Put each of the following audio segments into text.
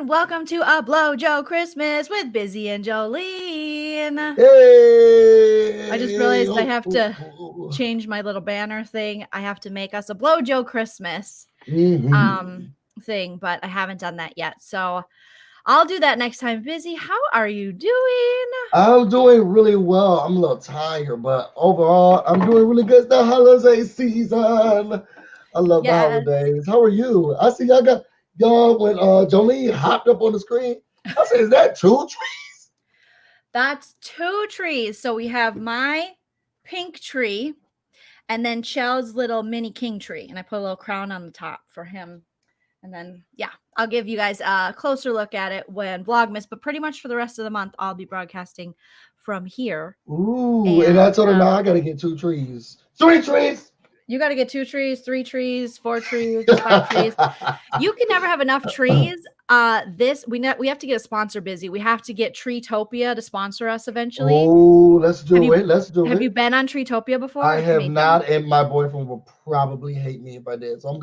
and welcome to a BloJo Christmas with Busy and Joleen. Hey! I just realized I have to Oh. change my little banner thing. I have to make us a BloJo Christmas thing, but I haven't done that yet. So I'll do that next time. Busy, how are you doing? I'm doing really well. I'm a little tired, but overall, I'm doing really good. It's the holiday season. I love the holidays. How are you? I see y'all when Joleen hopped up on the screen. I said, is that 2 trees? That's 2 trees. So we have my pink tree and then Chell's little mini king tree. And I put a little crown on the top for him. And then, yeah, I'll give you guys a closer look at it when Vlogmas. But pretty much for the rest of the month, I'll be broadcasting from here. Ooh, and I told her, now I got to get 2 trees. 3 trees! You got to get 2 trees, 3 trees, 4 trees, 5 trees. You can never have enough trees. We have to get a sponsor. Busy. We have to get Treetopia to sponsor us eventually. Oh, let's do it. Have you been on Treetopia before? I have not, and my boyfriend will probably hate me if I did. So I'm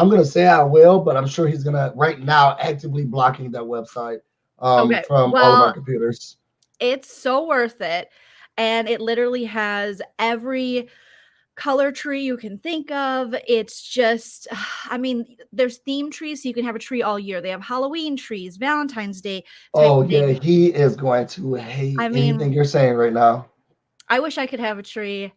gonna say I will, but I'm sure he's gonna right now actively blocking that website from all of our computers. It's so worth it, and it literally has every color tree you can think of. It's just, I mean, there's theme trees, so you can have a tree all year. They have Halloween trees, Valentine's Day. Oh yeah, he is going to hate anything you're saying right now. I wish I could have a tree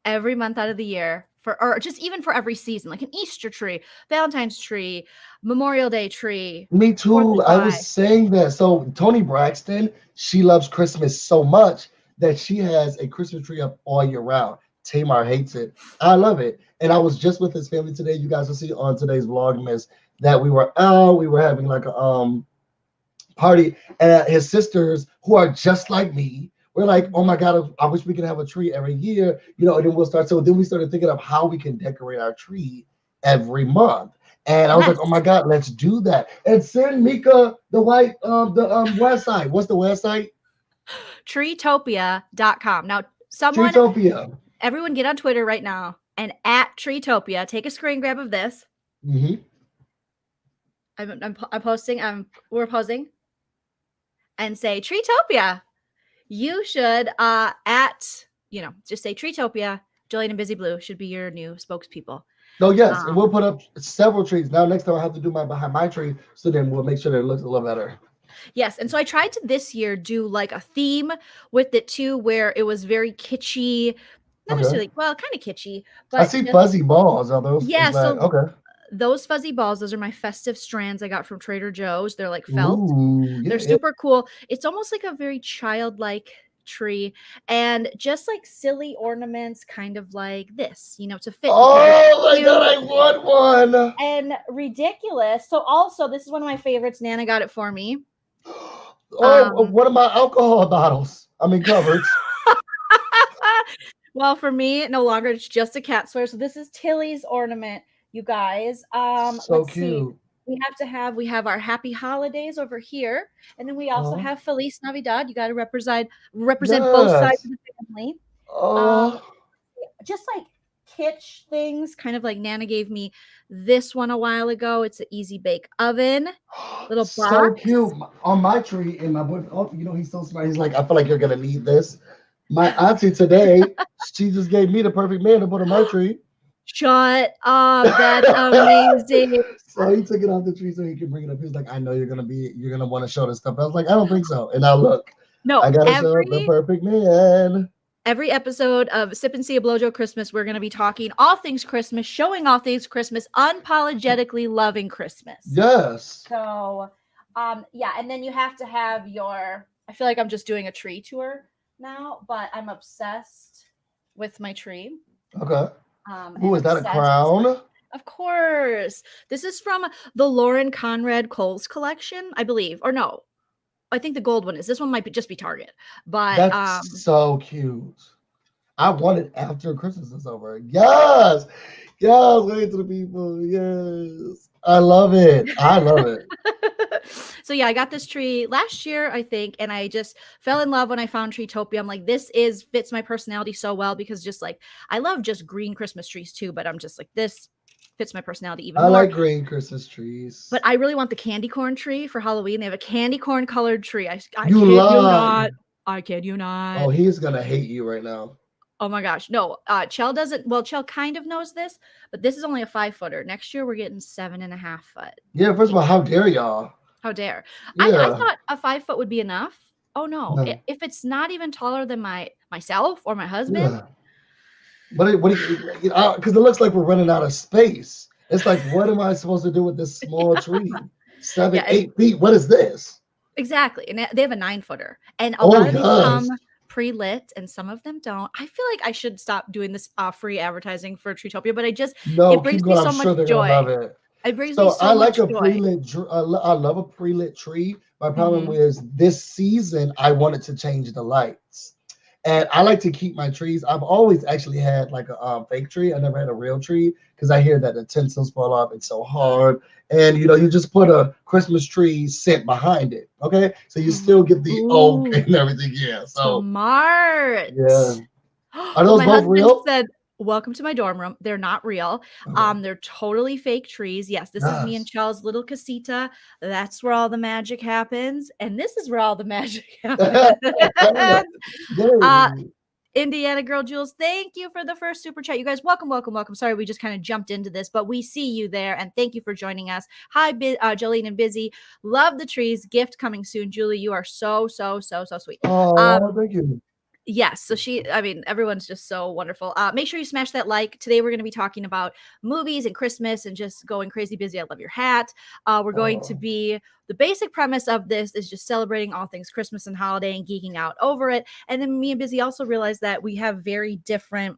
every month out of the year, or just even for every season, like an Easter tree, Valentine's tree, Memorial Day tree. Me too. I was saying that. So Toni Braxton, she loves Christmas so much that she has a Christmas tree up all year round. Tamar hates it. I love it. And I was just with his family today. You guys will see on today's Vlogmas that we were having like a party, and his sisters, who are just like me, we're like, oh my God, I wish we could have a tree every year, and then we'll start. So then we started thinking of how we can decorate our tree every month. And I was like, oh my God, let's do that. And send Mika the website. What's the website? Treetopia.com. Now, everyone get on Twitter right now and at Treetopia. Take a screen grab of this. I'm posting. We're posing. And say Treetopia. You should just say Treetopia. Joleen and Busy Blue should be your new spokespeople. Oh yes, and we'll put up several trees. Now next time I have to do my behind my tree, so then we'll make sure that it looks a little better. Yes, and so I tried to this year do like a theme with it too, where it was very kitschy, not necessarily, well, kind of kitschy. But I see fuzzy balls. Are those? Yeah, those fuzzy balls, those are my festive strands I got from Trader Joe's. They're like felt. They're super cool. It's almost like a very childlike tree, and just like silly ornaments, kind of like this, to fit. Oh my God, I want one. And ridiculous. So also, this is one of my favorites. Nana got it for me. What are my alcohol bottles? Cupboards. Well, for me, no longer. It's just a cat swear. So this is Tilly's ornament, you guys. So cute. See. We have our happy holidays over here, and then we also have Feliz Navidad. You got to represent both sides of the family. Just like kitsch things, kind of like Nana gave me this one a while ago. It's an easy bake oven, little box. So cute. On my tree, and my boyfriend, he's so smart. He's like, I feel like you're gonna need this. My auntie today, she just gave me the perfect man to put on my tree. Shut up! That's amazing. So he took it off the tree so he could bring it up. He was like, I know you're gonna want to show this stuff. I was like, I don't think so. And now look, I gotta show the perfect man. Every episode of Sip and See a BloJo Christmas, we're gonna be talking all things Christmas, showing all things Christmas, unapologetically loving Christmas. Yes. So, yeah, and then you have to have your. I feel like I'm just doing a tree tour now, but I'm obsessed with my tree. Okay. Who is that? A crown? Of course. This is from the Lauren Conrad Coles collection, I believe. Or no, I think the gold one is. This one might just be Target. But that's so cute. I want it after Christmas is over. Yes. Yes. Wait to the people. Yes. I love it. I love it. So yeah, I got this tree last year, I think, and I just fell in love when I found Treetopia. I'm like, this fits my personality so well, because just like I love just green Christmas trees too, but I'm just like, this fits my personality even I more. like green Christmas trees. But I really want the candy corn tree for Halloween. They have a candy corn colored tree. I You kid you lie. not. I kid you not. Oh, he's gonna hate you right now. Oh my gosh. No, Chell doesn't. Well, Chell kind of knows this, but this is only a 5-footer. Next year we're getting 7.5 foot. Yeah, first of all, how dare y'all? How dare. Yeah. I thought a 5 foot would be enough. Oh no. No. If it's not even taller than myself or my husband. Yeah. But what because it looks like we're running out of space. It's like, what am I supposed to do with this small tree? 7, 8 feet. What is this? Exactly. And they have a 9-footer. And a lot of these come pre-lit and some of them don't. I feel like I should stop doing this free advertising for Treetopia, but it brings me so much joy. Love it. It brings me so much joy. Pre-lit. I love a pre-lit tree. My problem is this season I wanted to change the lights. And I like to keep my trees. I've always actually had like a fake tree. I never had a real tree because I hear that the tinsels fall off. It's so hard. And, you just put a Christmas tree scent behind it. Okay. So you still get the oak and everything. Yeah. So smart. Yeah. Are those both real? Said, welcome to my dorm room. They're not real. Okay. They're totally fake trees. Yes, this is me and Chell's little casita. That's where all the magic happens. And this is where all the magic happens. Indiana Girl Jules, thank you for the first super chat. You guys, welcome. Sorry, we just kind of jumped into this, but we see you there, and thank you for joining us. Hi, Joleen and Busy. Love the trees. Gift coming soon. Julie, you are so sweet. Oh, thank you. Yes. So everyone's just so wonderful. Make sure you smash that like. Today, we're going to be talking about movies and Christmas and just going crazy busy. I love your hat. We're going to be, the basic premise of this is just celebrating all things Christmas and holiday and geeking out over it. And then me and Busy also realized that we have very different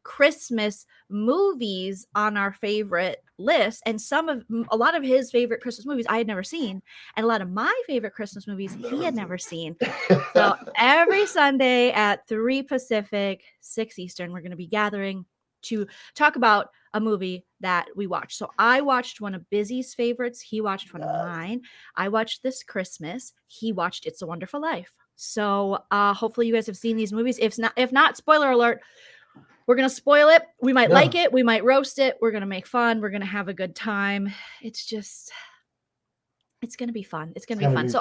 Christmas movies on our favorite list, and a lot of his favorite Christmas movies I had never seen, and a lot of my favorite Christmas movies he had never seen. So every Sunday at 3 Pacific, 6 Eastern, we're going to be gathering to talk about a movie that we watched. So I watched one of Busy's favorites. He watched one of mine. I watched This Christmas. He watched It's a Wonderful Life. So hopefully you guys have seen these movies. If not, spoiler alert. We're going to spoil it. We might like it. We might roast it. We're going to make fun. We're going to have a good time. It's going to be fun. It's going to be fun. So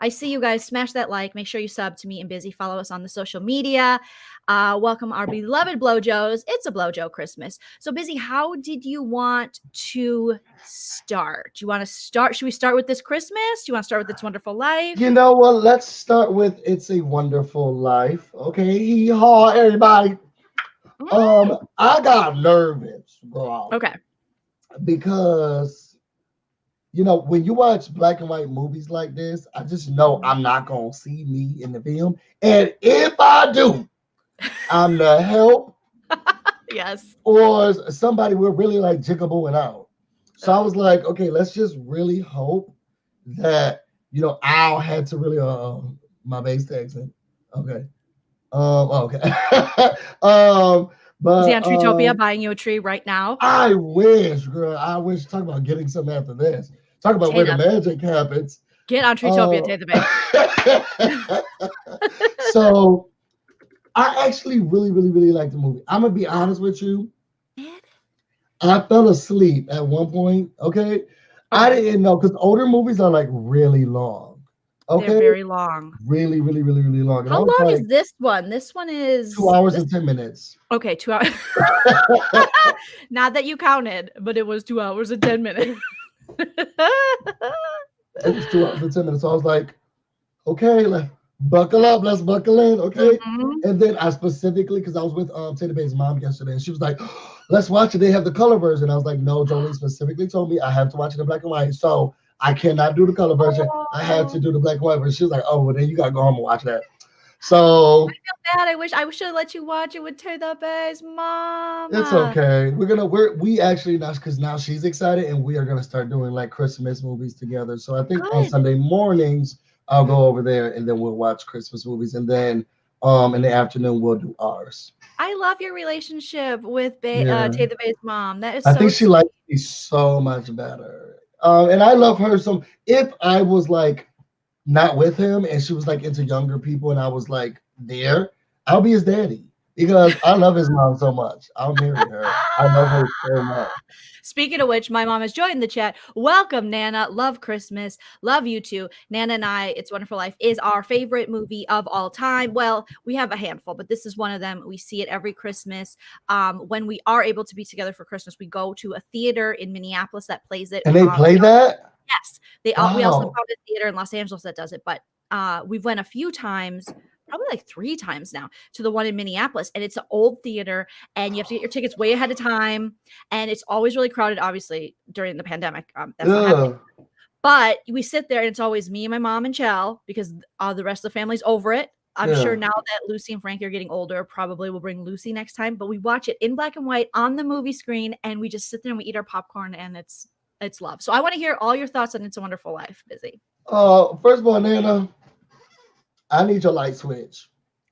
I see you guys. Smash that like. Make sure you sub to me and Busy. Follow us on the social media. Welcome our beloved BloJos. It's a BloJo Christmas. So Busy, how did you want to start? Do you want to start? Should we start with This Christmas? Do you want to start with It's Wonderful Life? You know what? Let's start with It's a Wonderful Life. Okay. Yeehaw, everybody. I got nervous, bro. Okay. Because, when you watch black and white movies like this, I just know I'm not going to see me in the film. And if I do, I'm the help. Yes. Or somebody will really like jiggabooing out. So I was like, okay, let's just really hope that, Al had to really, my bass accent. Okay. Okay. But is he on Treetopia buying you a tree right now? I wish, girl. I wish. Talk about getting something after this. Talk about where the magic happens. Get on Treetopia, take the bait. So I actually really, really, really like the movie. I'm gonna be honest with you. I fell asleep at one point. Okay. I didn't know because older movies are like really long. Okay. They're very long. Really, really, really, really long. How long is this one? This one is 2 hours and 10 minutes. Okay, 2 hours. Not that you counted, but it was 2 hours and 10 minutes. It was 2 hours and 10 minutes. So I was like, okay, like buckle up, let's buckle in, okay? And then I specifically, because I was with Taylor Bay's mom yesterday, and she was like, let's watch it. They have the color version. I was like, no, Joleen specifically told me I have to watch it in black and white. So I cannot do the color version. I had to do the black and white version. She was like, oh, well, then you got to go home and watch that. So I feel bad. I should have let you watch it with Taylor Bay's mom. It's okay. We actually now, because now she's excited, and we are gonna start doing like Christmas movies together. So I think on Sunday mornings I'll go over there and then we'll watch Christmas movies, and then in the afternoon we'll do ours. I love your relationship with Taylor Bay's mom. That is I think she likes me so much better. And I love her. So if I was like not with him and she was like into younger people and I was like there, I'll be his daddy. because I love his mom so much. I'll marry her. I love her so much. Speaking of which, my mom has joined the chat. Welcome, Nana. Love Christmas. Love you too. Nana and I, It's Wonderful Life is our favorite movie of all time. Well, we have a handful, but this is one of them. We see it every Christmas. When we are able to be together for Christmas, we go to a theater in Minneapolis that plays it. And they play that? Yes. We also Wow. found a theater in Los Angeles that does it, but we've went a few times, probably like 3 times now, to the one in Minneapolis, and it's an old theater, and you have to get your tickets way ahead of time, and it's always really crowded, obviously, during the pandemic. That's not happening. But we sit there, and it's always me and my mom and Chell, because the rest of the family's over it. I'm sure now that Lucy and Frankie are getting older, probably we'll bring Lucy next time, but we watch it in black and white on the movie screen, and we just sit there and we eat our popcorn, and it's love. So I want to hear all your thoughts on It's a Wonderful Life, Busy. First of all, Nana, I need your light switch.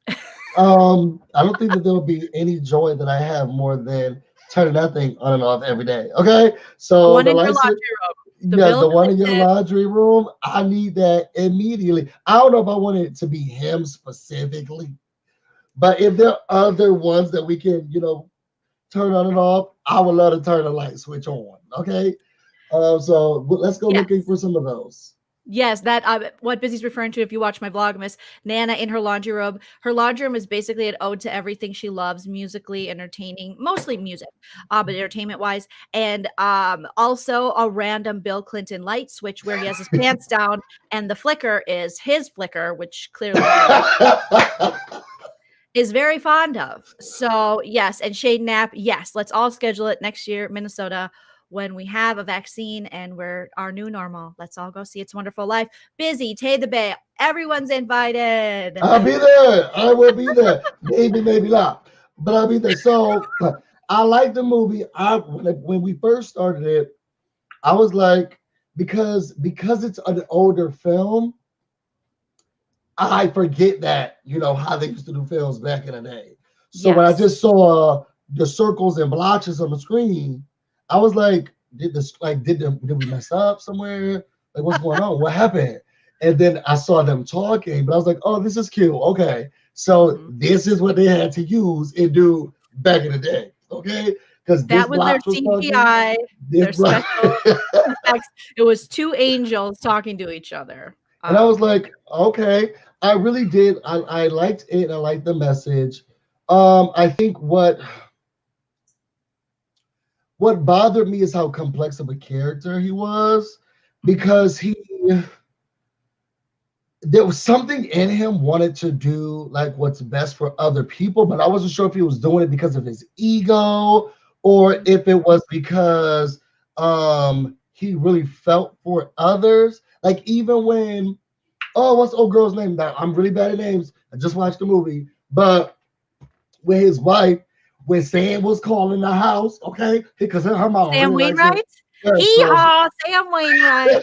I don't think that there will be any joy that I have more than turning that thing on and off every day. Okay, so one in your laundry room. The one in your laundry room. I need that immediately. I don't know if I want it to be him specifically, but if there are other ones that we can, turn on and off, I would love to turn the light switch on. Okay, so let's go looking for some of those. Yes, that what Busy's referring to. If you watch my Vlogmas, Nana in her laundry room. Her laundry room is basically an ode to everything she loves, musically, entertaining, mostly music, but entertainment wise, and also a random Bill Clinton light switch where he has his pants down, and the flicker is his flicker, which clearly is very fond of. So yes, and Shade Nap, yes, let's all schedule it next year, Minnesota. When we have a vaccine and we're our new normal, let's all go see It's a Wonderful Life. Busy, Tay the Bay, everyone's invited. I'll be there. I will be there. Maybe not, but I'll be there. So I like the movie. When we first started it, I was like, because it's an older film, I forget that, how they used to do films back in the day. So when I just saw the circles and blotches on the screen, I was like, did we mess up somewhere? Like, what's going on? What happened? And then I saw them talking, but I was like, oh, this is cute. Okay. So this is what they had to use and do back in the day. Okay. Because that was their CGI, their special effects. It was 2 angels talking to each other. And I was like, okay. I really did. I liked it. I liked the message. I think what bothered me is how complex of a character he was, because there was something in him wanted to do like what's best for other people, but I wasn't sure if he was doing it because of his ego or if it was because he really felt for others. Like even when, what's the old girl's name? I'm really bad at names. I just watched the movie, but with his wife, when Sam was calling the house, okay, because her mom Sam really Wainwright. Sam Wainwright. Sam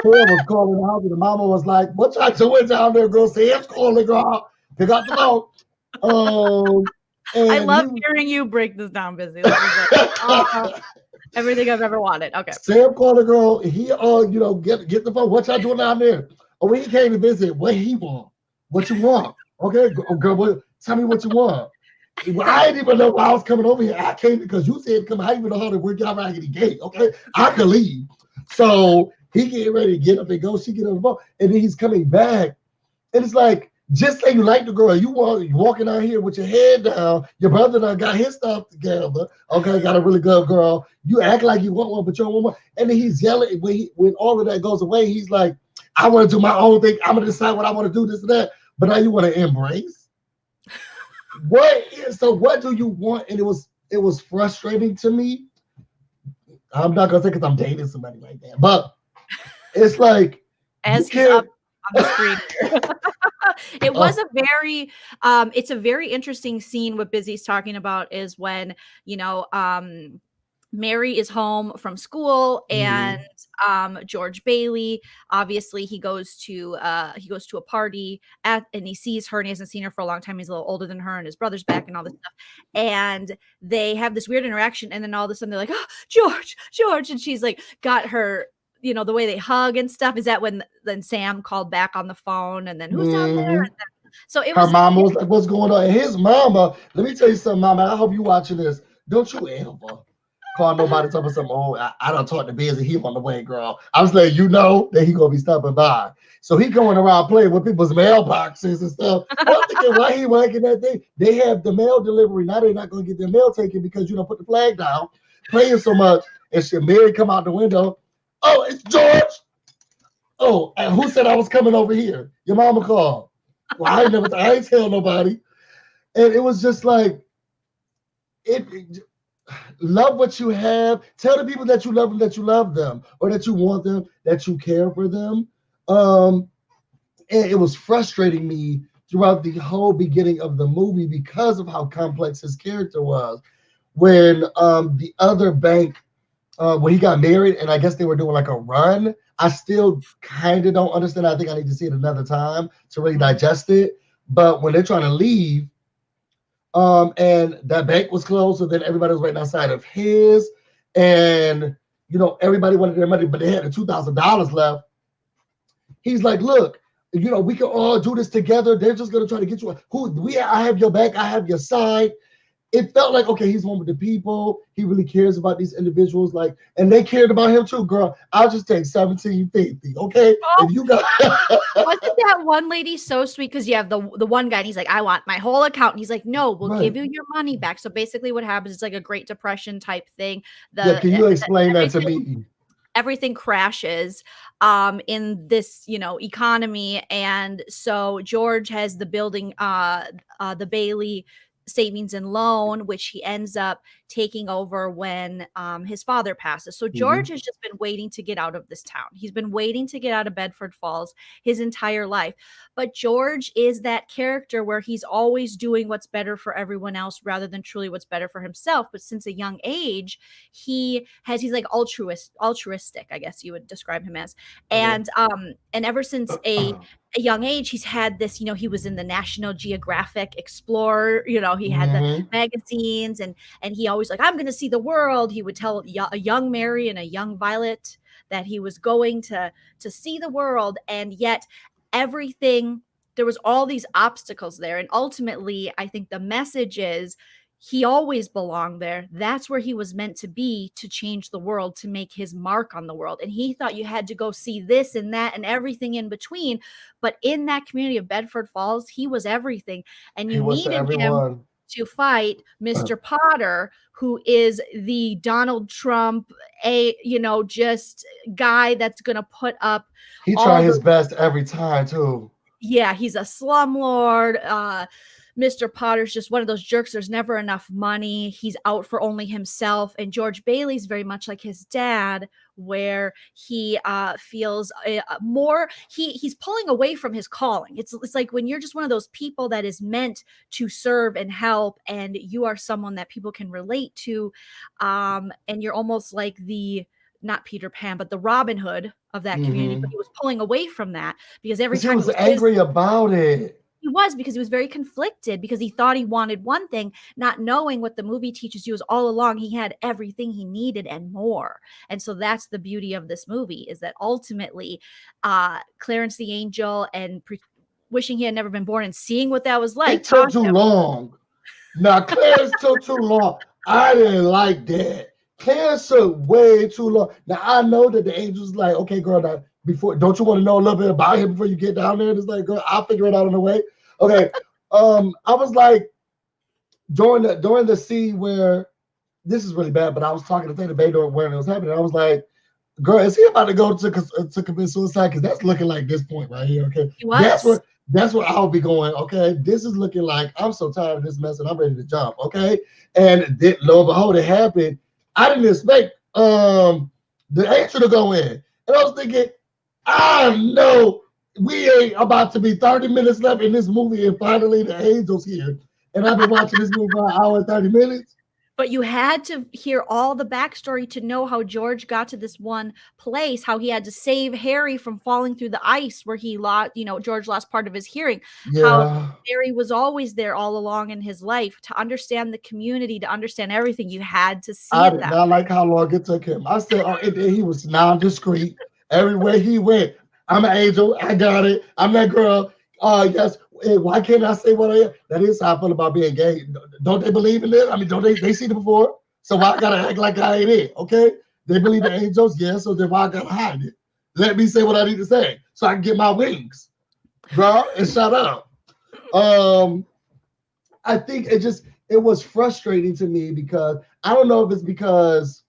was calling the house, and the mama was like, "What y'all doing down there, girl? Sam's calling, girl. Pick up the phone." I love hearing you break this down, Busy. Everything I've ever wanted. Okay. Sam called the girl. He, get the phone. What y'all doing down there? Oh, he came to visit. What he want? What you want? Okay, girl. Tell me what you want. Well, I didn't even know why I was coming over here. I came because you said come. I didn't even know how to work out raggedy gate. Okay, I could leave. So he getting ready to get up and go. She get on the phone, and then he's coming back, and it's like, just say you like the girl. You walking out here with your head down. Your brother done got his stuff together. Okay, got a really good girl. You act like you want one, but you don't want one. And then he's yelling when all of that goes away. He's like, I want to do my own thing. I'm gonna decide what I want to do, this and that. But now you want to embrace. What do you want? And it was frustrating to me. I'm not gonna say because I'm dating somebody like that, but it's like as he's up on the screen. It was a very it's a very interesting scene. What Busy's talking about is when Mary is home from school and George Bailey, obviously he goes to a party and he sees her and he hasn't seen her for a long time. He's a little older than her and his brother's back and all this stuff. And they have this weird interaction. And then all of a sudden they're like, oh, George. And she's like, got her, the way they hug and stuff. Is that when then Sam called back on the phone and then who's down there? And then So it Her was. mama was like, "What's going on?" And his mama, let me tell you something, mama. I hope you watching this. Don't you ever call nobody talking something. Oh, I don't talk to Biz and he on the way, girl. I was letting you know that he gonna be stopping by. So he going around playing with people's mailboxes and stuff. I'm thinking, why he working that thing? They have the mail delivery. Now they're not gonna get their mail taken because you don't put the flag down, playing so much. And she Mary come out the window. Oh, it's George. Oh, and who said I was coming over here? Your mama called. Well, I ain't tell nobody. And it was just like, love what you have. Tell the people that you love them, or that you want them, that you care for them. And it was frustrating me throughout the whole beginning of the movie because of how complex his character was. When the other bank, when he got married, and I guess they were doing like a run, I still kind of don't understand. I think I need to see it another time to really digest it. But when they're trying to leave, and that bank was closed, so then everybody was right outside of his, and everybody wanted their money, but they had the $2,000 left. He's like, look, we can all do this together. They're just gonna try to get you. I have your back, I have your side. It felt like, okay, he's one with the people. He really cares about these individuals, and they cared about him too, girl. I'll just take $17.50, okay? Oh, if you got wasn't that one lady so sweet? Because you have the one guy, and he's like, I want my whole account. And he's like, no, we'll give you your money back. So basically what happens is like a Great Depression type thing. Can you explain that to me? Everything crashes in this, economy. And so George has the building, the Bailey Savings and Loan, which he ends up taking over when his father passes. So George has just been waiting to get out of this town. He's been waiting to get out of Bedford Falls his entire life. But George is that character where he's always doing what's better for everyone else rather than truly what's better for himself. But since a young age, he's like altruistic, I guess you would describe him as. And ever since a young age, he's had this, he was in the National Geographic Explorer, he had the magazines, and he always like, I'm going to see the world. He would tell a young Mary and a young Violet that he was going to see the world. And yet there was all these obstacles there. And ultimately, I think the message is he always belonged there. That's where he was meant to be, to change the world, to make his mark on the world. And he thought you had to go see this and that and everything in between. But in that community of Bedford Falls, he was everything. And you needed him to fight Mr. Potter, who is the Donald Trump, just guy that's going to put up. He tried his best every time too. Yeah, he's a slumlord. Mr. Potter's just one of those jerks. There's never enough money. He's out for only himself. And George Bailey's very much like his dad, where he feels more, he's pulling away from his calling. It's like when you're just one of those people that is meant to serve and help, and you are someone that people can relate to, and you're almost like not Peter Pan, but the Robin Hood of that community. But he was pulling away from that because every time he was angry about it. He was, because he was very conflicted, because he thought he wanted one thing, not knowing what the movie teaches you is all along he had everything he needed and more. And so that's the beauty of this movie, is that ultimately Clarence the Angel and wishing he had never been born and seeing what that was like. It took too long. Now, Clarence took too long. I didn't like that. Clarence took way too long. Now, I know that the angel's like, okay, girl, now, don't you want to know a little bit about him before you get down there? And it's like, girl, I'll figure it out on the way. Okay. I was like, during the scene where, this is really bad, but I was talking to Theta Bay when it was happening. I was like, girl, is he about to go to commit suicide? Because that's looking like this point right here. Okay. He was. That's where I'll be going. Okay. This is looking like I'm so tired of this mess and I'm ready to jump. Okay. And lo and behold, it happened. I didn't expect the angel to go in. And I was thinking, I know we ain't about to be 30 minutes left in this movie, and finally the angel's here. And I've been watching this movie for an hour and 30 minutes. But you had to hear all the backstory to know how George got to this one place, how he had to save Harry from falling through the ice where he lost, George lost part of his hearing. Yeah. How Harry was always there all along in his life. To understand the community, to understand everything, you had to see I it. did not like how long it took him. I said, he was non-discreet. Everywhere he went, I'm an angel. I got it. I'm that girl. Yes. Hey, why can't I say what I am? That is how I feel about being gay. Don't they believe in it? I mean, don't they seen it before? So why I gotta act like I ain't it? Okay? They believe in angels, yeah, so then why I gotta hide it? Let me say what I need to say so I can get my wings, bro, and shut up. I think it was frustrating to me because I don't know if it's because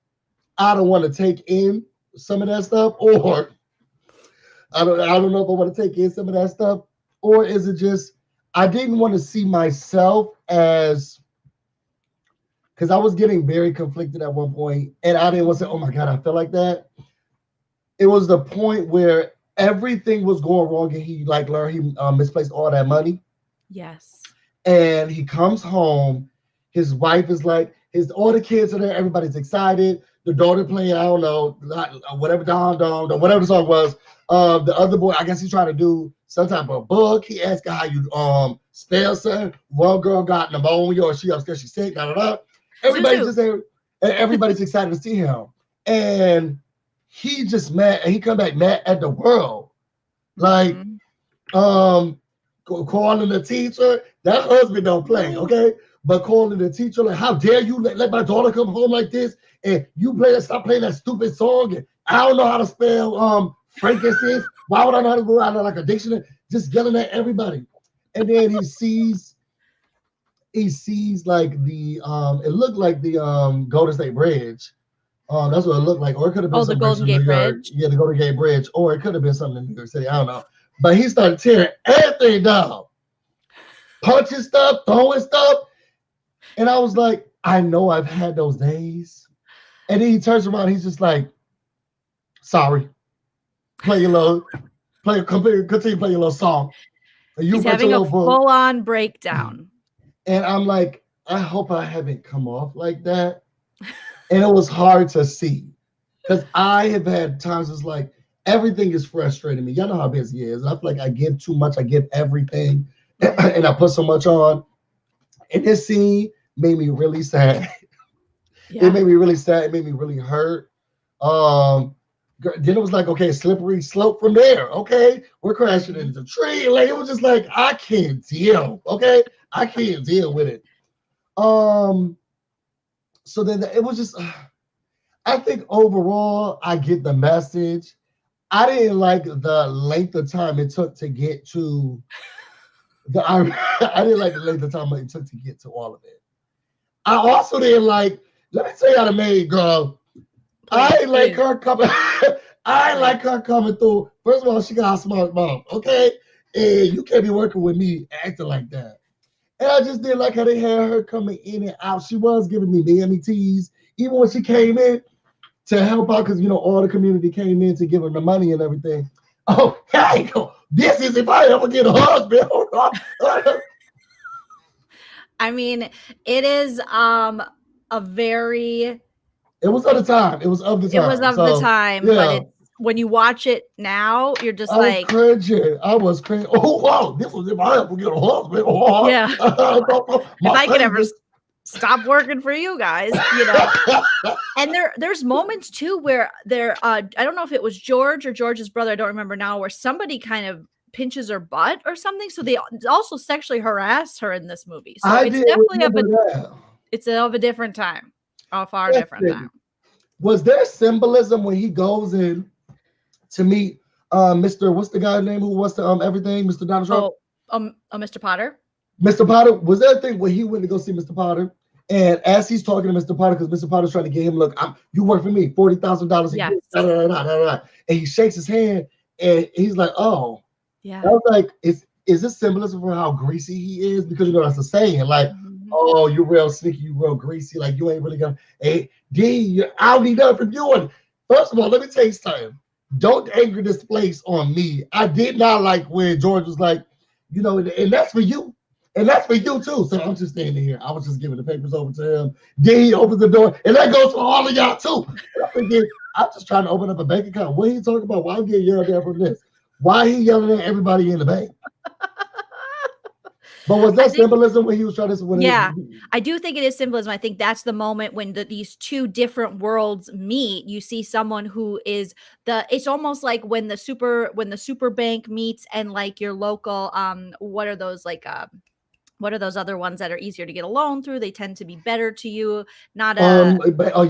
I don't want to take in some of that stuff, or I don't know if I want to take in some of that stuff, or is it just I didn't want to see myself as, because I was getting very conflicted at one point, and I didn't want to say, oh my God, I feel like that. It was the point where everything was going wrong, and he learned he misplaced all that money. Yes. And he comes home. His wife is all the kids are there. Everybody's excited. The daughter playing, I don't know, whatever whatever the song was. The other boy, I guess he's trying to do some type of book. He asked her how you spell something. One girl got pneumonia, or she upstairs, she's sick. Everybody's everybody's excited to see him, and he just mad. And he come back mad at the world, calling the teacher. That husband don't play, okay? But calling the teacher, like, how dare you let my daughter come home like this? And you stop playing that stupid song. And I don't know how to spell frankincense. Why would I know how to go out like a dictionary? Just yelling at everybody. And then he sees like the it looked like the Golden State Bridge. That's what it looked like. Or it could have been the Golden Gate Bridge. Yeah, the Golden Gate Bridge. Or it could have been something in New York City. I don't know. But he started tearing everything down, punching stuff, throwing stuff. And I was like, I know I've had those days. And then he turns around, he's just like, sorry. Continue play your little song. And he's having a full-on breakdown. And I'm like, I hope I haven't come off like that. And it was hard to see. Because I have had times it's like, everything is frustrating me. Y'all know how busy it is. I feel like I give too much. I give everything. And I put so much on. And this scene made me really sad. Yeah. It made me really sad. It made me really hurt. Then it was like, okay, slippery slope from there. Okay, we're crashing into the tree. Like, it was just like, I can't deal. Okay, I can't deal with it. So then it was just, I think overall, I get the message. I didn't like the length of time it took to get to I didn't like the length of time it took to get to all of it. I also didn't like, let me tell you how the maid girl. I ain't like her coming. I ain't like her coming through. First of all, she got a smart mouth, okay? And you can't be working with me acting like that. And I just didn't like how they had her coming in and out. She was giving me Miami teas, even when she came in to help out, because, you know, all the community came in to give her the money and everything. Oh, hey, this is if I ever get a husband. I mean, it is a very... It was of the time. It was of the time. It was of the time, yeah. But it's, when you watch it now, you're just like... I was cringing. Oh, wow, this was if I ever get a husband. Oh, yeah. If I could ever stop working for you guys, you know. And there's moments too where I don't know if it was George or George's brother, I don't remember now, where somebody kind of pinches her butt or something. So they also sexually harassed her in this movie. So it's definitely it's of a different time. A far different time. Was there symbolism when he goes in to meet Mr. What's the guy's name who wants to everything? Mr. Donald Trump? Mr. Potter. Mr. Potter, was there a thing where he went to go see Mr. Potter, and as he's talking to Mr. Potter, because Mr. Potter's trying to get him, look, you work for me, $40,000 a year, and he shakes his hand, and he's like, oh, yeah. I was like, is this symbolism for how greasy he is? Because, you know, that's a saying, like, oh, you're real sneaky, you real greasy, like you ain't really gonna, hey, D, I'll need nothing from you. And first of all, let me tell you something. Don't anger this place on me. I did not like when George was like, you know, and that's for you. And that's for you too. So I'm just standing here. I was just giving the papers over to him. Then he opens the door, and that goes for all of y'all too. I'm just trying to open up a bank account. What are you talking about? Why I'm getting yelled at from this? Why he yelling at everybody in the bank? But was I that think, symbolism when he was trying to? yeah, I do think it is symbolism. I think that's the moment when these two different worlds meet. You see someone who is it's almost like when the super bank meets and like your local, what are those like, what are those other ones that are easier to get a loan through? They tend to be better to you. Not a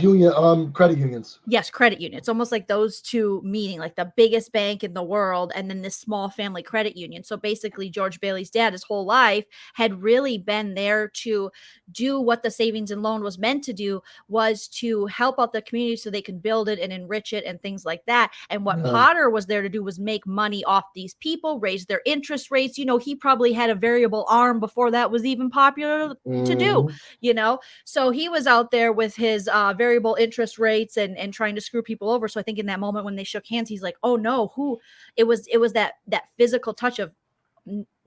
union, credit unions. Yes, credit union. It's almost like those two meeting, like the biggest bank in the world and then this small family credit union. So basically, George Bailey's dad, his whole life, had really been there to do what the savings and loan was meant to do, was to help out the community so they can build it and enrich it and things like that. And what Potter was there to do was make money off these people, raise their interest rates. You know, he probably had a variable arm before that was even popular to do, you know? So he was out there with his variable interest rates and trying to screw people over. So I think in that moment when they shook hands, he's like, oh no, it was that physical touch of,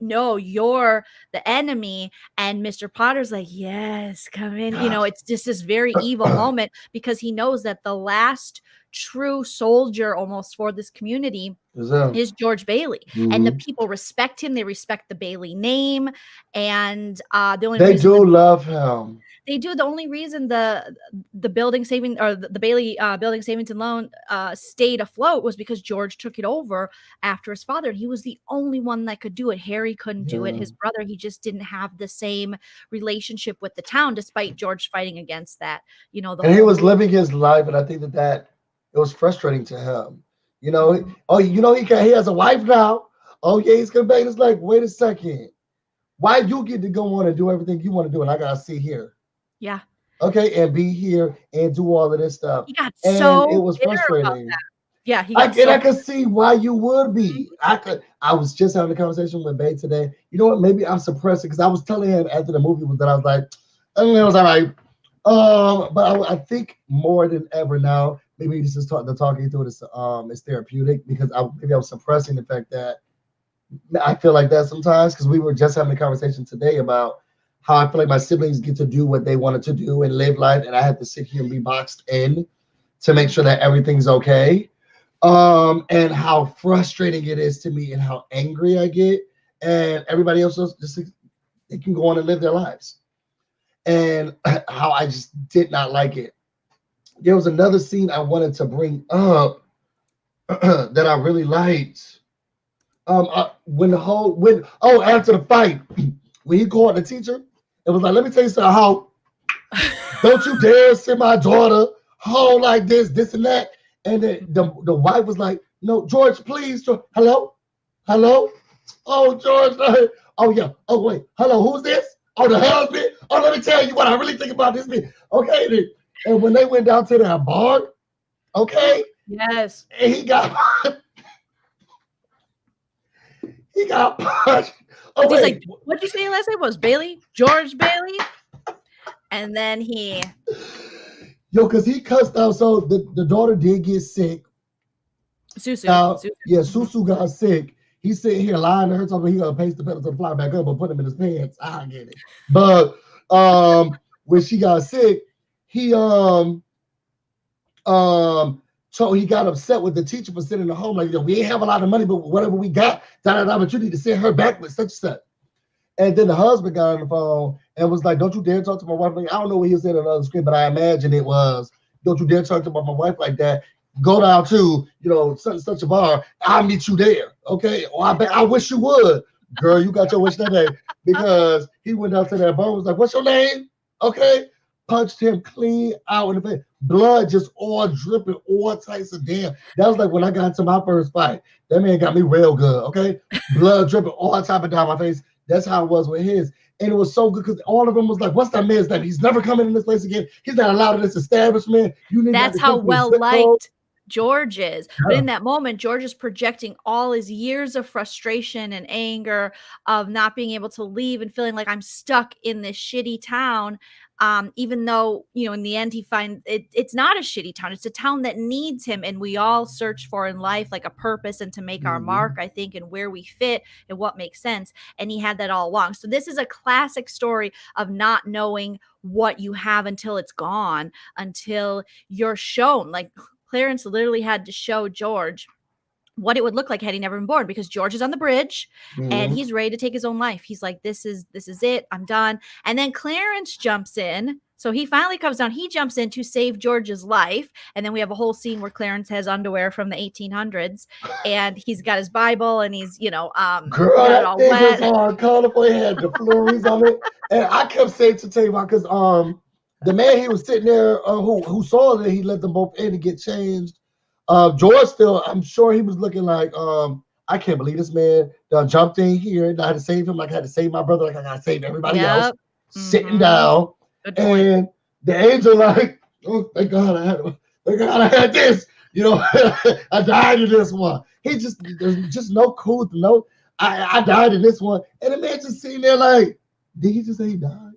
no, you're the enemy. And Mr. Potter's like, yes, come in. You know, it's just this very evil moment because he knows that the last true soldier almost for this community is George Bailey. And the people respect him. They respect the Bailey name. And the only they reason do love him. They do. The only reason the building saving or the Bailey building savings and loan stayed afloat was because George took it over after his father. He was the only one that could do it. Harry couldn't do it. His brother, he just didn't have the same relationship with the town, despite George fighting against that. You know, and he was living his life, and I think that it was frustrating to him. You know, he has a wife now. Oh yeah, he's coming back. It's like, wait a second, why you get to go on and do everything you want to do, and I gotta sit here? Yeah. Okay, and be here and do all of this stuff. He got and so it was frustrating. Yeah, I could see why you would be. I was just having a conversation with Bae today. You know what? Maybe I'm suppressing because I was telling him after the movie was that I was like, I mean, it was all right. But I think more than ever now, maybe this is talking through this is therapeutic because maybe I was suppressing the fact that I feel like that sometimes because we were just having a conversation today about how I feel like my siblings get to do what they wanted to do and live life, and I have to sit here and be boxed in to make sure that everything's okay. And how frustrating it is to me and how angry I get, and everybody else just they can go on and live their lives, and how I just did not like it. There was another scene I wanted to bring up that I really liked. After the fight, when he called the teacher, it was like, let me tell you something, how don't you dare send my daughter home like this and that. And then the wife was like, no, George, please. Hello? Oh, George. Oh, yeah. Oh, wait. Hello, who's this? Oh, the husband? Oh, let me tell you what I really think about this man. Okay, then. And when they went down to that bar, okay? Yes. And he got punched. Oh, he's like, what'd you say last name was? Bailey? George Bailey? And then he... because he cussed out. So the daughter did get sick. Susu. Yeah, Susu got sick. He's sitting here lying to her, talking he gonna paste the pedal to the fly back up and put him in his pants. I get it. But when she got sick, he so he got upset with the teacher for sitting at home. Like, we ain't have a lot of money, but whatever we got, but you need to send her back with such and such. And then the husband got on the phone and was like, don't you dare talk to my wife. Like, I don't know what he said on the other screen, but I imagine it was, don't you dare talk to my wife like that. Go down to, such a bar. I'll meet you there. Okay. Or I wish you would. Girl, you got your wish that day. Because he went down to that bar and was like, what's your name? Okay. Punched him clean out in the face. Blood just all dripping, all types of damn. That was like when I got into my first fight. That man got me real good. Okay. Blood dripping all type of down my face. That's how it was with his. And it was so good because all of them was like, what's that man's name? He's never coming in this place again. He's not allowed in this establishment. That's how well liked George is. Yeah. But in that moment, George is projecting all his years of frustration and anger of not being able to leave and feeling like I'm stuck in this shitty town. Even though, in the end, he finds it's not a shitty town. It's a town that needs him. And we all search for in life, like a purpose and to make our mark, I think, and where we fit and what makes sense. And he had that all along. So this is a classic story of not knowing what you have until it's gone, until you're shown. Like Clarence literally had to show George what it would look like had he never been born, because George is on the bridge and Mhm. he's ready to take his own life. He's like, this is it. I'm done. And then Clarence jumps in. So he finally comes down. He jumps in to save George's life. And then we have a whole scene where Clarence has underwear from the 1800s and he's got his Bible and he's, Girl, got it that all thing was wet. on colorful. It had the flurries on it, and I kept saying to Tamar, because the man he was sitting there who saw that he let them both in to get changed. George still, I'm sure he was looking like I can't believe this man done jumped in here and I had to save him like I had to save my brother, like I gotta save everybody else. Sitting down, Good point. and the angel like, oh thank God I had this. I died in this one. There's just no cool, no. I died in this one, and the man just sitting there like, did he just say he died?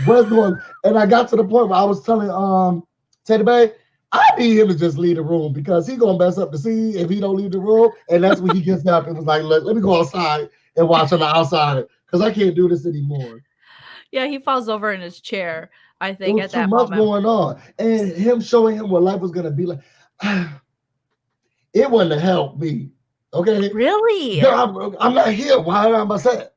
What's going? And I got to the point where I was telling Teddy Bay, I need him to just leave the room because he gonna mess up the scene if he don't leave the room. And that's when he gets up and was like, let me go outside and watch on the outside because I can't do this anymore. Yeah, he falls over in his chair, I There think, was at too that much moment. going on, and him showing him what life was gonna be like. It wouldn't have helped me. Okay. Really? No, I'm not here. Why am I saying?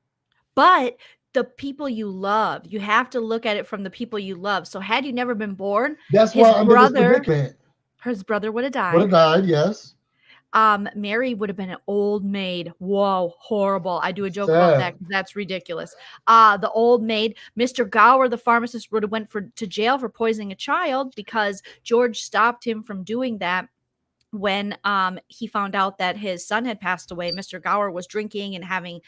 But the people you love, you have to look at it from the people you love. So had you never been born, That's his why I'm in this brother would have Would died. have died, yes. Mary would have been an old maid. Whoa, horrible. I do a joke Sad. about that because that's ridiculous. The old maid, Mr. Gower, the pharmacist, would have went to jail for poisoning a child because George stopped him from doing that. When he found out that his son had passed away, Mr. Gower was drinking and having,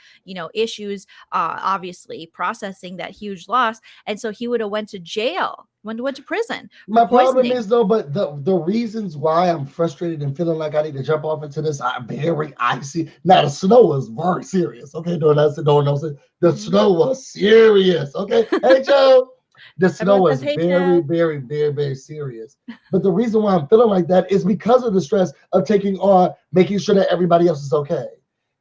issues, obviously processing that huge loss. And so he would have went to jail, went to prison for My problem poisoning. is though, but the reasons why I'm frustrated and feeling like I need to jump off into this very icy. Now the snow was very serious. Okay, the snow was serious. Okay, hey Joe. The snow Everyone was says, "Hey, very, Joe." very, very, very serious. But the reason why I'm feeling like that is because of the stress of taking on, making sure that everybody else is okay.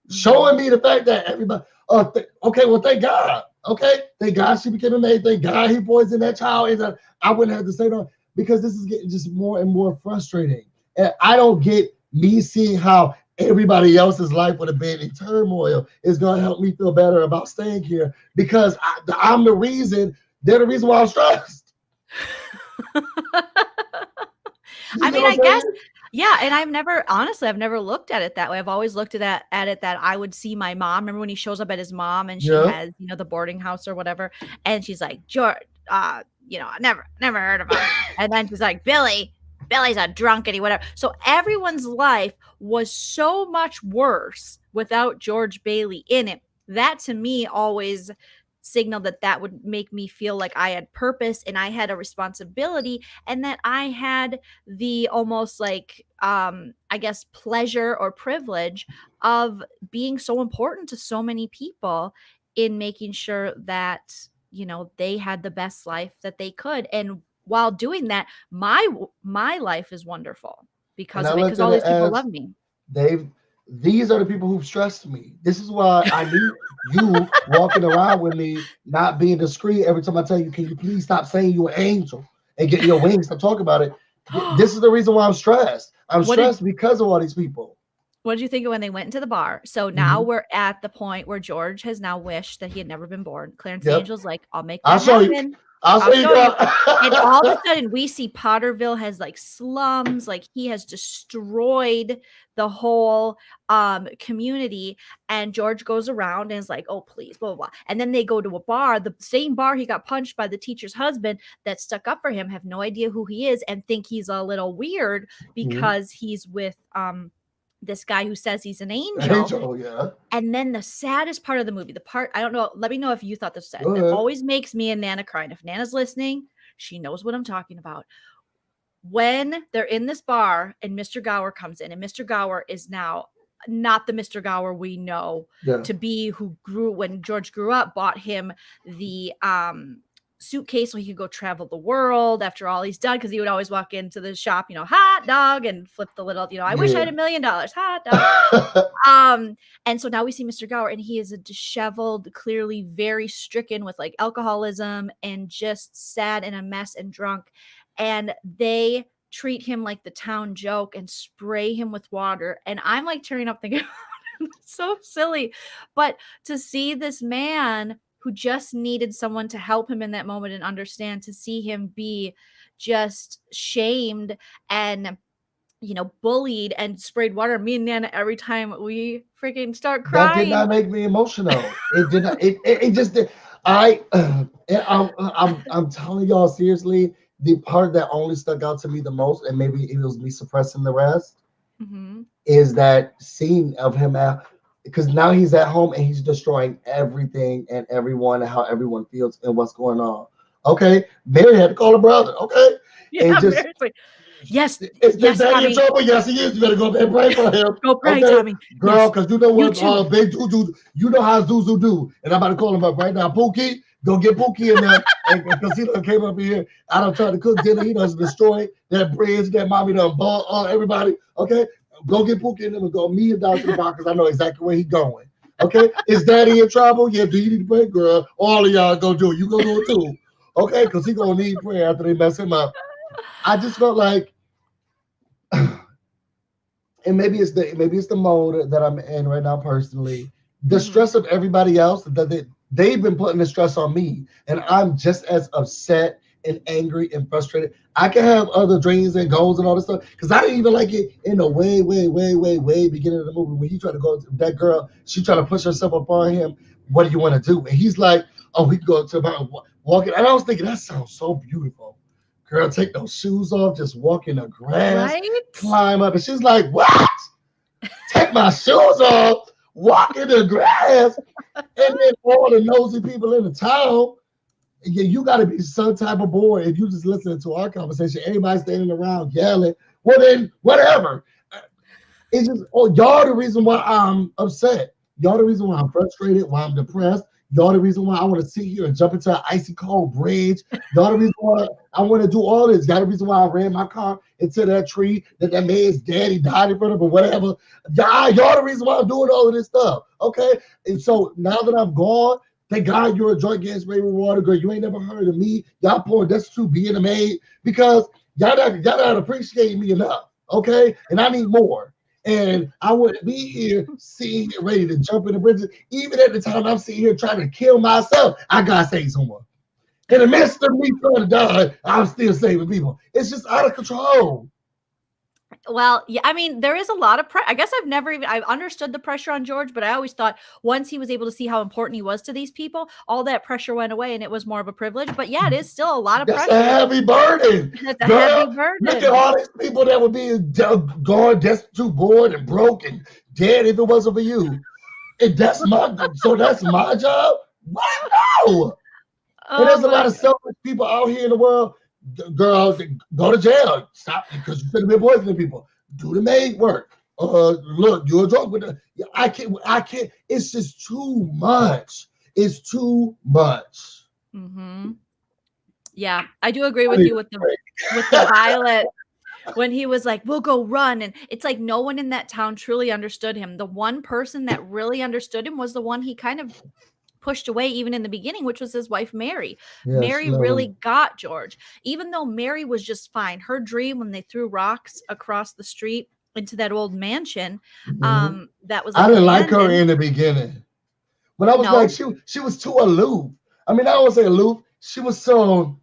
Showing me the fact that everybody, okay, well, thank God. Okay, thank God she became a maid. Thank God he poisoned that child. I wouldn't have to say no because this is getting just more and more frustrating. And I don't get me seeing how everybody else's life would have been in turmoil is going to help me feel better about staying here because I'm the reason. They're the reason why I'm stressed. I mean, I guess, yeah. And I've never looked at it that way. I've always looked at it that I would see my mom. Remember when he shows up at his mom and she has, the boarding house or whatever. And she's like, George, I never heard of him. And then she's like, Billy's a drunkity, whatever. So everyone's life was so much worse without George Bailey in it. That to me always signaled that would make me feel like I had purpose and I had a responsibility and that I had the almost like I guess pleasure or privilege of being so important to so many people in making sure that they had the best life that they could. And while doing that, my life is wonderful because of it, because all these people love me. These are the people who've stressed me. This is why I need you walking around with me, not being discreet. Every time I tell you, can you please stop saying you're an angel and get your wings to talk about it? This is the reason why I'm stressed. I'm stressed because of all these people. What did you think of when they went into the bar? So now we're at the point where George has now wished that he had never been born. Clarence Angel's like, I'll make that happen. I'll show you. And all of a sudden we see Potterville has like slums, like he has destroyed the whole community. And George goes around and is like, oh, please, blah, blah, blah. And then they go to a bar, the same bar he got punched by the teacher's husband that stuck up for him, have no idea who he is and think he's a little weird because he's with this guy who says he's an angel. Yeah. And then the saddest part of the movie, I don't know, let me know if you thought this was sad. It always makes me and Nana cry. And if Nana's listening, she knows what I'm talking about. When they're in this bar and Mr. Gower comes in, and Mr. Gower is now not the Mr. Gower we know to be, who when George grew up, bought him the suitcase so he could go travel the world after all he's done, because he would always walk into the shop, hot dog, and flip the little, I wish I had $1 million, hot dog. And so now we see Mr. Gower, and he is a disheveled, clearly very stricken with like alcoholism and just sad and a mess and drunk. And they treat him like the town joke and spray him with water. And I'm like tearing up thinking, so silly. But to see this man who just needed someone to help him in that moment and understand, to see him be just shamed and, you know, bullied and sprayed water. Me and Nana, every time we freaking start That did not crying. make me emotional. It did not. It just did. I'm telling y'all seriously. The part that only stuck out to me the most, and maybe it was me suppressing the rest, is that scene of him at, because now he's at home and he's destroying everything and everyone and how everyone feels and what's going on. Okay, Mary had to call her brother. Okay, Yeah, and just like, yes, is yes, daddy in Tami. trouble? Yes, he is. You better go up there and pray for him. Go pray, Okay, Tami. girl, because you know what, too. Big Zuzu, you know how Zuzu do, and I'm about to call him up right now. Pookie, go get Pookie in there, because he done came up here. I done tried to cook dinner. He done destroyed that bridge that mommy done bought everybody. Okay, go get Pookie in there and go meet him down to the bar, because I know exactly where he's going. Okay, is daddy in trouble? Yeah, do you need to pray, girl? All of y'all go do it. You go do it too. Okay, because he gonna need prayer after they mess him up. I just felt like, and maybe it's the mode that I'm in right now personally. The stress of everybody else, that they've been putting the stress on me, and I'm just as upset and angry and frustrated. I can have other dreams and goals and all this stuff, because I didn't even like it in the way beginning of the movie when he tried to go to that girl. She tried to push herself upon him. What do you want to do? And he's like, oh, we can go to about walking. And I was thinking, that sounds so beautiful. Girl, take those shoes off, just walk in the grass, Right? climb up. And she's like, what? Take my shoes off, walk in the grass, and then all the nosy people in the town. Yeah, you got to be some type of boy if you just listening to our conversation. Everybody standing around yelling. Well, then whatever. It's just, oh, y'all the reason why I'm upset. Y'all the reason why I'm frustrated, why I'm depressed. Y'all the reason why I want to sit here and jump into an icy cold bridge. Y'all the reason why I want to do all this. Y'all the reason why I ran my car into that tree that man's daddy died in front of, or whatever. Y'all the reason why I'm doing all of this stuff. Okay? And so now that I'm gone, thank God you're a joint getting sprayed with water, girl. You ain't never heard of me. Y'all pouring that's true being a maid, because y'all not appreciating me enough. Okay? And I need more. And I wouldn't be here seeing it ready to jump in the bridges. Even at the time I'm sitting here trying to kill myself, I gotta save someone. In the midst of me trying to die, I'm still saving people. It's just out of control. Well, yeah, I mean, there is a lot of I guess I've understood the pressure on George, but I always thought once he was able to see how important he was to these people, all that pressure went away and it was more of a privilege. But yeah, it is still a lot of That's pressure. a heavy burden. It's a Girl, heavy look at burden. all these people that would be gone, destitute, bored, and broke and dead if it wasn't for you. And that's my job? Wow. And there's a lot of selfish people out here in the world. Girl, go to jail. Stop, because you could have been poisoning people. Do the maid work. Look, you're drunk with the. I can't. It's just too much. It's too much. Yeah, I do agree with you with the Violet when he was like, "We'll go run," and it's like no one in that town truly understood him. The one person that really understood him was the one he kind of pushed away even in the beginning, which was his wife, Mary. Yes, Mary really got George, even though Mary was just fine. Her dream when they threw rocks across the street into that old mansion, that was like I didn't like her abandoned. in the beginning. But I was No, like, she was too aloof. I mean, I don't say aloof. She was so,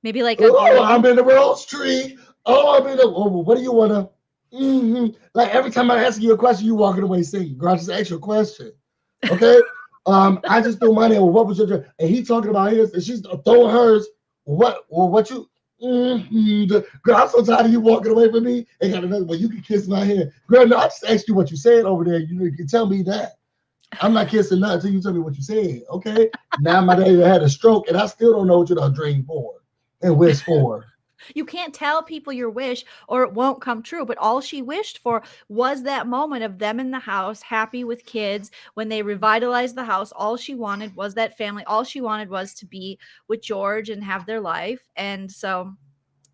maybe like a oh, I'm Galen. in the rose tree. Oh, I'm in the, oh, what do you want to? Like every time I ask you a question, you walking away singing. Girl, I just asked you a question. Okay? I just threw my name. Well, what was your dream? And he talking about his, and she's throwing hers. What you? Girl, I'm so tired of you walking away from me. And got another one. You can kiss my hand. Girl, no, I just asked you what you said over there. You can tell me that. I'm not kissing nothing until you tell me what you said. Okay? Now my daddy had a stroke, and I still don't know what you done dreamed for and wish for. You can't tell people your wish or it won't come true. But all she wished for was that moment of them in the house, happy with kids. When they revitalized the house, all she wanted was that family. All she wanted was to be with George and have their life. And so,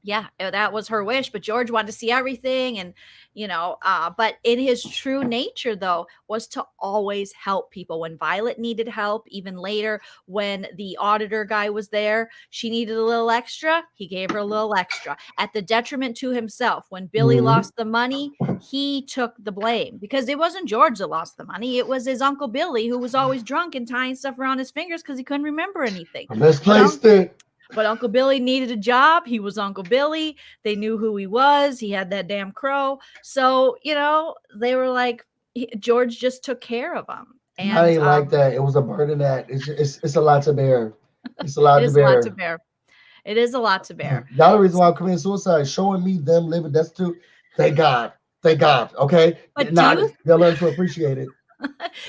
Yeah, that was her wish, but George wanted to see everything, and but in his true nature though was to always help people. When Violet needed help, even later when the auditor guy was there, she needed a little extra, he gave her a little extra at the detriment to himself. When Billy lost the money, he took the blame, because it wasn't George that lost the money, it was his Uncle Billy, who was always drunk and tying stuff around his fingers because he couldn't remember anything. Misplaced it. But Uncle Billy needed a job. He was Uncle Billy. They knew who he was. He had that damn crow. So, they were like, George just took care of him. And I ain't like that. It was a burden that it's a lot to bear. It's a lot to bear. It is a lot to bear. It is a lot to bear. The other reason why I'm committing suicide, showing me them living destitute. Thank God. Thank God. Okay. But they'll learn to appreciate it.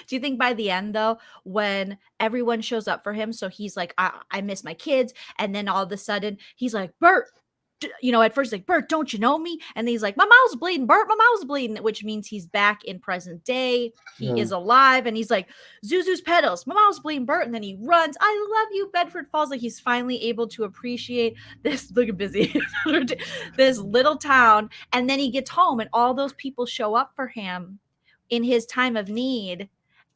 Do you think by the end though, when everyone shows up for him, so he's like, I miss my kids, and then all of a sudden he's like, Bert, at first like, Bert, don't you know me? And then he's like, my mouth's bleeding, Bert, my mouth's bleeding, which means he's back in present day. He is alive, and he's like, Zuzu's pedals, my mouth's bleeding, Bert, and then he runs. I love you, Bedford Falls. Like, he's finally able to appreciate this. Look at Busy, this little town, and then he gets home, and all those people show up for him in his time of need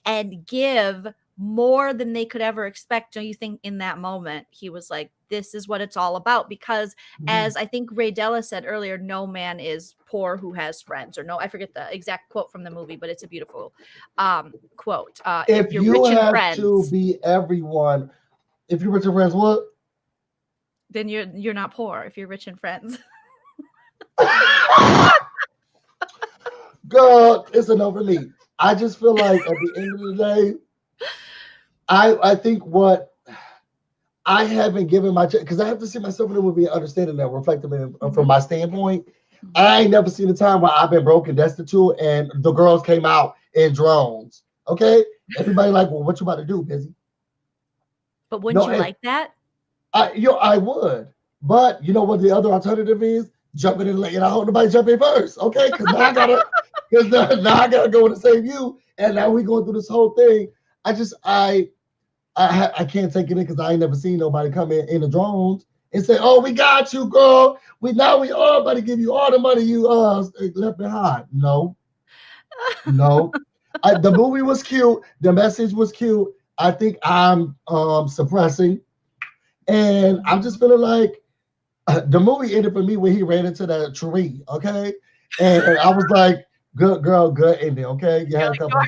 and give more than they could ever expect. Don't you think in that moment he was like, this is what it's all about? Because as I think Ray Della said earlier, no man is poor who has friends, or no, I forget the exact quote from the movie, but it's a beautiful quote. If you're rich and friends, to be everyone, if you're rich and friends, what? Then you're not poor if you're rich and friends. Girl, it's enough for me. I just feel like at the end of the day, I think what I haven't given my, because I have to see myself in the movie and understanding that, reflecting from my standpoint. I ain't never seen a time where I've been broke and destitute and the girls came out in drones. Okay? Everybody like, well, what you about to do, Busy? But wouldn't you like that? I would. But you know what the other alternative is? Jumping in late, and I hope nobody jump in first, okay? Because now I gotta go to save you, and now we going through this whole thing. I can't take it in because I ain't never seen nobody come in the drones and say, "Oh, we got you, girl. We all about to give you all the money you left behind." No. The movie was cute. The message was cute. I think I'm suppressing, and I'm just feeling like. The movie ended for me when he ran into that tree, okay? And I was like, good girl, good ending, okay? You had a couple of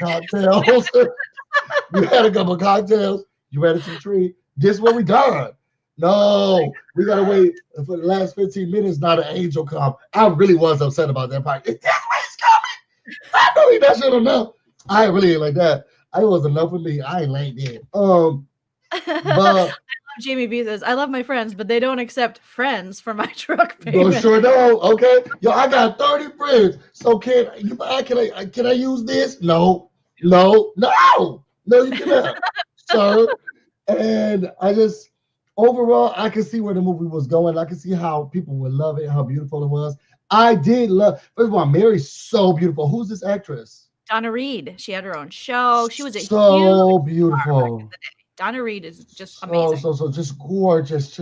cocktails. You ran into the tree. This is what we done. No, we got to wait for the last 15 minutes, not an angel come. I really was upset about that part. Is that where he's coming? I know that should have known. I really ain't like that. It was enough for me. I ain't like that. But Jamie B says, I love my friends, but they don't accept friends for my truck payment. No, sure don't. Okay. Yo, I got 30 friends. So can I use this? No, you cannot, sir. And I just overall I can see where the movie was going. I can see how people would love it, how beautiful it was. I did love, first of all, Mary's so beautiful. Who's this actress? Donna Reed. She had her own show. She was so beautiful. Donna Reed is just amazing. So just gorgeous.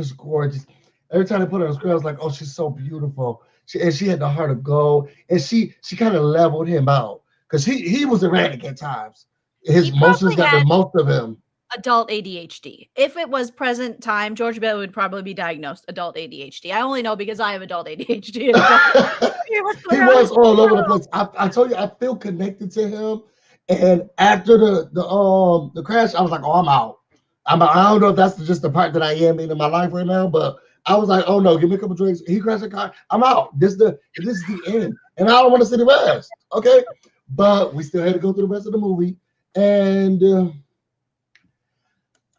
Every time I put her on screen, I was like, oh, she's so beautiful. She had the heart of gold, and she kind of leveled him out because he was erratic at times. His emotions got the most of him. Adult ADHD. If it was present time, George Bell would probably be diagnosed adult ADHD. I only know because I have adult ADHD. He was all over the place. I told you, I feel connected to him. And after the crash, I was like, oh, I'm out. I don't know if that's just the part that I am in my life right now, but I was like, oh no, give me a couple drinks. He crashed the car. I'm out. This is the end, and I don't want to see the rest. Okay, but we still had to go through the rest of the movie, and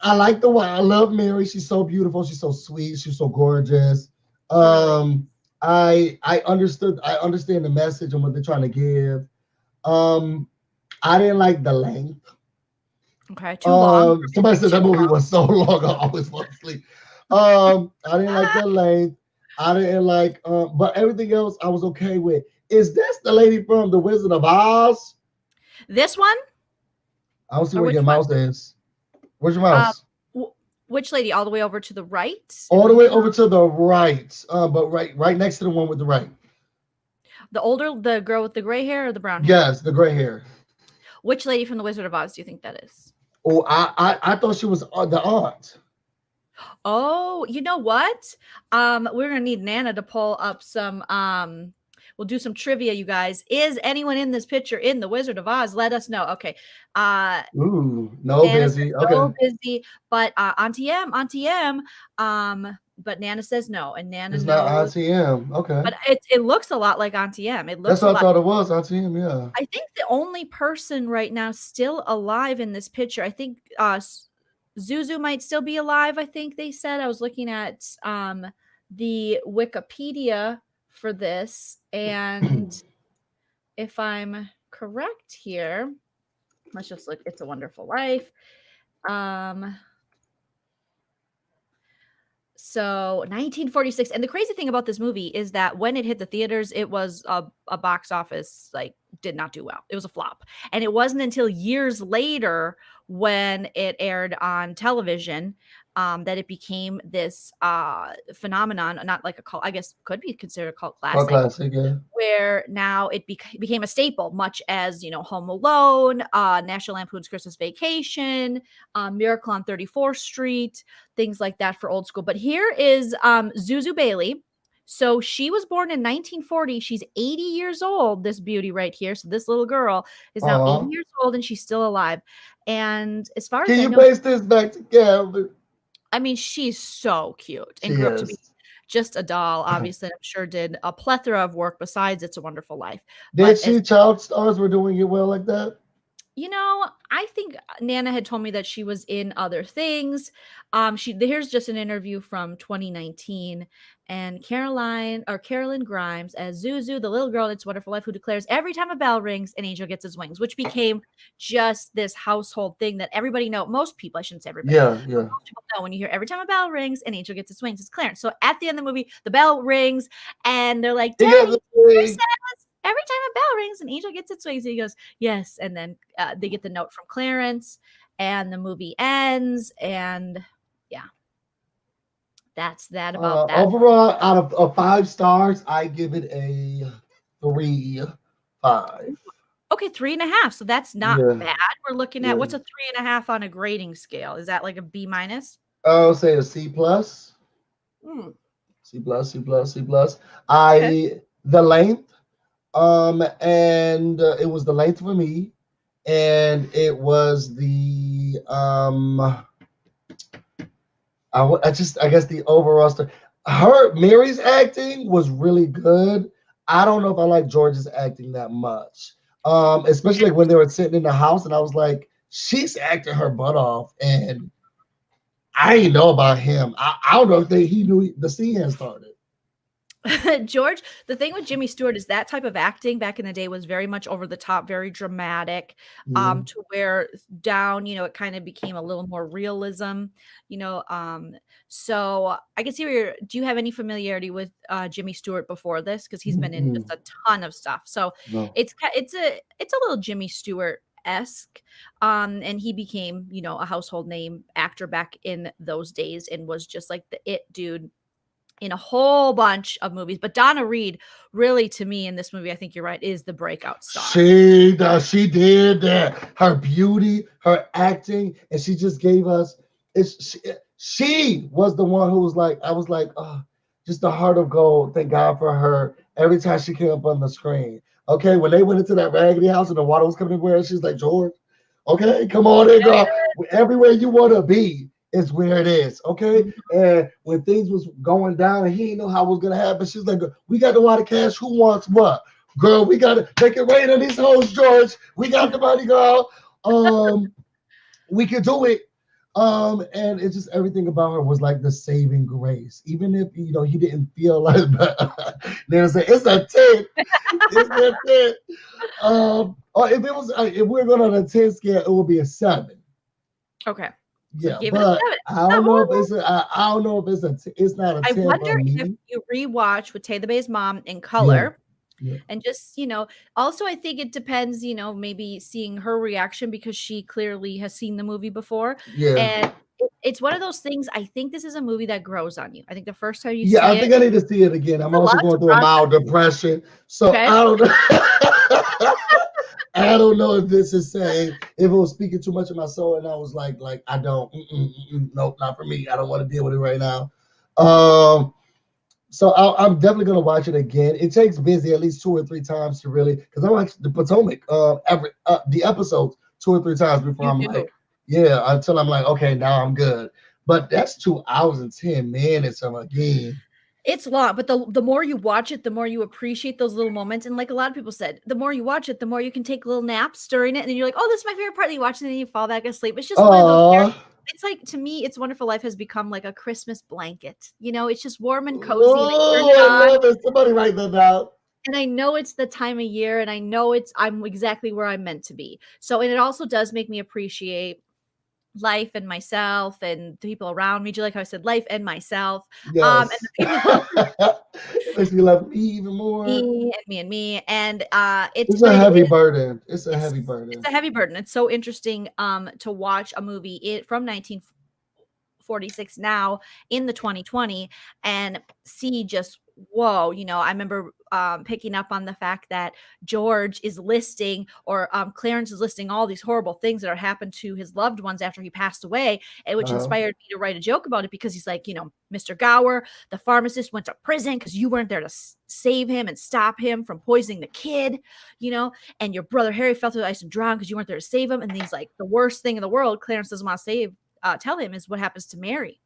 I love Mary. She's so beautiful. She's so sweet. She's so gorgeous. I understand the message and what they're trying to give. I didn't like the length. Okay, too long. Somebody said that movie was so long, I always fall asleep. I didn't like the length. I didn't like, but everything else I was okay with. Is this the lady from The Wizard of Oz? This one? I don't see where your mouse is. Where's your mouse? Which lady? All the way over to the right? All the way over to the right. But right next to the one with the right. The girl with the gray hair or the brown hair? Yes, the gray hair. Which lady from The Wizard of Oz do you think that is? Oh, I thought she was the aunt. Oh, you know what? We're gonna need Nana to pull up some. We'll do some trivia, you guys. Is anyone in this picture in The Wizard of Oz? Let us know. Okay. Ooh, no, Nana busy. says Okay. no, busy. But Auntie M. But Nana says no, and Nana It's knows. not Auntie M. Okay. But it looks a lot like Auntie M. It looks. That's what I thought it was, Auntie M. Yeah. I think the only person right now still alive in this picture, I think Zuzu might still be alive. I think they said. I was looking at the Wikipedia for this, and if I'm correct here, let's just look. It's a Wonderful Life. So 1946. And the crazy thing about this movie is that when it hit the theaters, it was a box office, like, did not do well. It was a flop. And it wasn't until years later when it aired on television that it became this phenomenon, not like a cult, I guess could be considered a cult classic. Cult classic, yeah. Where now it became a staple, much as, Home Alone, National Lampoon's Christmas Vacation, Miracle on 34th Street, things like that for old school. But here is Zuzu Bailey. So she was born in 1940. She's 80 years old, this beauty right here. So this little girl is now 80 years old and she's still alive. And as far as I know, can you base this back together? I mean, she's so cute and grew up to be just a doll, obviously. I'm sure did a plethora of work besides It's a Wonderful Life. Did child stars were doing it well like that? I think Nana had told me that she was in other things. Here's just an interview from 2019, and Carolyn Grimes as Zuzu, the little girl in It's a Wonderful Life, who declares every time a bell rings, an angel gets his wings, which became just this household thing that everybody know. Most people, I shouldn't say everybody. Yeah. Most people know when you hear every time a bell rings, an angel gets its wings. It's Clarence. So at the end of the movie, the bell rings, and they're like, "Daddy, every time a bell rings, an angel gets its wings." And he goes, "Yes." And then they get the note from Clarence, and the movie ends. And yeah, that's that about that. Overall, out of 5 stars, I give it a 3.5. Okay, 3.5. So that's not bad. We're looking at what's a 3.5 on a grading scale? Is that like a B-? I'll say a C+. C+. The length. And it was the length for me, and it was the I guess the overall story. Mary's acting was really good. I don't know if I like George's acting that much, especially like when they were sitting in the house, and I was like, she's acting her butt off, and I didn't know about him. I don't know if he knew the scene had started. George, the thing with Jimmy Stewart is that type of acting back in the day was very much over the top, very dramatic, to where down, it kind of became a little more realism, so I can see do you have any familiarity with Jimmy Stewart before this? Because he's been in just a ton of stuff. So it's a little Jimmy Stewart-esque, and he became, a household name actor back in those days and was just like the it dude in a whole bunch of movies. But Donna Reed, really, to me, in this movie, I think you're right, is the breakout star. She did that. Her beauty, her acting, and she just gave us. She was the one who was like, I was like, oh, just the heart of gold. Thank God for her. Every time she came up on the screen. Okay, when they went into that raggedy house and the water was coming everywhere, she's like, George, okay, come on in, girl. Everywhere you want to be is where it is, okay? And when things was going down and he didn't know how it was gonna happen, she's like, we got a lot of cash, who wants what? Girl, we gotta make it rain on these hoes, George. We got the money, girl. We can do it. And it's just everything about her was like the saving grace. Even if he didn't feel like they say it's a 10. It's a 10. Or if we're going on a 10 scale, it would be a 7. Okay. Yeah, but I don't know if it's not a 10. I wonder if you rewatch with Tay the Bay's mom in color, and just also I think it depends, maybe seeing her reaction because she clearly has seen the movie before, and It's one of those things. I think this is a movie that grows on you. I think the first time you Yeah, see I it, think I need to see it again. I'm a also lot going to through a process. mild depression, so Okay. I don't know. I don't know if this is saying if it was speaking too much of my soul, and I was like I don't, nope, not for me. I don't want to deal with it right now. So I'm definitely gonna watch it again. It takes Busy at least 2 or 3 times to really, because I watched the Potomac the episodes 2 or 3 times before You I'm do. like, yeah, until I'm like, okay, now I'm good. But that's 2 hours and 10 minutes of a game. It's long, but the more you watch it, the more you appreciate those little moments. And like a lot of people said, the more you watch it, the more you can take little naps during it. And then you're like, oh, this is my favorite part. And you watch it and then you fall back asleep. It's just one of those. It's like, to me, It's Wonderful Life has become like a Christmas blanket. It's just warm and cozy. And I love it. Somebody write that down. And I know it's the time of year, and I know I'm exactly where I'm meant to be. So, and it also does make me appreciate life and myself and the people around me. Do you like how I said life and myself? Yes. And the people It makes me love me even more. me. And it's a heavy burden. It's a heavy burden. It's a heavy burden. It's so interesting to watch a movie from 1946 now in the 2020 and see just whoa. I remember picking up on the fact that George is listing, or Clarence is listing all these horrible things that are happened to his loved ones after he passed away, and which inspired me to write a joke about it, because he's like, Mr. Gower, the pharmacist, went to prison because you weren't there to save him and stop him from poisoning the kid, and your brother Harry fell through the ice and drowned because you weren't there to save him. And he's like, the worst thing in the world Clarence doesn't want to tell him is what happens to Mary.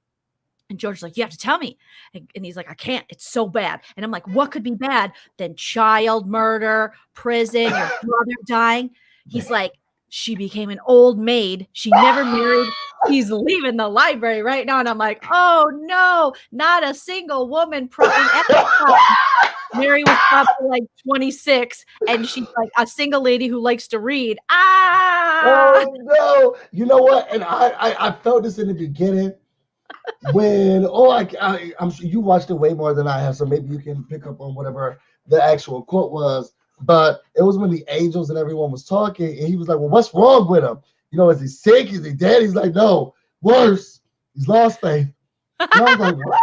And George's like, you have to tell me. And he's like, I can't. It's so bad. And I'm like, what could be bad than child murder, prison, your brother dying? He's like, she became an old maid. She never married. She's leaving the library right now. And I'm like, oh, no, not a single woman. Mary was probably like 26, and she's like a single lady who likes to read. Oh, no. You know what? And I felt this in the beginning. When I'm sure you watched it way more than I have, so maybe you can pick up on whatever the actual quote was. But it was when the angels and everyone was talking, and he was like, "Well, what's wrong with him? Is he sick? Is he dead?" He's like, "No, worse. He's lost faith." And I was like, "What?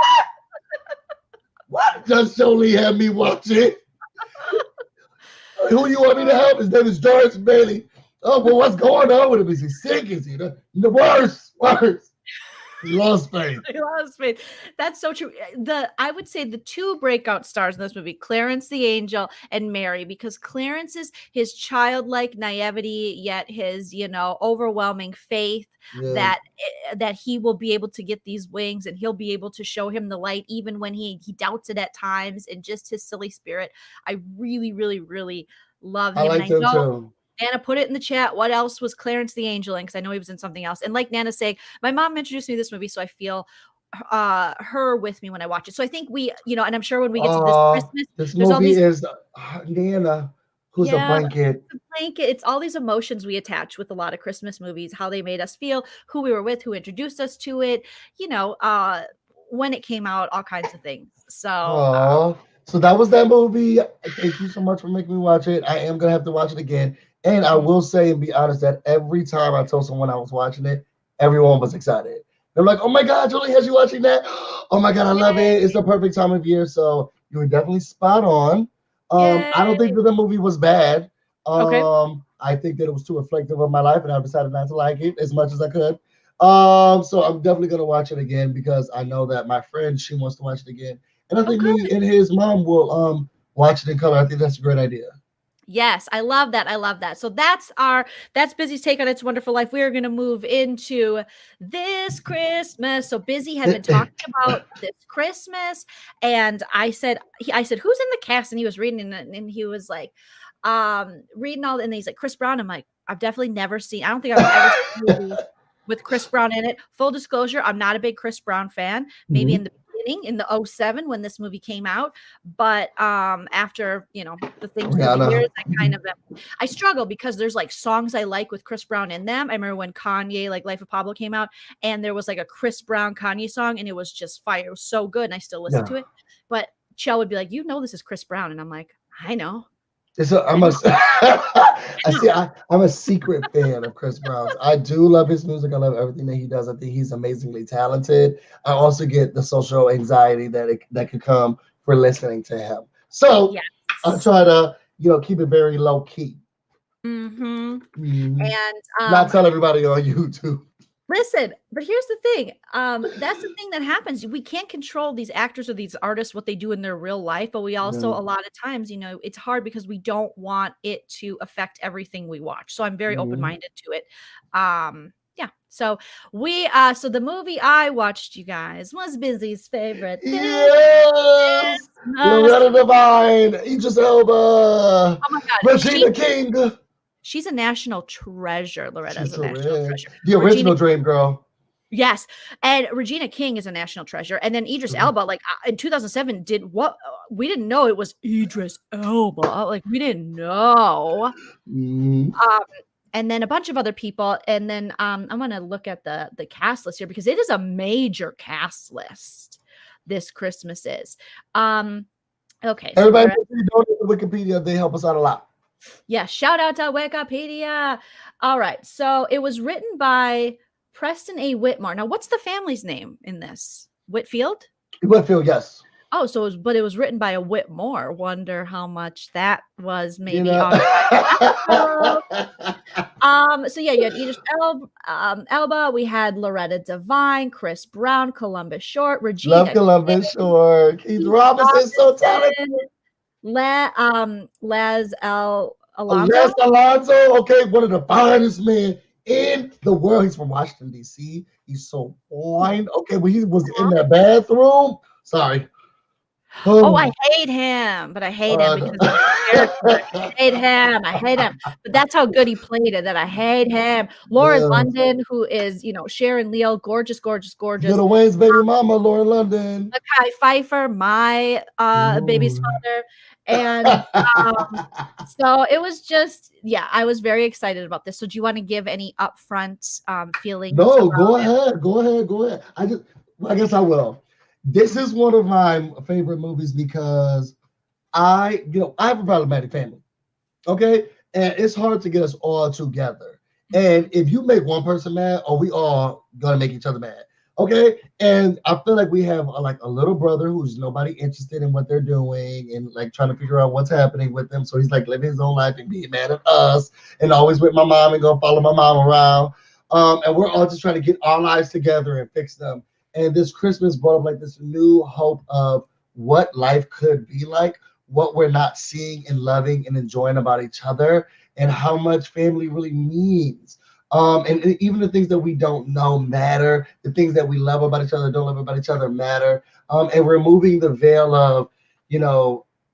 What does Joleen have me watching? Who you want me to help? His name is George Bailey. Oh, well, what's going on with him? Is he sick? Is he the worse? He lost faith. He lost faith. That's so true. I would say the 2 breakout stars in this movie, Clarence the Angel and Mary, because Clarence is his childlike naivety, yet his, overwhelming faith that he will be able to get these wings, and he'll be able to show him the light even when he doubts it at times, and just his silly spirit. I really, really, really love him. I like him too. Nana, put it in the chat. What else was Clarence the Angel in? Because I know he was in something else. And like Nana saying, my mom introduced me to this movie, so I feel her with me when I watch it. So I think we, and I'm sure when we get to this Christmas, this movie is Nana, who's a blanket. It's all these emotions we attach with a lot of Christmas movies, how they made us feel, who we were with, who introduced us to it, when it came out, all kinds of things. So so that was that movie. Thank you so much for making me watch it. I am gonna have to watch it again. And I will say and be honest that every time I told someone I was watching it, everyone was excited. They're like, "Oh my God, Joleen, has you watching that? Oh my God, I love it. It's the perfect time of year." So you were definitely spot on. I don't think that the movie was bad. I think that it was too reflective of my life, and I decided not to like it as much as I could. So I'm definitely gonna watch it again because I know that my friend, she wants to watch it again. And I think me and his mom will watch it in color. I think that's a great idea. Yes, I love that. So that's Busy's take on It's Wonderful Life. We are going to move into this Christmas. So Busy had been talking about this Christmas, and I said, who's in the cast? And he was reading it, and he was like, reading all, and he's like, Chris Brown. I'm like, I've definitely never seen. I don't think I've ever seen a movie with Chris Brown in it. Full disclosure, I'm not a big Chris Brown fan. Maybe in the beginning, in the 2007 when this movie came out, but after the things through the years, I struggle because there's like songs I like with Chris Brown in them. I remember when Kanye, like Life of Pablo, came out, and there was like a Chris Brown Kanye song, and it was just fire. It was so good, and I still listen to it. But Chell would be like, this is Chris Brown, and I'm like, I know. I'm a I'm a secret fan of Chris Brown's. I do love his music. I love everything that he does. I think he's amazingly talented. I also get the social anxiety that could come for listening to him. So Yes. I try to keep it very low key. Mm-hmm. And And not tell everybody on YouTube. listen, but here's the thing. That's the thing that happens. We can't control these actors or these artists, what they do in their real life, but we also, a lot of times, it's hard because we don't want it to affect everything we watch. So I'm very open-minded to it. Yeah. So so the movie I watched, you guys, was Busy's favorite. Yes! Loretta Devine, Idris Elba, oh my God, Regina King. She's a national treasure. Loretta's a national treasure. The original Dream Girl. Yes. And Regina King is a national treasure. And then Idris Elba, like in 2007, did what? We didn't know it was Idris Elba. Like we didn't know. And then a bunch of other people. And then I'm going to look at the cast list here because it is a major cast list. This Christmas is. Okay. Everybody, donate to Wikipedia. They help us out a lot. Yeah, shout out to Wikipedia. All right, so it was written by Preston A. Whitmore. Now, what's the family's name in this? Whitfield? Whitfield, yes. Oh, but it was written by a Whitmore. Wonder how much that was maybe on. So yeah, you had Idris Elba. We had Loretta Devine, Chris Brown, Columbus Short, Regina. Love Columbus Short. Keith Robinson, so talented. Les Alonso. Les Alonso, okay, one of the finest men in the world. He's from Washington, D.C. He's so fine. Okay, when he was in that bathroom, sorry. Oh, I hate him, but I hate him because of his character. I hate him. But that's how good he played it, that I hate him. Lauren London, who is, Sharon Leal, gorgeous. Little Wayne's baby mama, Lauren London. Mekhi Phifer, my baby's father. And so it was just, I was very excited about this. So do you want to give any upfront feelings? No, go ahead. I guess I will. This is one of my favorite movies because I have a problematic family. Okay. And it's hard to get us all together. And if you make one person mad, we all gonna make each other mad. Okay. And I feel like we have a little brother who's nobody interested in what they're doing and like trying to figure out what's happening with them. So he's like living his own life and being mad at us and always with my mom and gonna follow my mom around. And we're all just trying to get our lives together and fix them. And this Christmas brought up like this new hope of what life could be like, what we're not seeing and loving and enjoying about each other, and how much family really means. And even the things that we don't know matter. The things that we love about each other, don't love about each other matter. And removing the veil of,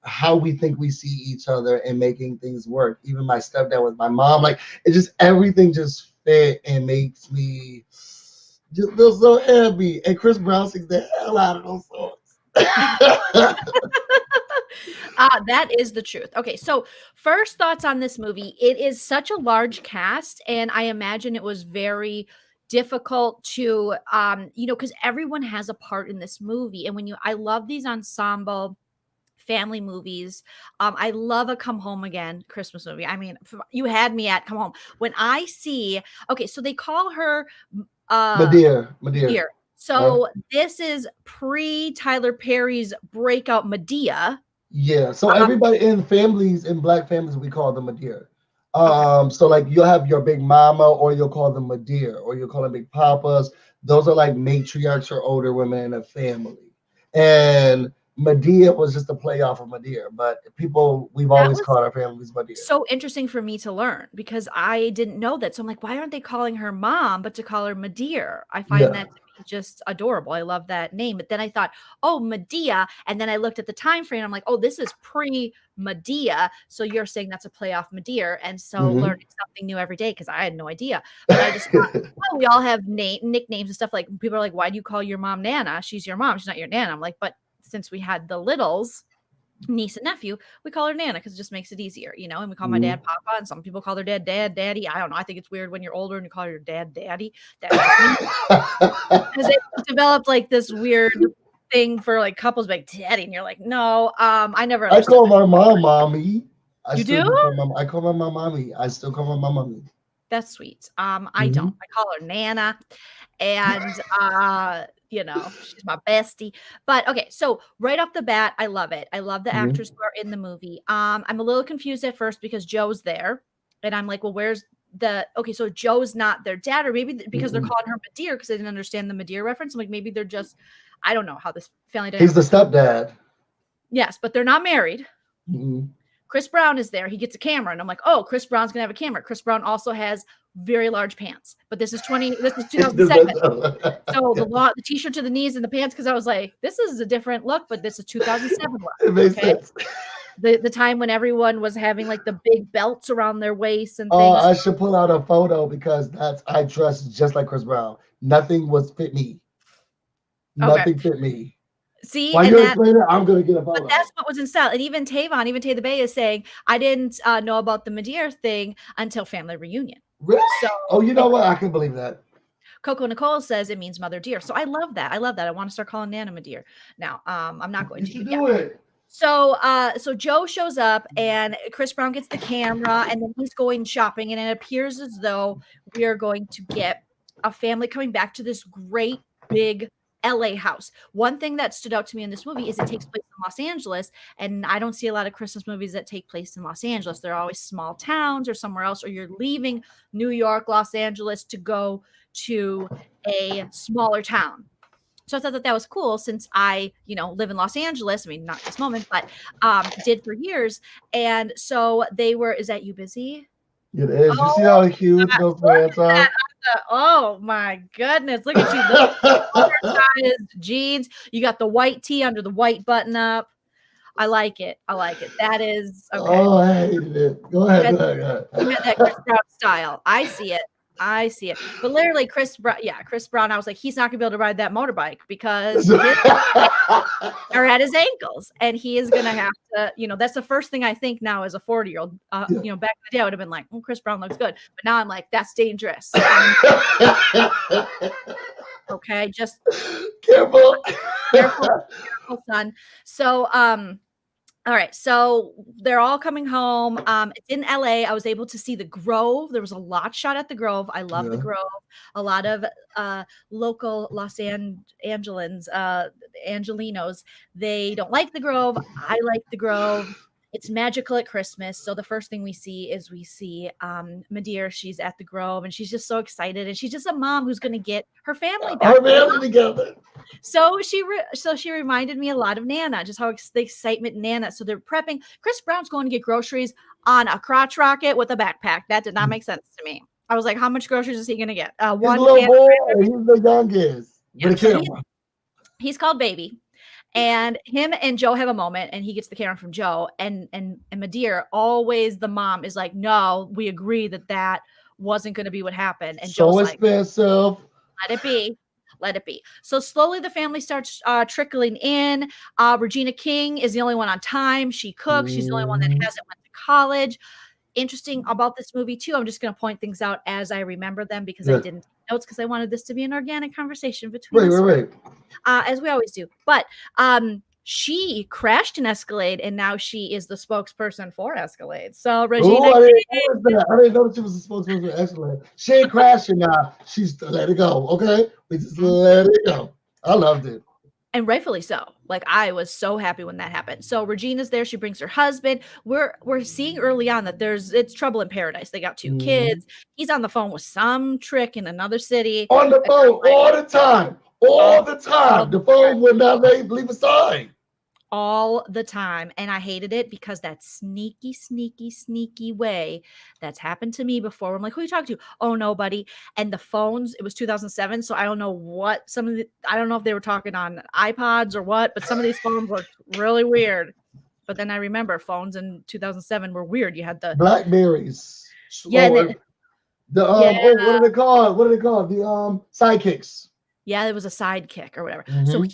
how we think we see each other and making things work. Even my stepdad with my mom, like it just everything just fit and makes me just feel so happy. And Chris Brown sings the hell out of those songs. That is the truth. Okay, so first thoughts on this movie. It is such a large cast, and I imagine it was very difficult to, because everyone has a part in this movie. And I love these ensemble family movies. I love a Come Home Again Christmas movie. I mean, you had me at Come Home. When I see, so they call her Medea. So this is pre Tyler Perry's breakout Medea. Yeah. So everybody in Black families, we call them Medea. So like you'll have your big mama, or you'll call them Medea, or you'll call them big papas. Those are like matriarchs or older women in a family. And Medea was just a play off of Medea, but we've always called our families Medea. So interesting for me to learn because I didn't know that. So I'm like, why aren't they calling her mom, but to call her Medea? I find that to be just adorable. I love that name. But then I thought, Medea. And then I looked at the time frame. I'm like, this is pre-Medea. So you're saying that's a play off Medea. And so learning something new every day because I had no idea. But I just thought, we all have nicknames and stuff. Like people are like, why do you call your mom Nana? She's your mom. She's not your Nana. I'm like, but since we had the littles, niece and nephew, we call her Nana because it just makes it easier, and we call my dad Papa, and some people call their dad Daddy. I don't know. I think it's weird when you're older and you call your dad Daddy. Because they developed like this weird thing for like couples like Daddy, and you're like, no, I never. I call my mom Mommy. I You still do? do call my. I call my mom mommy. I still call my mom mommy. That's sweet. I don't. I call her Nana, and she's my bestie. But okay, so right off the bat, I love it. I love the actors who are in the movie. I'm a little confused at first because Joe's there, and I'm like, well, where's okay, so Joe's not their dad, or maybe because they're calling her Madeir because they didn't understand the Madeir reference. I'm like, maybe they're just, I don't know how this family dynamic. He's the stepdad. Yes, but they're not married. Mm-mm. Chris Brown is there. He gets a camera, and I'm like, oh, Chris Brown's gonna have a camera. Chris Brown also has very large pants, but this is 2007. So the t-shirt to the knees and the pants, because I was like, this is a different look, but this is 2007 look. It makes sense. The time when everyone was having like the big belts around their waists and things. Oh, I should pull out a photo because I dress just like Chris Brown. Nothing fit me. Nothing fit me. See, while you explain it, I'm gonna get a photo. But that's what was in style. And even Tay the Bay is saying, I didn't know about the Madeir thing until family reunion. Really? So, oh, you know what? I can believe that. Coco Nicole says it means mother dear. So I love that. I want to start calling Nana Madeir. Now, I'm not going to do it. So Joe shows up and Chris Brown gets the camera and then he's going shopping, and it appears as though we are going to get a family coming back to this great big LA house. One thing that stood out to me in this movie is it takes place in Los Angeles, and I don't see a lot of Christmas movies that take place in Los Angeles. They're always small towns or somewhere else, or you're leaving New York, Los Angeles to go to a smaller town. So I thought that was cool since I, live in Los Angeles. I mean, not this moment, but did for years. And so is that you busy? It is. You see how huge those pants are? Oh my goodness. Look at you. The oversized jeans. You got the white tee under the white button up. I like it. That is okay. Oh, I hated it. Go ahead. You had that Chris Brown style. I see it. But literally Chris Brown, I was like, he's not gonna be able to ride that motorbike because are at his ankles, and he is gonna have to, that's the first thing I think now as a 40-year-old. Back in the day I would have been like, oh, Chris Brown looks good, but now I'm like, that's dangerous. Okay, just careful, son. So all right, so they're all coming home. It's in LA. I was able to see the Grove. There was a lot shot at the Grove. I love the Grove. A lot of local Los Angelans, Angelinos, they don't like the Grove. I like the Grove. It's magical at Christmas. So the first thing we see Madeir. She's at the Grove, and she's just so excited. And she's just a mom who's going to get her family back. Her family together. So she reminded me a lot of Nana, just how the excitement Nana. So they're prepping. Chris Brown's going to get groceries on a crotch rocket with a backpack. That did not make sense to me. I was like, how much groceries is he going to get? One little boy. He's the youngest. Yeah, he's called Baby. And him and Joe have a moment, and he gets the camera from Joe, and Madeir, always the mom, is like, no, we agree that wasn't going to be what happened. And so Joe's expensive. Let it be. So slowly the family starts trickling in. Regina King is the only one on time. She cooks. She's the only one that hasn't went to college. Interesting about this movie too, I'm just going to point things out as I remember them because I didn't take notes because I wanted this to be an organic conversation between us. Right. As we always do. But she crashed an Escalade, and now she is the spokesperson for Escalade. So Regina, I didn't know that she was the spokesperson for Escalade. She ain't crashing now. She's let it go. Okay, we just let it go. I loved it. And rightfully so. Like, I was so happy when that happened. So Regina's there. She brings her husband. We're seeing early on that it's trouble in paradise. They got 2 kids. He's on the phone with some trick in another city. On the phone all the time. All the time. The phone would not leave a sign. All the time. And I hated it because that sneaky way that's happened to me before. I'm like, who are you talking to? Oh, nobody. And the phones, it was 2007. So I don't know I don't know if they were talking on iPods or what, but some of these phones looked really weird. But then I remember phones in 2007 were weird. You had the Blackberries. Yeah. What are they called? The sidekicks. Yeah, it was a sidekick or whatever. So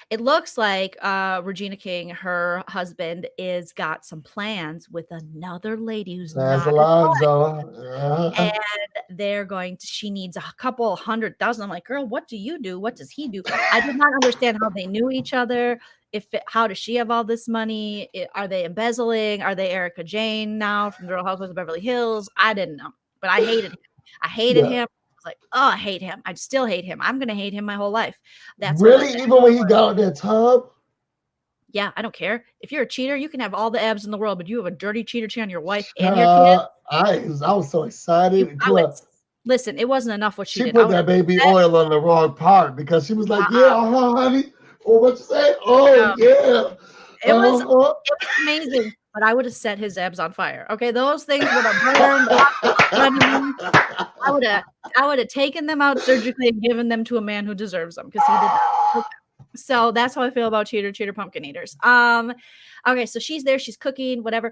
it looks like Regina King, her husband, is got some plans with another lady who's not Alonzo. And she needs a couple $100,000. I'm like, girl, what do you do? What does he do? I did not understand how they knew each other. how does she have all this money? Are they embezzling? Are they Erica Jane now from the Real Housewives of Beverly Hills? I didn't know, but I hated him. I hated him. I was like, oh, I hate him. I still hate him. I'm gonna hate him my whole life. That's really, even when he got out that tub. Yeah, I don't care. If you're a cheater, you can have all the abs in the world, but you have a dirty cheater on your wife and your kids. I was so excited. Listen, it wasn't enough what she did. She put that baby oil on the wrong part because she was like, yeah, honey. Or what you say? Oh, yeah. It was amazing, but I would have set his abs on fire. Okay, those things would have burned up. I would have taken them out surgically and given them to a man who deserves them because he did that. Okay. So that's how I feel about cheater pumpkin eaters. Okay, so she's there, she's cooking, whatever.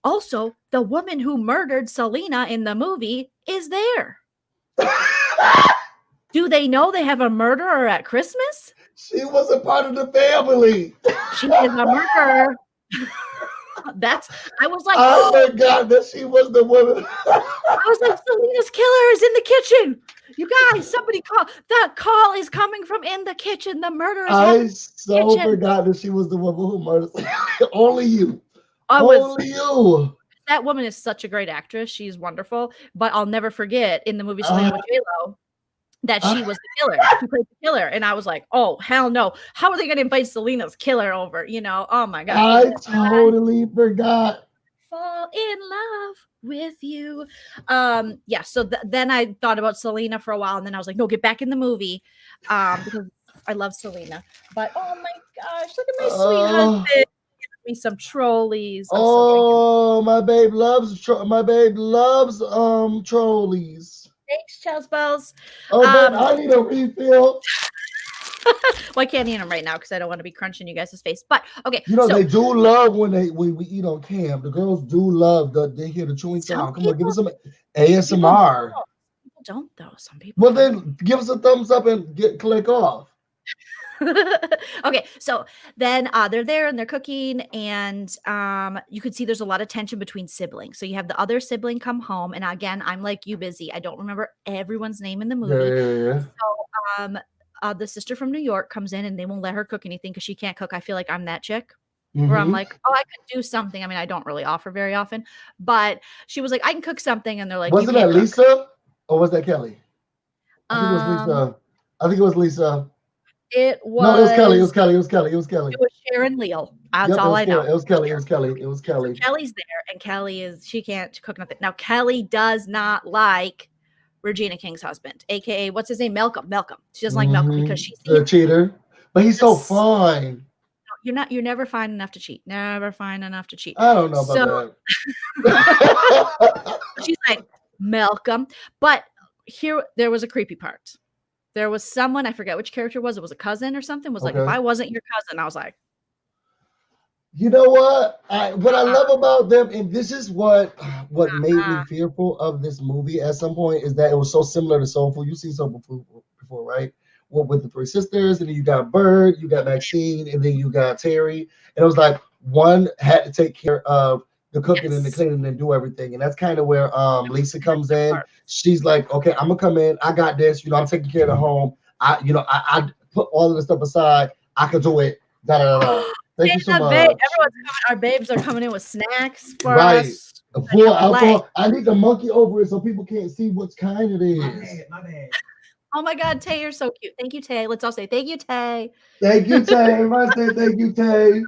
Also, the woman who murdered Selena in the movie is there. Do they know they have a murderer at Christmas? She was a part of the family. She is a murderer. I was like, I forgot that she was the woman. I was like, Selena's killer is in the kitchen. You guys, somebody call. The call is coming from in the kitchen. The murderer is forgot that she was the woman who murdered. Only you. Only you. That woman is such a great actress. She's wonderful. But I'll never forget in the movie Selena with J-Lo that she was the killer. She played the killer. And I was like, oh, hell no. How are they going to invite Selena's killer over? Oh my God. I totally forgot. Fall in love with you. Yeah. So then I thought about Selena for a while. And then I was like, no, get back in the movie. Because I love Selena. But oh my gosh, look at my sweet husband. Me some trolleys. My babe loves trolleys. Thanks, Charles Bells. I need a refill. Well, I can't eat them right now because I don't want to be crunching you guys' face. But okay, they do love when we eat on cam. The girls do love they hear the chewing sound. Come on, give us some ASMR. People don't though. Some people. Well, then give us a thumbs up and click off. Okay, so then they're there and they're cooking, and you could see there's a lot of tension between siblings. So you have the other sibling come home, and again, I'm like you busy. I don't remember everyone's name in the movie. Yeah. So the sister from New York comes in, and they won't let her cook anything because she can't cook. I feel like I'm that chick where I'm like, oh, I could do something. I mean, I don't really offer very often, but she was like, I can cook something, and they're like, wasn't that Lisa or was that Kelly? I think it was Lisa. It was. No, it was Kelly. It was Kelly. It was Sharon Leal. That's all I know. It was Kelly. So Kelly's there, and Kelly she can't cook nothing. Now, Kelly does not like Regina King's husband, aka what's his name? Malcolm. She doesn't like Malcolm because she's a cheater. But he's so fine. You're never fine enough to cheat. Never fine enough to cheat. I don't know about that. She's like, Malcolm. But there was a creepy part. There was someone, I forget which character it was a cousin or something, was like, if I wasn't your cousin, I was like, you know what? What I love about them, and this is what made me fearful of this movie at some point, is that it was so similar to Soul Food. You've seen Soul Food before, right? Well, with the three sisters, and then you got Bird, you got Maxine, and then you got Terry. And it was like one had to take care of the cooking and the cleaning and do everything. And that's kind of where Lisa comes in. She's like, okay, I'm gonna come in. I got this. I'm taking care of the home. I put all of the stuff aside. I can do it. Thank you so much. Everyone's coming. Our babes are coming in with snacks for us. I need the monkey over it so people can't see what kind it is. My bad. Oh my God, Tay, you're so cute. Thank you, Tay. Let's all say thank you, Tay. Thank you, Tay. Everybody say thank you, Tay.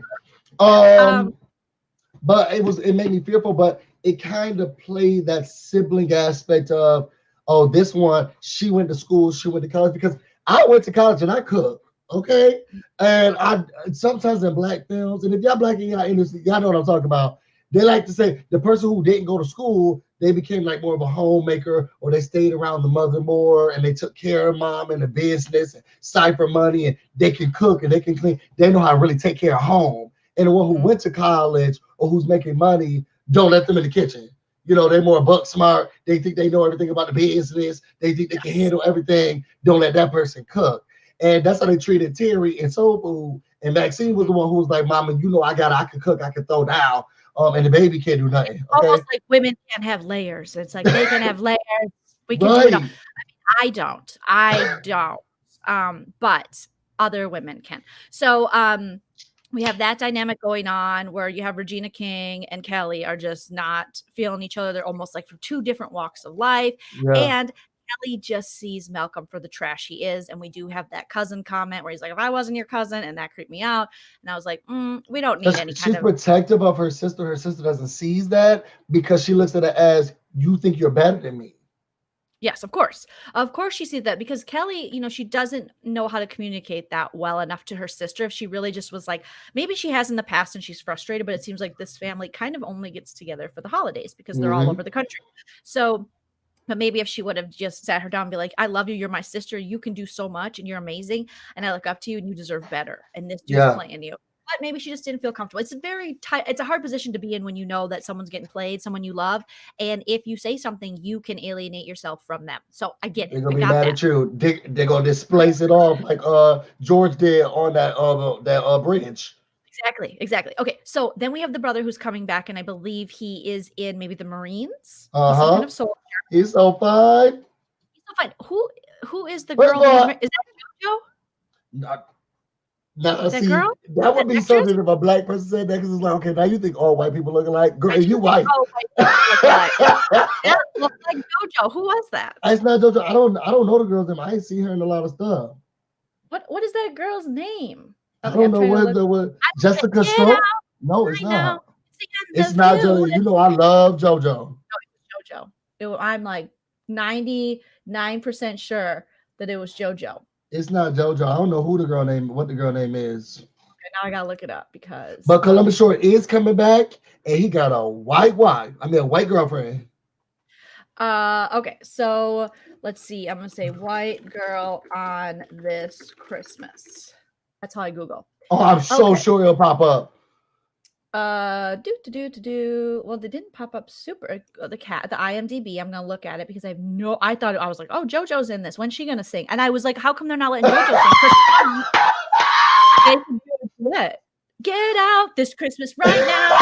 But it made me fearful, but it kind of played that sibling aspect of, oh, this one, she went to school, she went to college, because I went to college and I cook, okay? And I sometimes in black films, and if y'all black in y'all industry, y'all know what I'm talking about. They like to say the person who didn't go to school, they became like more of a homemaker, or they stayed around the mother more, and they took care of mom and the business, and cipher money, and they can cook and they can clean. They know how to really take care of home. And the one who went to college or who's making money, don't let them in the kitchen. They're more buck smart. They think they know everything about the business. They think they can handle everything. Don't let that person cook. And that's how they treated Terry and Soul Food. And Maxine was the one who was like, Mama, I can cook, I can throw down. And the baby can't do nothing. Okay? Almost like women can't have layers. It's like they can have layers. We can do it all. I don't. But other women can. So we have that dynamic going on where you have Regina King and Kelly are just not feeling each other. They're almost like from two different walks of life. Yeah. And Kelly just sees Malcolm for the trash he is. And we do have that cousin comment where he's like, if I wasn't your cousin, and that creeped me out. And I was like, we don't need any kind She's of protective of her sister. Her sister doesn't see that because she looks at it as, you think you're better than me. Yes, of course. Of course she sees that because Kelly, you know, she doesn't know how to communicate that well enough to her sister. If she really just was like, maybe she has in the past and she's frustrated, but it seems like this family kind of only gets together for the holidays because they're all over the country. So, but maybe if she would have just sat her down and be like, I love you, you're my sister, you can do so much and you're amazing, and I look up to you and you deserve better. And this dude's playing you. But maybe she just didn't feel comfortable. It's a very tight, it's a hard position to be in when you know that someone's getting played, someone you love. And if you say something, you can alienate yourself from them. So I get it. They're gonna be mad at you. They're gonna displace it off like George did on that bridge. Exactly. Okay, so then we have the brother who's coming back, and I believe he is in maybe the Marines. Uh-huh. He's some kind of soldier. He's so fine. He's so fine. Who is the girl? Is that JoJo? That girl? That would be something if a black person said that, because it's like, okay, now you think all white people look alike. Girl, you white. That looks like JoJo. Who was that? It's not JoJo. I don't know the girl's name. I ain't seen her in a lot of stuff. What is that girl's name? Okay, I don't know what Jessica Stroke? No, it's not. It's not JoJo. You know I love JoJo. No, it was JoJo. I'm like 99% sure that it was JoJo. It's not JoJo. I don't know what the girl name is. Okay, now I gotta look it up because. But Columbus Short is coming back, and he got a white girlfriend. Okay, so let's see. I'm gonna say white girl on this Christmas. That's how I Google. Oh, I'm so sure it'll pop up. Well, they didn't pop up super the IMDb. I'm gonna look at it because I was like, oh, JoJo's in this. When's she gonna sing? And I was like, how come they're not letting JoJo sing? They can do it. Get out this Christmas right now.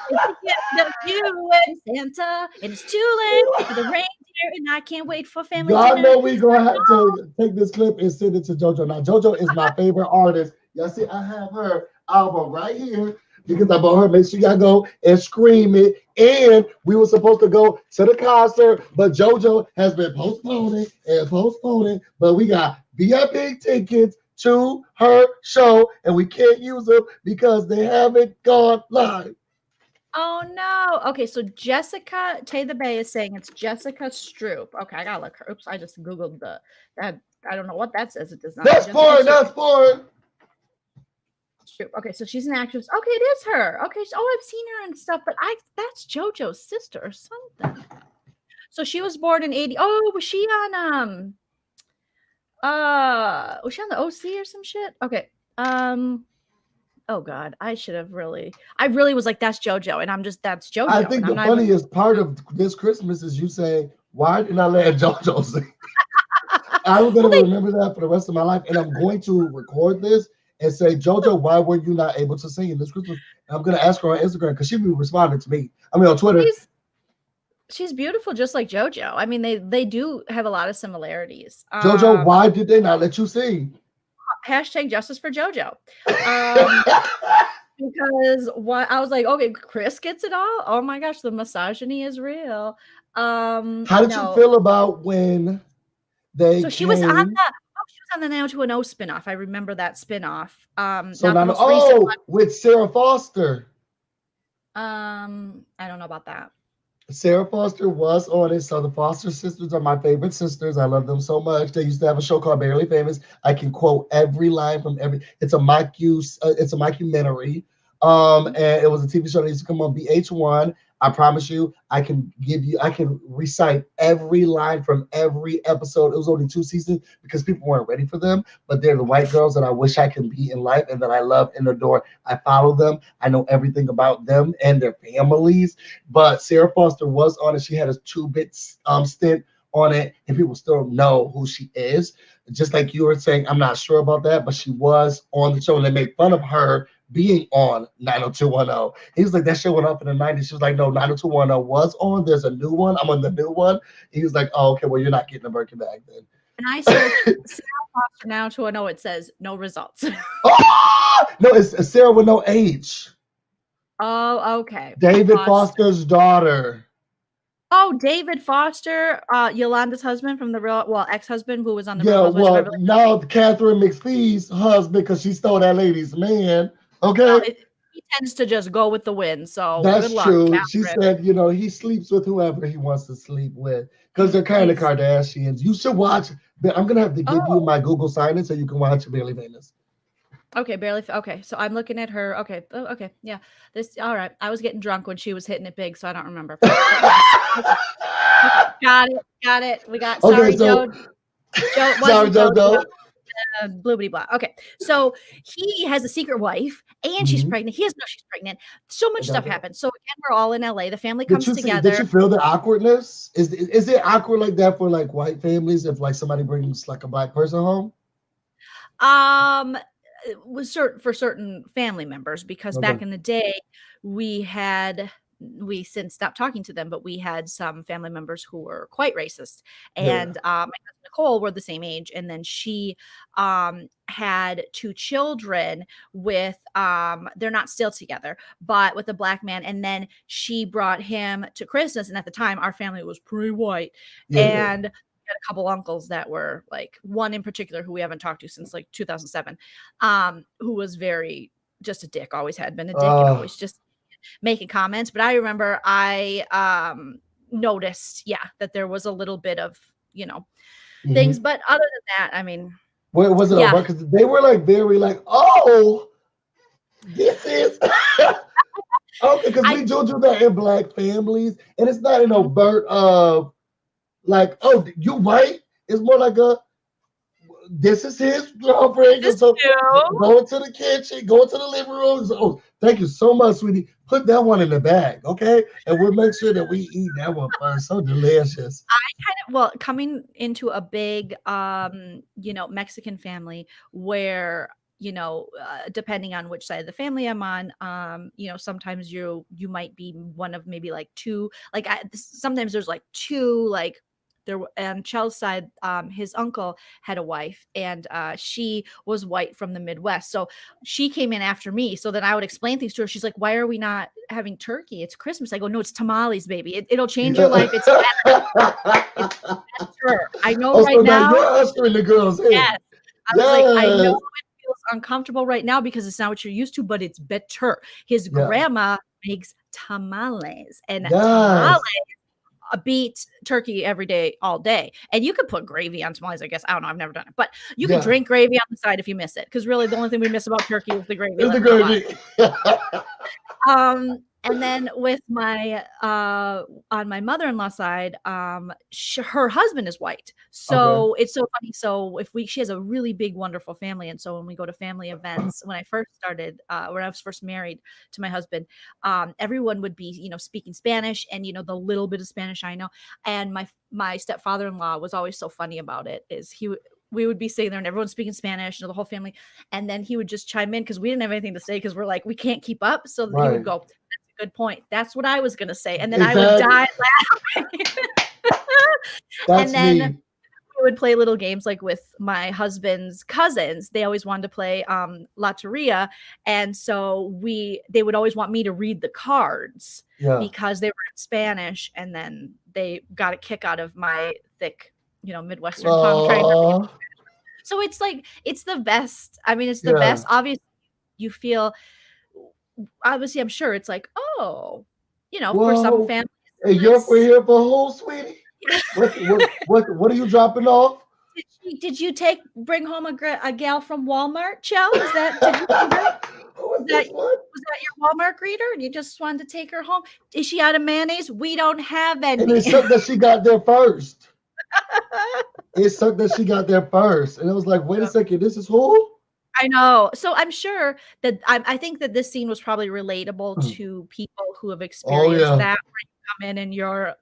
It's you and Santa, and it's too late for the reindeer, and I can't wait for family dinner. Y'all know we're gonna have to take this clip and send it to JoJo. Now, JoJo is my favorite artist. Y'all see, I have her album right here because I bought her. Make sure y'all go and scream it. And we were supposed to go to the concert, but JoJo has been postponing. But we got VIP tickets to her show, and we can't use them because they haven't gone live. Oh no. Okay, so Jessica Tay the Bay is saying it's Jessica Stroop. Okay, I gotta look her. Oops, I just googled that. I don't know what that says. It does not. That's foreign. Okay, so she's an actress. Okay, it is her. Okay, I've seen her and stuff, but that's JoJo's sister or something. So she was born in 80. Oh, was she on the OC or some shit? Okay. Oh God, I really was like, that's JoJo, and that's JoJo. I think the funniest part of this Christmas is you saying, why didn't I let JoJo sing? I'm gonna remember that for the rest of my life, and I'm going to record this and say, JoJo, why were you not able to sing this Christmas? And I'm gonna ask her on Instagram because she be responding to me. I mean on Twitter. She's beautiful, just like JoJo. I mean, they do have a lot of similarities. JoJo, why did they not let you sing? Hashtag justice for JoJo. Because I was like, okay, Chris gets it all. Oh my gosh, the misogyny is real. How did you feel about when they? So she was on the 90210 spinoff. I remember that spinoff. With Sarah Foster. I don't know about that. Sarah Foster was on it. So the Foster sisters are my favorite sisters. I love them so much. They used to have a show called Barely Famous. I can quote every line from it's a mockumentary. And it was a TV show that used to come on VH1. I promise you, I can recite every line from every episode. It was only 2 seasons because people weren't ready for them, but they're the white girls that I wish I could be in life and that I love and adore. I follow them. I know everything about them and their families, but Sarah Foster was on it. She had a 2-bit stint on it, and people still know who she is. Just like you were saying, I'm not sure about that, but she was on the show, and they made fun of her being on 90210. He was like, that show went up in the 90s. She was like, no, 90210 was on. There's a new one. I'm on the new one. He was like, oh, okay, well, you're not getting a Birkin bag then. And I searched Sarah now to know it says no results. Oh, no, it's Sarah with no H. Oh, okay. David Foster's daughter. Oh, David Foster, Yolanda's husband from the ex-husband who was on the Yeah, Real Housewives of well, Beverly now Catherine McPhee's husband, because she stole that lady's man. Okay. He tends to just go with the wind. So That's good luck, true. Catherine. She said, he sleeps with whoever he wants to sleep with because they're kind of Kardashians. You should watch. I'm gonna have to give you my Google sign-in so you can watch Barely Famous. Okay, okay. So I'm looking at her. Okay, okay, yeah. All right. I was getting drunk when she was hitting it big, so I don't remember. Yes. Okay. Got it. We got sorry, Joe. Sorry, Joe. Bloobity blah. Okay, so he has a secret wife, and she's pregnant. He doesn't know she's pregnant. So much stuff happens. So again, we're all in LA. The family comes together. Did you feel the awkwardness? Is it awkward like that for like white families if like somebody brings like a black person home? Was for certain family members, because back in the day we since stopped talking to them, but we had some family members who were quite racist. And my cousin Nicole were the same age, and then she had 2 children with they're not still together, but with a black man. And then she brought him to Christmas, and at the time our family was pretty white. And had a couple uncles that were like, one in particular who we haven't talked to since like 2007, who was very just a dick, always had been a dick, and always just making comments. But I remember I noticed that there was a little bit of things, but other than that, I mean, what was it about? Because they were like very like, oh, this is okay, because we do that in black families, and it's not an overt of like, oh, you white. It's more like this is his girlfriend. So go into the kitchen, go into the living room. So, thank you so much, sweetie. Put that one in the bag, okay? And we'll make sure that we eat that one first. So delicious. Coming into a big, Mexican family where, depending on which side of the family I'm on, sometimes you might be one of maybe like 2, like sometimes there's like 2, like there on Chel's side, his uncle had a wife, and she was white from the Midwest. So she came in after me. So then I would explain things to her. She's like, why are we not having turkey? It's Christmas. I go, no, it's tamales, baby. It'll change your life. It's better. I know right now. You're ushering the girls in. Yes. I was like, I know it feels uncomfortable right now because it's not what you're used to, but it's better. His grandma makes tamales, and tamales beat turkey every day, all day. And you could put gravy on tamales, I guess. I don't know. I've never done it. But you can drink gravy on the side if you miss it. Because really the only thing we miss about turkey is the gravy. And then with my on my mother-in-law side, her husband is white. So it's so funny. So she has a really big, wonderful family. And so when we go to family events, when I first started, when I was first married to my husband, everyone would be, speaking Spanish, and, the little bit of Spanish I know. And my stepfather-in-law was always so funny about it, is we would be sitting there and everyone's speaking Spanish, the whole family. And then he would just chime in because we didn't have anything to say because we're like, we can't keep up. So he would go, good point. That's what I was going to say. And then I would die laughing. And then we would play little games like with my husband's cousins. They always wanted to play Loteria. And so they would always want me to read the cards because they were in Spanish. And then they got a kick out of my thick, Midwestern tongue. So it's like, it's the best. I mean, it's the best. Obviously, you feel... Obviously, I'm sure it's like, for some families. Hey, you're here for who, sweetie? What are you dropping off? Did you bring home a gal from Walmart, Chel? Was that your Walmart greeter? And you just wanted to take her home? Is she out of mayonnaise? We don't have any. And it sucked that she got there first. And it was like, wait a second, this is who? I know. So I'm sure that I think that this scene was probably relatable to people who have experienced that, where you come in and you're,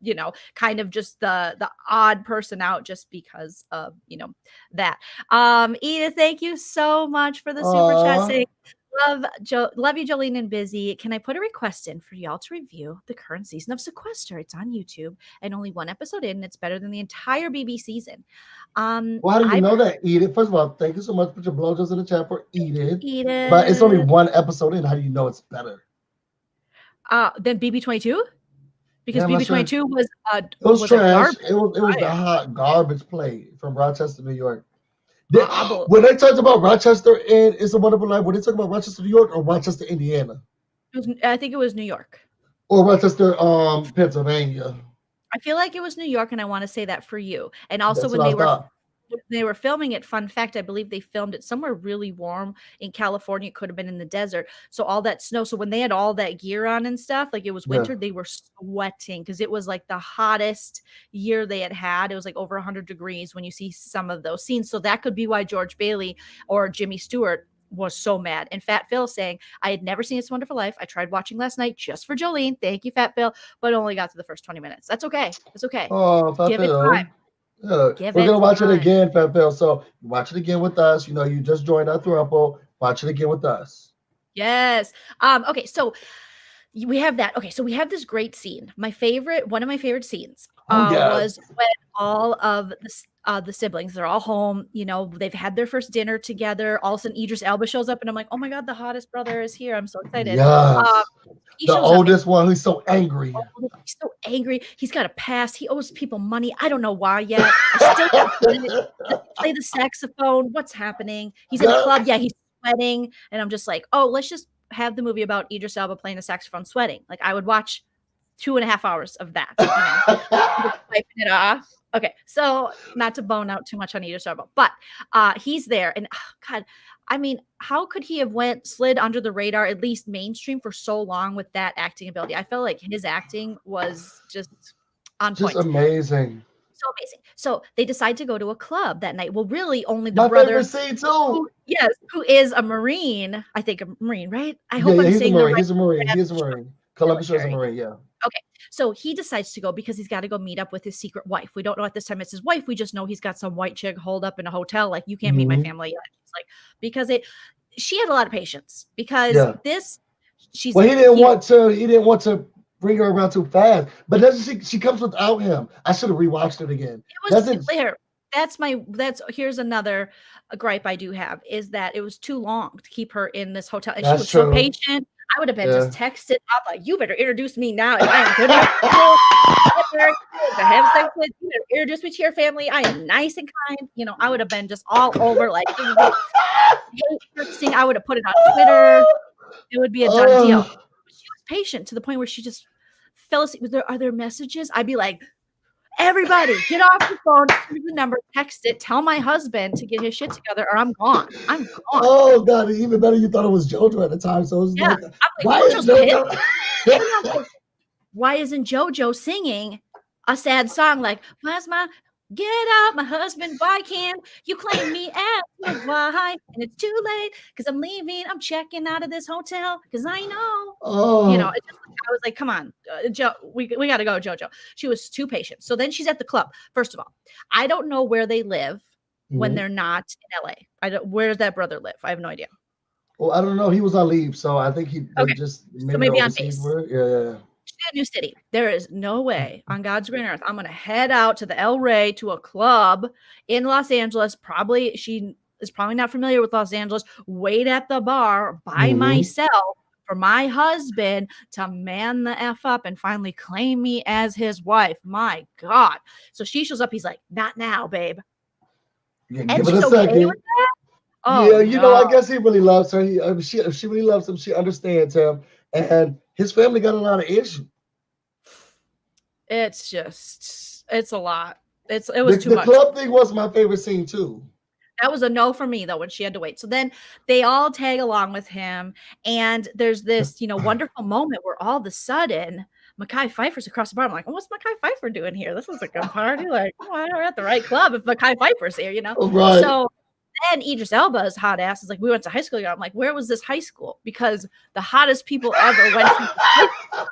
kind of just the odd person out just because of, that. Edith, thank you so much for the super chat saying, Love you, Joleen and Busy. Can I put a request in for y'all to review the current season of Sequester? It's on YouTube and only one episode in. And it's better than the entire BB season. Well, how do you know that? Edith. First of all, thank you so much. Put your BloJos in the chat for Edith. Edith. But it's only one episode in. How do you know it's better? Than BB22? Because BB22 was it was trash. It was the hot garbage play from Rochester, New York. When they talked about Rochester and It's a Wonderful Life, were they talking about Rochester, New York, or Rochester, Indiana? I think it was New York. Or Rochester, Pennsylvania. I feel like it was New York, and I want to say that for you. And also when they were filming it, fun fact, I believe they filmed it somewhere really warm in California. It could have been in the desert. So all that snow. So when they had all that gear on and stuff, like it was winter, they were sweating because it was like the hottest year they had. It was like over 100 degrees when you see some of those scenes. So that could be why George Bailey or Jimmy Stewart was so mad. And Fat Phil saying, I had never seen It's a Wonderful Life. I tried watching last night just for Joleen. Thank you, Fat Phil, but only got to the first 20 minutes. That's okay. It's okay. Oh, Fat Give Phil. it time. We're gonna watch it again, Fat Phil. So watch it again with us. You know, you just joined our throuple. Watch it again with us. Yes. Okay. So we have that. Okay. So we have this great scene. One of my favorite scenes was when all of the siblings, they're all home. You know, they've had their first dinner together. All of a sudden, Idris Elba shows up, and I'm like, oh my god, the hottest brother is here. I'm so excited. Yes. The oldest one who's so angry. He's so angry. He's got a past. He owes people money. I don't know why yet. I still play the saxophone. What's happening? He's in a club. Yeah, he's sweating. And I'm just like, oh, let's just have the movie about Idris Elba playing the saxophone sweating. Like I would watch 2.5 hours of that. You know, wiping it off. Okay, so not to bone out too much on Idris Elba, but he's there. And God, I mean, how could he have slid under the radar, at least mainstream, for so long with that acting ability? I felt like his acting was just on point. Just amazing. So amazing. So they decide to go to a club that night. Well, really, only the brother. My favorite scene too. Who is a Marine? I think a Marine, right? I hope I'm saying the right. He's a Marine. He's a Marine. Columbus is a Marine. Yeah. Okay. So he decides to go because he's got to go meet up with his secret wife. We don't know at this time it's his wife. We just know he's got some white chick holed up in a hotel. Like, you can't meet my family yet. It's like, because she had a lot of patience because he didn't want to bring her around too fast. But she comes without him. I should have rewatched it again. It was clear. Here's another gripe I do have is that it was too long to keep her in this hotel. And she was so patient. I would have been just texted up like, you better introduce me now. If I am good enough to have sex with you, better introduce me to your family. I am nice and kind. You know, I would have been just all over like hate. I would have put it on Twitter. It would be a done deal. She was patient to the point where she just fell asleep. Are there messages? I'd be like, everybody, get off your phone, here's the number, text it, tell my husband to get his shit together, or I'm gone. I'm gone. Oh God, even better, you thought it was JoJo at the time. So it was like, why is JoJo? Why isn't JoJo singing a sad song like get out, my husband, why can't you claim me as your wife? And it's too late because I'm leaving. I'm checking out of this hotel because I know. You know, I was like, come on, we got to go, JoJo. She was too patient. So then she's at the club. First of all, I don't know where they live when they're not in LA. Where does that brother live? I have no idea. Well, I don't know. He was on leave, so I think maybe on base. Yeah. New city. There is no way on God's green earth I'm going to head out to the El Rey to a club in Los Angeles. She is probably not familiar with Los Angeles. Wait at the bar by myself for my husband to man the F up and finally claim me as his wife. My God. So she shows up. He's like, not now, babe. Yeah, and she's okay with that? Oh, yeah, know, I guess he really loves her. She really loves him. She understands him. And his family got a lot of issues. It's a lot. It was too much. The club thing was my favorite scene too. That was a no for me though when she had to wait. So then they all tag along with him, and there's this wonderful moment where all of a sudden Mekhi Phifer's across the bar. I'm like, what's Mekhi Phifer doing here? This is a good party. Like, we're at the right club if Mekhi Phifer's here, Right. So then Idris Elba's hot ass is like, we went to high school together. I'm like, where was this high school? Because the hottest people ever went to high school.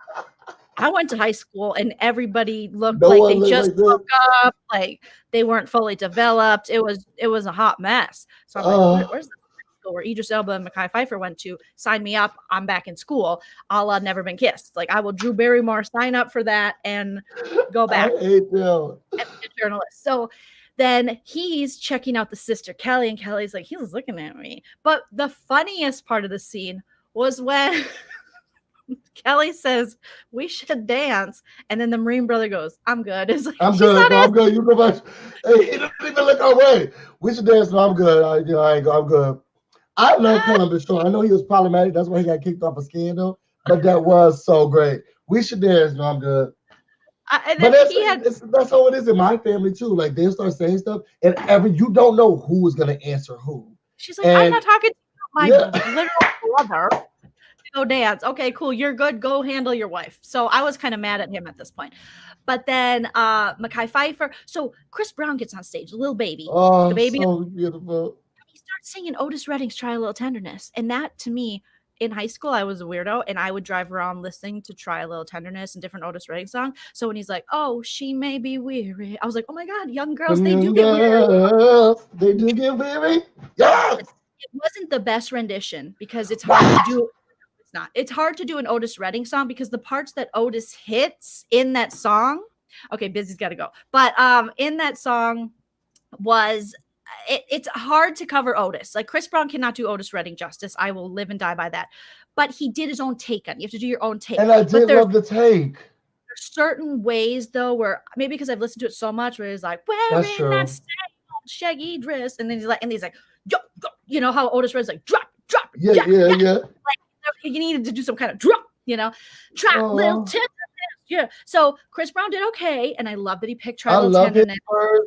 I went to high school and everybody looked like they just woke up, like they weren't fully developed. It was a hot mess. So I'm like, where's the school where Idris Elba and Mekhi Phifer went to. Sign me up. I'm back in school. A la Never Been Kissed. Like I will Drew Barrymore sign up for that and go back. I hate them. And be a journalist. So then he's checking out the sister Kelly, and Kelly's like, he's looking at me. But the funniest part of the scene was when Kelly says, we should dance. And then the Marine brother goes, I'm good. It's like, I'm good. No, I'm good. You go back. Hey, he don't even look our way. We should dance. No, I'm good. I'm good. I love Columbus Short. I know he was problematic. That's why he got kicked off a Scandal. But that was so great. We should dance. No, I'm good. But that's how it is in my family too. Like they start saying stuff, and you don't know who is gonna answer who. She's like, I'm not talking to my literal brother. Go dance. Okay, cool. You're good. Go handle your wife. So I was kind of mad at him at this point. But then Mekhi Phifer. So Chris Brown gets on stage, little baby. Oh, the baby. So beautiful. He starts singing Otis Redding's Try a Little Tenderness. And that to me, in high school, I was a weirdo, and I would drive around listening to Try a Little Tenderness and different Otis Redding songs. So when he's like, oh, she may be weary, I was like, oh my God, young girls, they do get weary. They do get weary. Yes! It wasn't the best rendition because it's hard to do. It's not. It's hard to do an Otis Redding song because the parts that Otis hits in that song, okay, Busy's got to go. But in that song was... It's hard to cover Otis. Like Chris Brown cannot do Otis Redding justice. I will live and die by that. But he did his own take on it. You have to do your own take. And I did love the take. There's certain ways though where maybe because I've listened to it so much where he's like, wearing that same old shaggy dress, and then he's like, yo, you know how Otis Redding's like, drop. Yeah. Like you needed to do some kind of drop, drop little tip. Yeah. So Chris Brown did okay, and I love that he picked Try a Little Tenderness.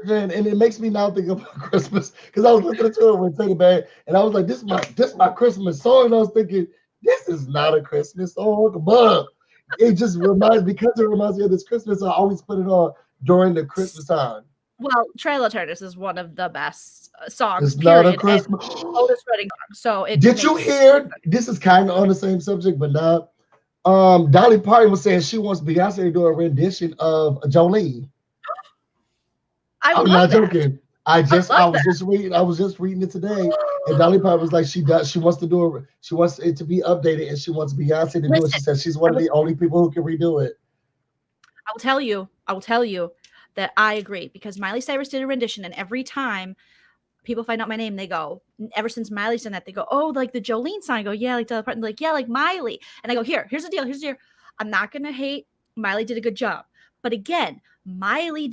And it makes me now think about Christmas because I was listening to it when Take It Back, and I was like, this is my Christmas song, and I was thinking, this is not a Christmas song, but it just reminds me of this Christmas. I always put it on during the Christmas time. Well, Try a Little Tenderness is one of the best songs. It's not a Christmas. Otis Redding song. So did you hear? This is kind of on the same subject, but not. Dolly Parton was saying she wants Beyonce to do a rendition of Joleen. I'm not joking. I was just reading it today, and Dolly Parton was like, she wants it to be updated, and she wants Beyonce to do it. She said she's one of the only people who can redo it. I will tell you that I agree because Miley Cyrus did a rendition, and every time people find out my name, they go, ever since Miley's done that, they go, oh, like the Joleen song. I go, yeah, like Dolly Parton. Like, yeah, like Miley. And I go, here's the deal. I'm not going to hate. Miley did a good job. But again, Miley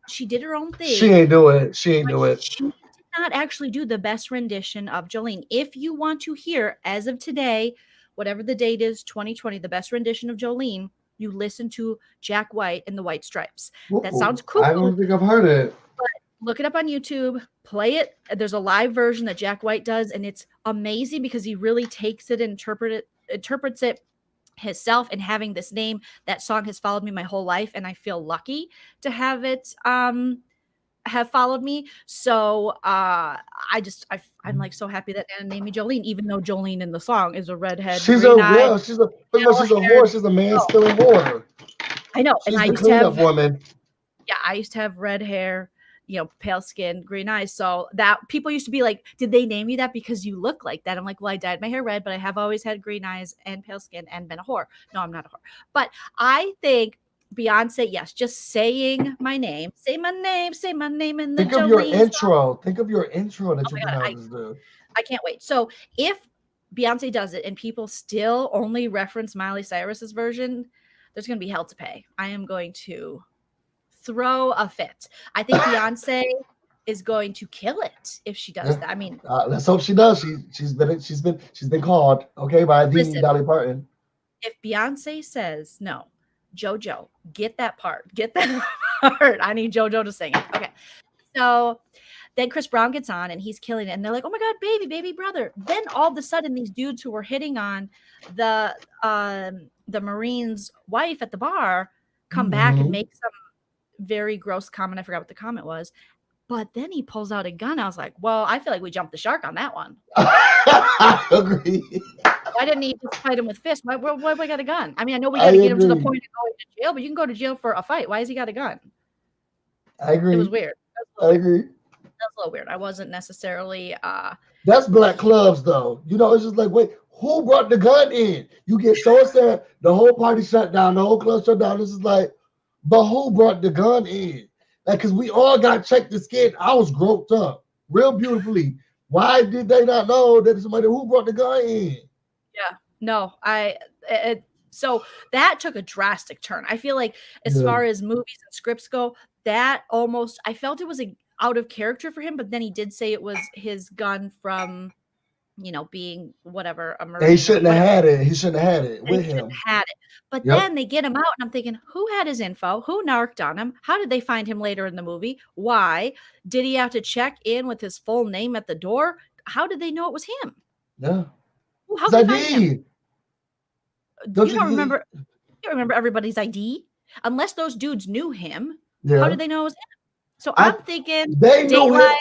she did her own thing. She ain't do it. She did not actually do the best rendition of Joleen. If you want to hear, as of today, whatever the date is, 2020, the best rendition of Joleen, you listen to Jack White and the White Stripes. That sounds cool. I don't think I've heard it. Look it up on YouTube, play it. There's a live version that Jack White does, and it's amazing because he really takes it and interprets it himself. And having this name, that song has followed me my whole life, and I feel lucky to have it have followed me. So I'm like so happy that Anna named me Joleen, even though Joleen in the song is a redhead. She's a whore. She's a man stealing whore. I know. She's and I used to have woman. Yeah, I used to have red hair, pale skin, green eyes. So that people used to be like, did they name you that because you look like that? I'm like, well, I dyed my hair red, but I have always had green eyes and pale skin and been a whore. No, I'm not a whore. But I think Beyonce, yes, just saying my name, say my name in the Think of your intro. Think of your intro that you can have do. I can't wait. So if Beyonce does it and people still only reference Miley Cyrus's version, there's going to be hell to pay. I am going to throw a fit. I think Beyonce is going to kill it if she does that. I mean, let's hope she does. She's been called by the Dolly Parton. If Beyonce says no, JoJo, get that part. I need JoJo to sing it. Okay, so then Chris Brown gets on and he's killing it, and they're like, "Oh my God, baby brother!" Then all of a sudden, these dudes who were hitting on the Marine's wife at the bar come back and make some very gross comment. I forgot what the comment was, but then he pulls out a gun. I was like, well, I feel like we jumped the shark on that one. I agree. Why didn't he just fight him with fists? Why we got a gun? I mean, I know we got to get him to the point of going to jail, but you can go to jail for a fight. Why has he got a gun? I agree. It was weird. I agree. That's a little weird. I wasn't necessarily That's black clubs, though. You know, it's just like, wait, who brought the gun in? You get so sad, the whole party shut down, the whole club shut down. This is like, but who brought the gun in? Like, because we all got checked the skin. I was groped up real beautifully. Why did they not know that somebody who brought the gun in? Yeah, no, so that took a drastic turn. I feel like as far as movies and scripts go, that almost, I felt it was out of character for him, but then he did say it was his gun from, you know, being whatever, a Marine. He shouldn't have had it. He shouldn't have had it with him. But then they get him out, and I'm thinking, who had his info? Who narked on him? How did they find him later in the movie? Why? Did he have to check in with his full name at the door? How did they know it was him? Yeah. How did they find him? You don't remember everybody's ID? Unless those dudes knew him. Yeah. How did they know it was him? So I'm thinking they knew him.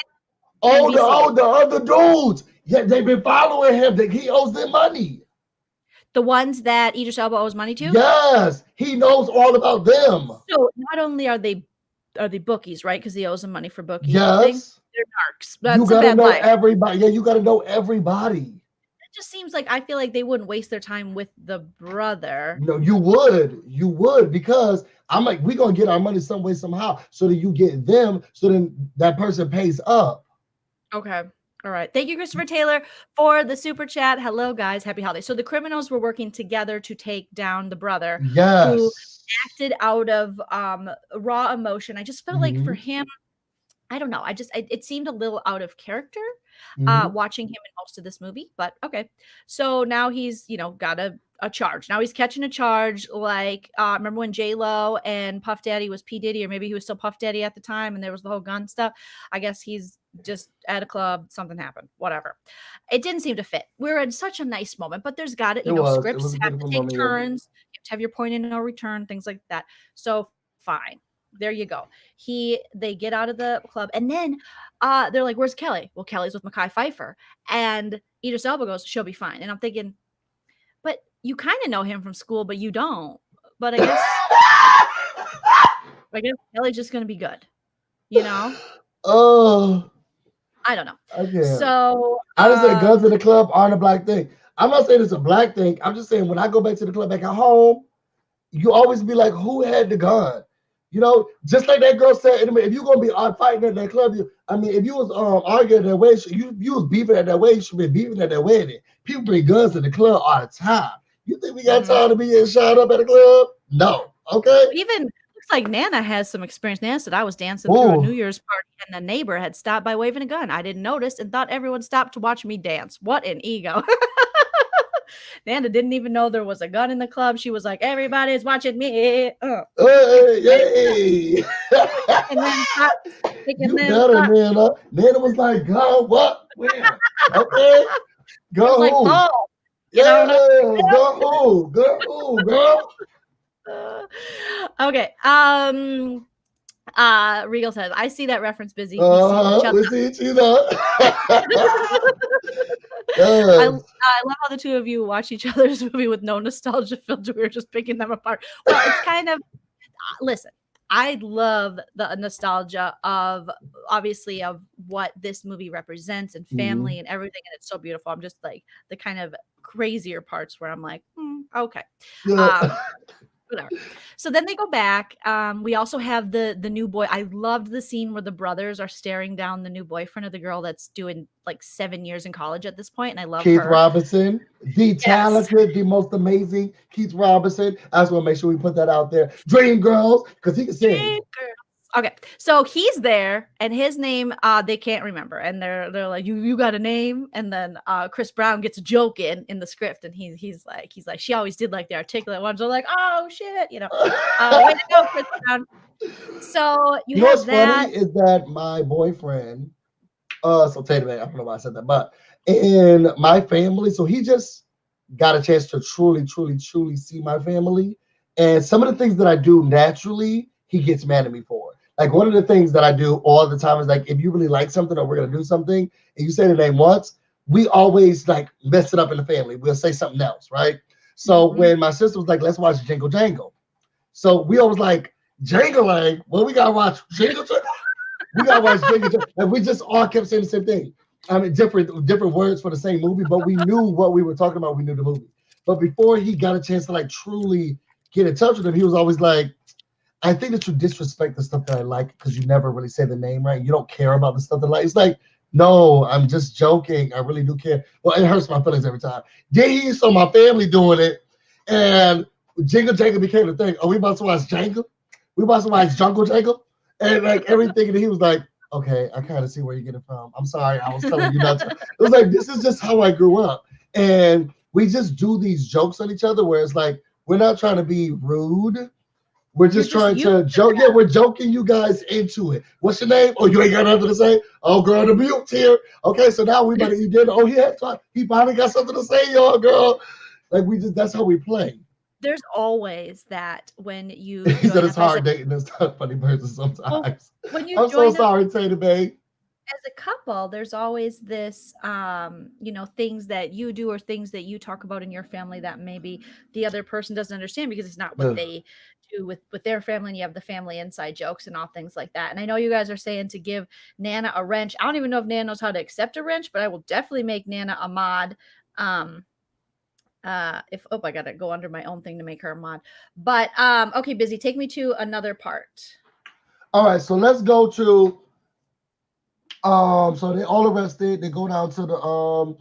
Oh, the other dudes. Yeah, they've been following him. He owes them money. The ones that Idris Elba owes money to? Yes, he knows all about them. So not only are they bookies, right? Because he owes them money for booking. Yes, they're narcs. That's you gotta know everybody. Yeah, you gotta know everybody. It just seems like I feel like they wouldn't waste their time with the brother. No, you would, because I'm like, we're gonna get our money some way, somehow, so that you get them, so then that person pays up. Okay. All right. Thank you, Christopher Taylor, for the super chat. Hello, guys. Happy holidays. So the criminals were working together to take down the brother who acted out of raw emotion. I just felt like for him, I don't know. It seemed a little out of character watching him in most of this movie. But okay. So now he's, got a charge. Now he's catching a charge. Like, remember when J-Lo and Puff Daddy was P. Diddy, or maybe he was still Puff Daddy at the time, and there was the whole gun stuff. I guess he's just at a club, something happened, whatever. It didn't seem to fit. We're in such a nice moment, but there's got scripts have to take turns, you have to have your point of no return, things like that. So fine. There you go. They get out of the club, and then they're like, "Where's Kelly?" Well, Kelly's with Mekhi Phifer, and Idris Elba goes, "She'll be fine." And I'm thinking, but you kind of know him from school, but you don't. But I guess Kelly's just gonna be good, Oh, I don't know. Okay. So I just say guns in the club aren't a black thing. I'm not saying it's a black thing. I'm just saying when I go back to the club back at home, you always be like, who had the gun? Just like that girl said, if you're gonna be fighting at that club, if you was arguing that way, you was beefing at that way, you should be beefing at that wedding. People bring guns in the club all the time. You think we got time to be getting shot up at a club? No. Okay. Even looks like Nana has some experience. Nana said I was dancing through a New Year's party and the neighbor had stopped by waving a gun. I didn't notice and thought everyone stopped to watch me dance. What an ego. Nana didn't even know there was a gun in the club. She was like, everybody's watching me. Hey. And then Nana was like, go what? Where? Okay. Go like, oh, go girl. Okay. Regal says, I see that reference, busy. We see each other. I love how the two of you watch each other's movie with no nostalgia filter. We were just picking them apart. Well, it's kind of, listen, I love the nostalgia of, obviously, of what this movie represents and family and everything. And it's so beautiful. I'm just like the kind of crazier parts where I'm like, okay. Whatever. So then they go back. We also have the new boy. I loved the scene where the brothers are staring down the new boyfriend of the girl that's doing like 7 years in college at this point, and I love Keith Robinson, the talented, the most amazing Keith Robinson. I just want to make sure we put that out there. Dream Girls, because he can sing. Okay, so he's there, and his name they can't remember, and they're like, you got a name? And then Chris Brown gets a joke in the script, and he's like, she always did like the articulate ones. They're like, oh shit, way to go, Chris Brown. So you know what's funny is that my boyfriend, so Tatum, I don't know why I said that, but in my family, so he just got a chance to truly see my family, and some of the things that I do naturally, he gets mad at me for. Like one of the things that I do all the time is like, if you really like something or we're going to do something and you say the name once, we always like mess it up in the family. We'll say something else, right? So when my sister was like, let's watch Jingle Jangle. So we always like, Jangling? Well, we got to watch Jingle Jangle. We got to watch Jingle Jangle. And we just all kept saying the same thing. I mean, different words for the same movie, but we knew what we were talking about. We knew the movie. But before he got a chance to like truly get in touch with him, he was always like, I think that you disrespect the stuff that I like because you never really say the name right. You don't care about the stuff that I like. It's like, no, I'm just joking. I really do care. Well, it hurts my feelings every time. Then he saw my family doing it, and Jingle Jangle became the thing. Are we about to watch Jangle? We about to watch Jungle Jangle? And like everything, and he was like, okay, I kind of see where you're getting from. I'm sorry, I was telling you not to. It was like, this is just how I grew up. And we just do these jokes on each other where it's like, we're not trying to be rude. We're just trying to joke. Yeah, we're joking you guys into it. What's your name? Oh, you ain't got nothing to say? Oh, girl, the mute's here. Okay, so now we better eat dinner. Oh, he finally got something to say, y'all, girl. Like, that's how we play. There's always that when you he said it's hard dating this funny person sometimes. Well, when you I'm so sorry, Tater Bay. As a couple, there's always this, things that you do or things that you talk about in your family that maybe the other person doesn't understand because it's not what they do with their family, and you have the family inside jokes and all things like that. And I know you guys are saying to give Nana a wrench. I don't even know if Nana knows how to accept a wrench, but I will definitely make Nana a mod. I gotta go under my own thing to make her a mod. But okay, Busy, take me to another part. All right, so let's go to so they all arrested. They go down to the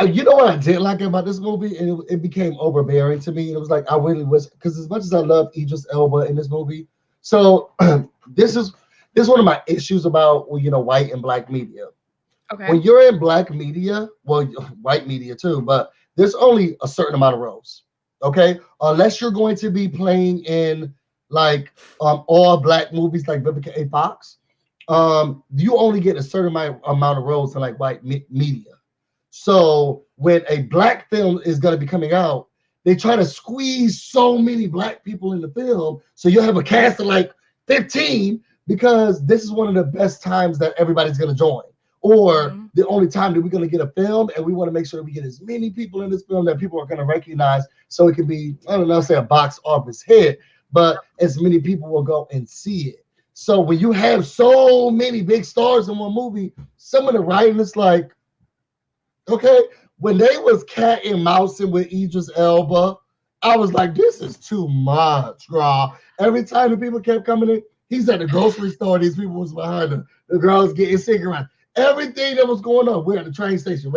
you know what I did like about this movie, and it became overbearing to me. It was like I really was, because as much as I love Idris Elba in this movie, so this is one of my issues about white and black media. Okay. When you're in black media, well, white media too, but there's only a certain amount of roles. Okay, unless you're going to be playing in like all black movies like Vivica A. Fox. You only get a certain amount of roles in like white media. So when a black film is going to be coming out, they try to squeeze so many black people in the film. So you'll have a cast of like 15 because this is one of the best times that everybody's going to join. Or the only time that we're going to get a film, and we want to make sure that we get as many people in this film that people are going to recognize, so it can be, I don't know, say a box office hit, but as many people will go and see it. So when you have so many big stars in one movie, some of the writing is like, okay, when they was cat and mousing with Idris Elba, I was like, this is too much, girl. Every time the people kept coming in, he's at the grocery store, these people was behind him. The girls getting cigarettes. Everything that was going on, we're at the train station,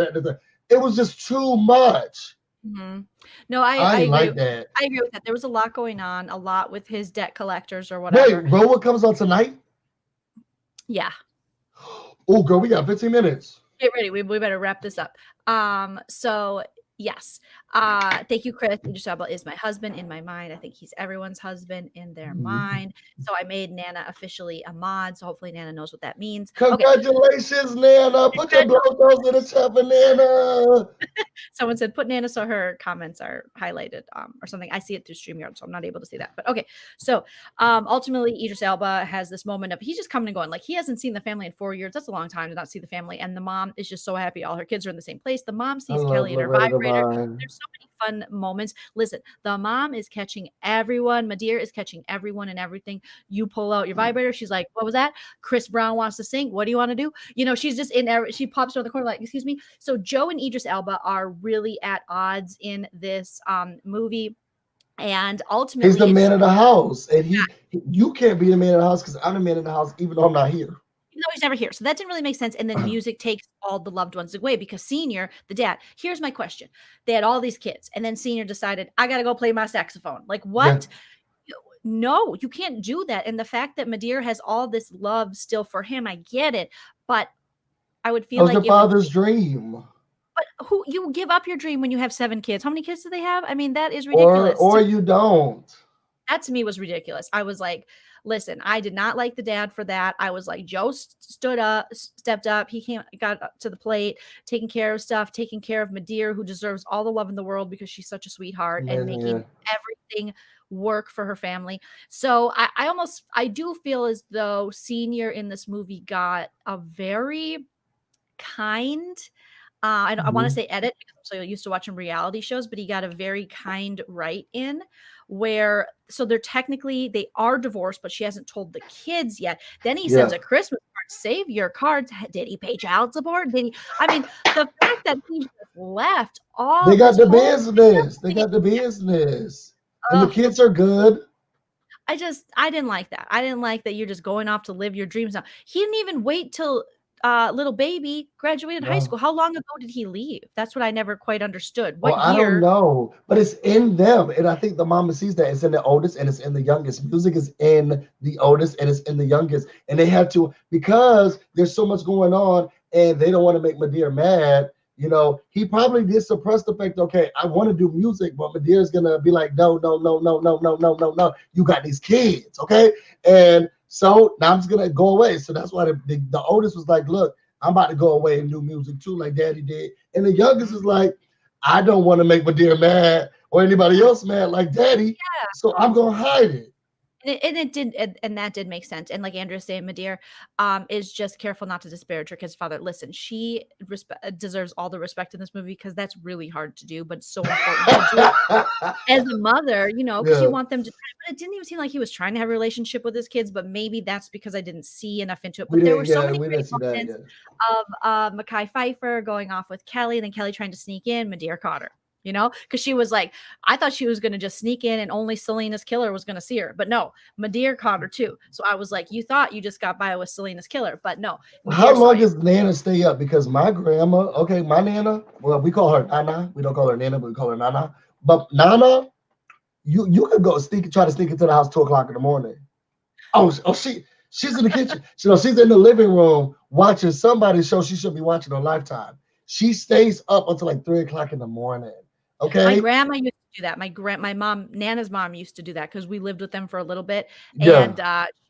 it was just too much. Mm-hmm. No, I agree. Like that. I agree with that. There was a lot going on, a lot with his debt collectors or whatever. Wait, Rowan comes on tonight? Yeah. Oh, girl, we got 15 minutes. Get ready. We better wrap this up. So yes. Thank you, Chris. Idris Elba is my husband in my mind. I think he's everyone's husband in their mind. So I made Nana officially a mod. So hopefully Nana knows what that means. Congratulations, okay. Nana. Put your BloJos in the chat for Nana. Someone said put Nana so her comments are highlighted or something. I see it through StreamYard, so I'm not able to see that. But okay. So ultimately, Idris Elba has this moment of he's just coming and going. Like he hasn't seen the family in 4 years. That's a long time to not see the family. And the mom is just so happy. All her kids are in the same place. The mom sees Kelly in her vibrator. There's so many fun moments. Listen, the mom is catching everyone. Madea is catching everyone and everything. You pull out your vibrator. She's like, what was that? Chris Brown wants to sing. What do you want to do? She's just in there. She pops around the corner like, excuse me. So Joe and Idris Elba are really at odds in this movie. And ultimately, he's the man of the house. And you can't be the man of the house because I'm the man of the house, even though I'm not here. No, he's never here. So that didn't really make sense. And then music takes all the loved ones away because Senior, the dad, here's my question. They had all these kids. And then Senior decided, I got to go play my saxophone. Like, what? Yeah. No, you can't do that. And the fact that Madea has all this love still for him, I get it. But I would feel like your father's dream. But you give up your dream when you have 7 kids. How many kids do they have? I mean, that is ridiculous. Or you don't. That to me was ridiculous. I was like, listen, I did not like the dad for that. I was like, Joe stepped up. He got up to the plate, taking care of stuff, taking care of Madea, who deserves all the love in the world because she's such a sweetheart and making everything work for her family. So I do feel as though Senior in this movie got a very kind, I want to say edit because I'm so used to watching reality shows, but he got a very kind write-in so they are divorced, but she hasn't told the kids yet. Then he sends a Christmas save your cards. Did he pay child support? Did he? I mean, the fact that he just left all They got this the whole business. They got the business. And the Ugh. kids are good. I didn't like that. I didn't like that you're just going off to live your dreams now. He didn't even wait till little baby graduated high school. No. How long ago did he leave? That's what I never quite understood. Well, What I don't year? know, but it's in them. And I think the mama sees that it's in the oldest and it's in the youngest. Music is in the oldest and it's in the youngest. And they have to, because there's so much going on and they don't want to make Madea mad. You know, he probably did suppress the fact, okay, I want to do music, but Madea's going to be like, no, no, no, no, no, no, no, no, no. You got these kids, okay? And so now I'm just going to go away. So that's why the oldest was like, look, I'm about to go away and do music too, like Daddy did. And the youngest is like, I don't want to make Madea mad or anybody else mad like Daddy, so I'm going to hide it. And it did, and that did make sense. And like Andrea saying, Madea is just careful not to disparage her kid's father. Listen, she deserves all the respect in this movie because that's really hard to do, but it's so important to do as a mother, you know, because you want them to. But it didn't even seem like he was trying to have a relationship with his kids, but maybe that's because I didn't see enough into it. But there were so many great moments of Mekhi Phifer going off with Kelly, and then Kelly trying to sneak in. Madea caught her. You know, because she was like, I thought she was going to just sneak in and only Selena's killer was going to see her. But no, Madea caught her too. So I was like, you thought you just got by with Selena's killer. But no. How long does Nana stay up? Because my grandma, okay, my Nana, well, we call her Nana. We don't call her Nana, but we call her Nana. But Nana, you could go try to sneak into the house 2 o'clock in the morning. She's in the kitchen. She's in the living room watching somebody's show she should be watching on Lifetime. She stays up until like 3 o'clock in the morning. Okay. My grandma used to do that. My mom, Nana's mom used to do that because we lived with them for a little bit. And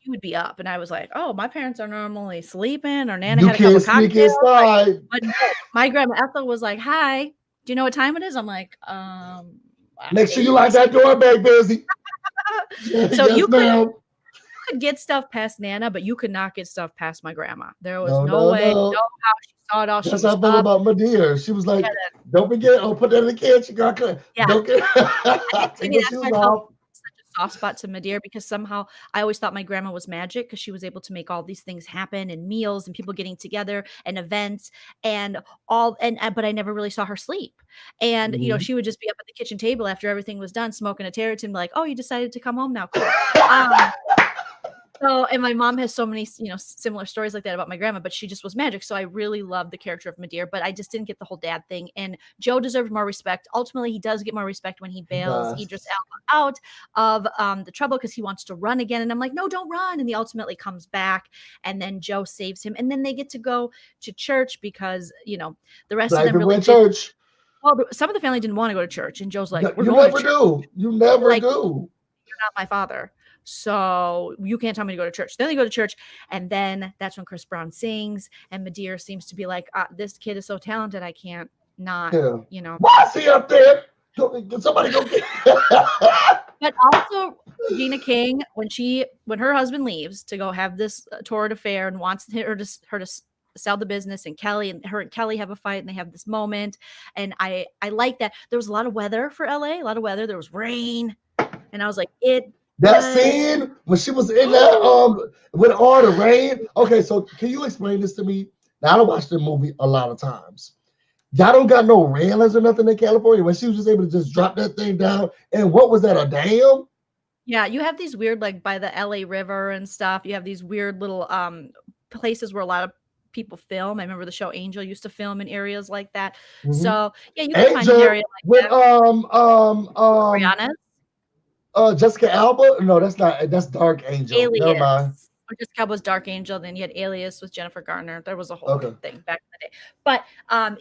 she would be up. And I was like, oh, my parents are normally sleeping, or Nana had a couple cocktails. But no, my grandma Ethel was like, hi, do you know what time it is? I'm like, make sure you lock that door, baby, busy. So yes, you could get stuff past Nana, but you could not get stuff past my grandma. There was no way, no how she saw it all. That's how I felt about Madea. She was like, don't forget, put that in the kitchen, girl. Yeah. Don't get take the shoes off. Such a soft spot to Madea because somehow I always thought my grandma was magic because she was able to make all these things happen and meals and people getting together and events and all. But I never really saw her sleep. And you know, she would just be up at the kitchen table after everything was done, smoking a Territon, like, oh, you decided to come home now. Cool. So, and my mom has so many, you know, similar stories like that about my grandma, but she just was magic. So I really loved the character of Madea, but I just didn't get the whole dad thing. And Joe deserved more respect. Ultimately, he does get more respect when he bails Idris Elba out of the trouble because he wants to run again. And I'm like, no, don't run. And he ultimately comes back, and then Joe saves him. And then they get to go to church because, you know, the rest of them really church. Well, some of the family didn't want to go to church, and Joe's like, you never do. You never do. You're not my father. So you can't tell me to go to church. Then they go to church, and then that's when Chris Brown sings, and Madea seems to be like, this kid is so talented, I can't not, you know. Why is he up there? Somebody go get But also Regina King, when her husband leaves to go have this torrid affair and wants her to sell the business, and her and Kelly have a fight, and they have this moment, and I like that. There was a lot of weather for LA, a lot of weather. There was rain, and I was like, that scene when she was in that with all the rain. Okay, so can you explain this to me? Now I don't watch the movie a lot of times. Y'all don't got no railings or nothing in California when she was just able to just drop that thing down. And what was that, a dam? Yeah, you have these weird, like by the LA River and stuff. You have these weird little places where a lot of people film. I remember the show Angel used to film in areas like that. So yeah, you can find an area like with that. Rihanna's. Jessica Alba? No, that's Dark Angel. Alias. Never mind. Jessica Alba was Dark Angel, then you had Alias with Jennifer Garner. There was a whole thing back in the day. But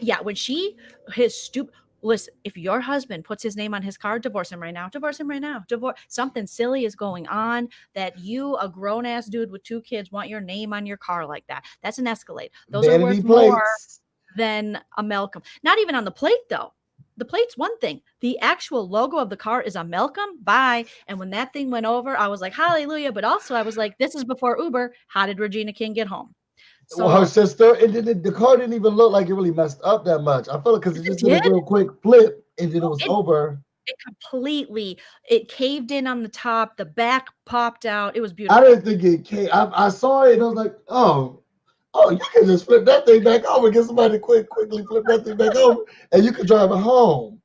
yeah, when listen, if your husband puts his name on his car, divorce him right now. Divorce him right now. Something silly is going on that you, a grown-ass dude with 2 kids, want your name on your car like that. That's an Escalade. Those are worth more than a Malcolm. Not even on the plate, though. The plate's one thing. The actual logo of the car is a Malcolm. Bye. And when that thing went over, I was like, hallelujah. But also I was like, this is before Uber. How did Regina King get home? So her sister, and then the car didn't even look like it really messed up that much. I felt like because it just did a real quick flip and then it was over. It caved in on the top. The back popped out. It was beautiful. I didn't think it caved. I saw it and I was like, oh. Oh, you can just flip that thing back over, get somebody to quickly flip that thing back over, and you can drive it home.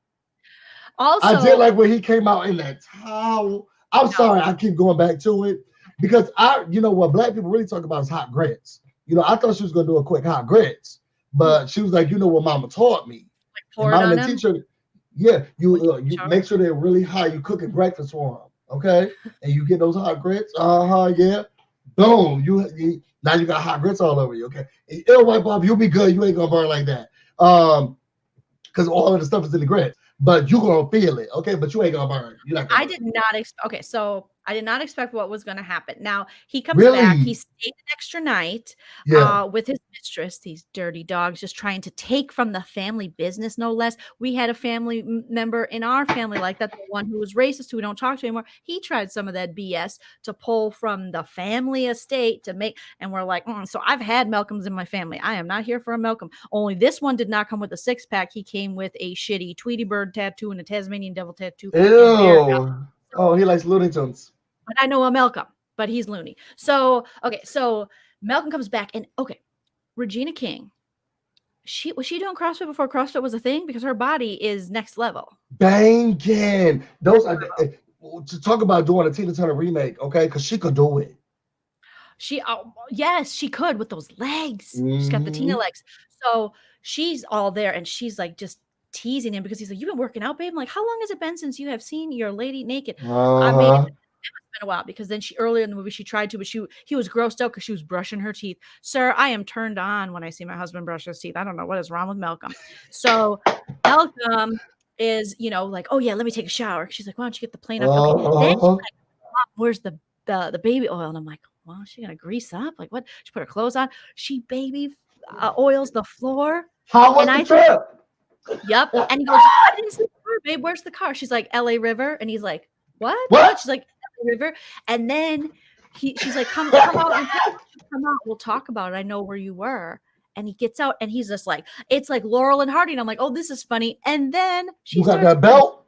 Also, I did like when he came out in that towel. I'm sorry, I keep going back to it because what black people really talk about is hot grits. I thought she was gonna do a quick hot grits, but she was like, what Mama taught me. like pour it on him. Teacher, yeah, you make sure they're really hot. You cooking breakfast for them, okay? And you get those hot grits. Yeah. Boom. You now you got hot grits all over you. Okay, it'll wipe off. You'll be good. You ain't gonna burn like that. Because all of the stuff is in the grits. But you're gonna feel it, okay? But you ain't gonna burn. You're not gonna I did not expect. Okay, so I did not expect what was going to happen. Now he comes back. He stayed an extra night with his mistress. These dirty dogs just trying to take from the family business, no less. We had a family member in our family like that, the one who was racist, who we don't talk to anymore. He tried some of that BS to pull from the family estate to make, and we're like, so I've had Malcolms in my family. I am not here for a Malcolm. Only this one did not come with a 6-pack. He came with a shitty Tweety Bird tattoo and a Tasmanian devil tattoo. Ew. Oh, he likes Looney Tunes. But I know a Malcolm, but he's loony. So, okay, so Malcolm comes back, and Regina King, was she doing CrossFit before CrossFit was a thing? Because her body is next level. Banging. Those are to talk about doing a Tina Turner remake, okay? Because she could do it. Yes, she could with those legs. She's got the Tina legs. So she's all there, and she's like just teasing him because he's like, "You've been working out, babe." I'm like, "How long has it been since you have seen your lady naked?" I mean, it's been a while because then earlier in the movie she tried to, but he was grossed out because she was brushing her teeth. Sir, I am turned on when I see my husband brush his teeth. I don't know what is wrong with Malcolm. So Malcolm is, like, "Oh yeah, let me take a shower." She's like, "Why don't you get the plane off?" Okay. Then she's like, "Mom, where's the baby oil?" And I'm like, "Well, is she gonna grease up? Like what?" She put her clothes on. She baby oils the floor. How was the trip? Yep. And he goes, "I didn't see the car, babe. Where's the car?" She's like, "LA River." And he's like, What? She's like, "LA River." And then she's like, come out and come out. We'll talk about it. I know where you were. And he gets out and he's just like, it's like Laurel and Hardy. And I'm like, oh, this is funny. And then she got that belt?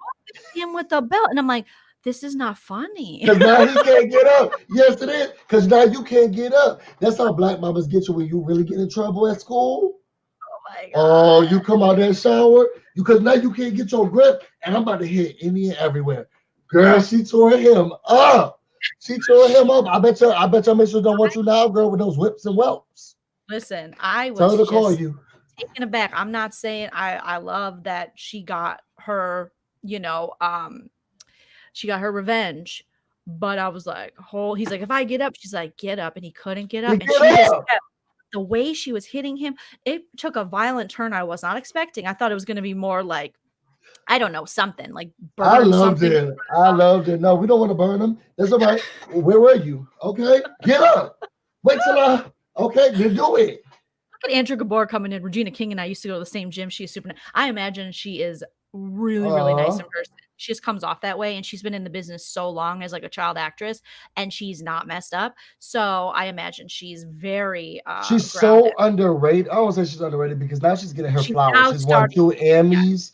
Him with the belt. And I'm like, this is not funny. Because now he can't get up. Yes, it is. Because now you can't get up. That's how black mamas get you when you really get in trouble at school. Oh my God. Oh, you come out there and shower. Because now you can't get your grip. And I'm about to hit any and everywhere. Girl, she tore him up. She tore him up. I bet your mistress don't want you now, girl, with those whips and whelps. Listen, I was Tell her to call you. Taken aback. I'm not saying I love that she got her, she got her revenge. But I was like, he's like, if I get up, she's like, get up. And he couldn't get up. And she just kept, the way she was hitting him, it took a violent turn I was not expecting. I thought it was going to be more like, I don't know, something like burn. I loved it. I loved it. No, we don't want to burn them. That's all right. Where were you? Okay, get up. Wait till okay, then do it. Look at Andrew Gabor coming in. Regina King and I used to go to the same gym. She's super nice. I imagine she is really, really nice in person. She just comes off that way, and she's been in the business so long as like a child actress, and she's not messed up. So I imagine she's very she's grounded. So underrated. I won't say she's underrated because now she's getting her flowers. She's won 2 Emmys.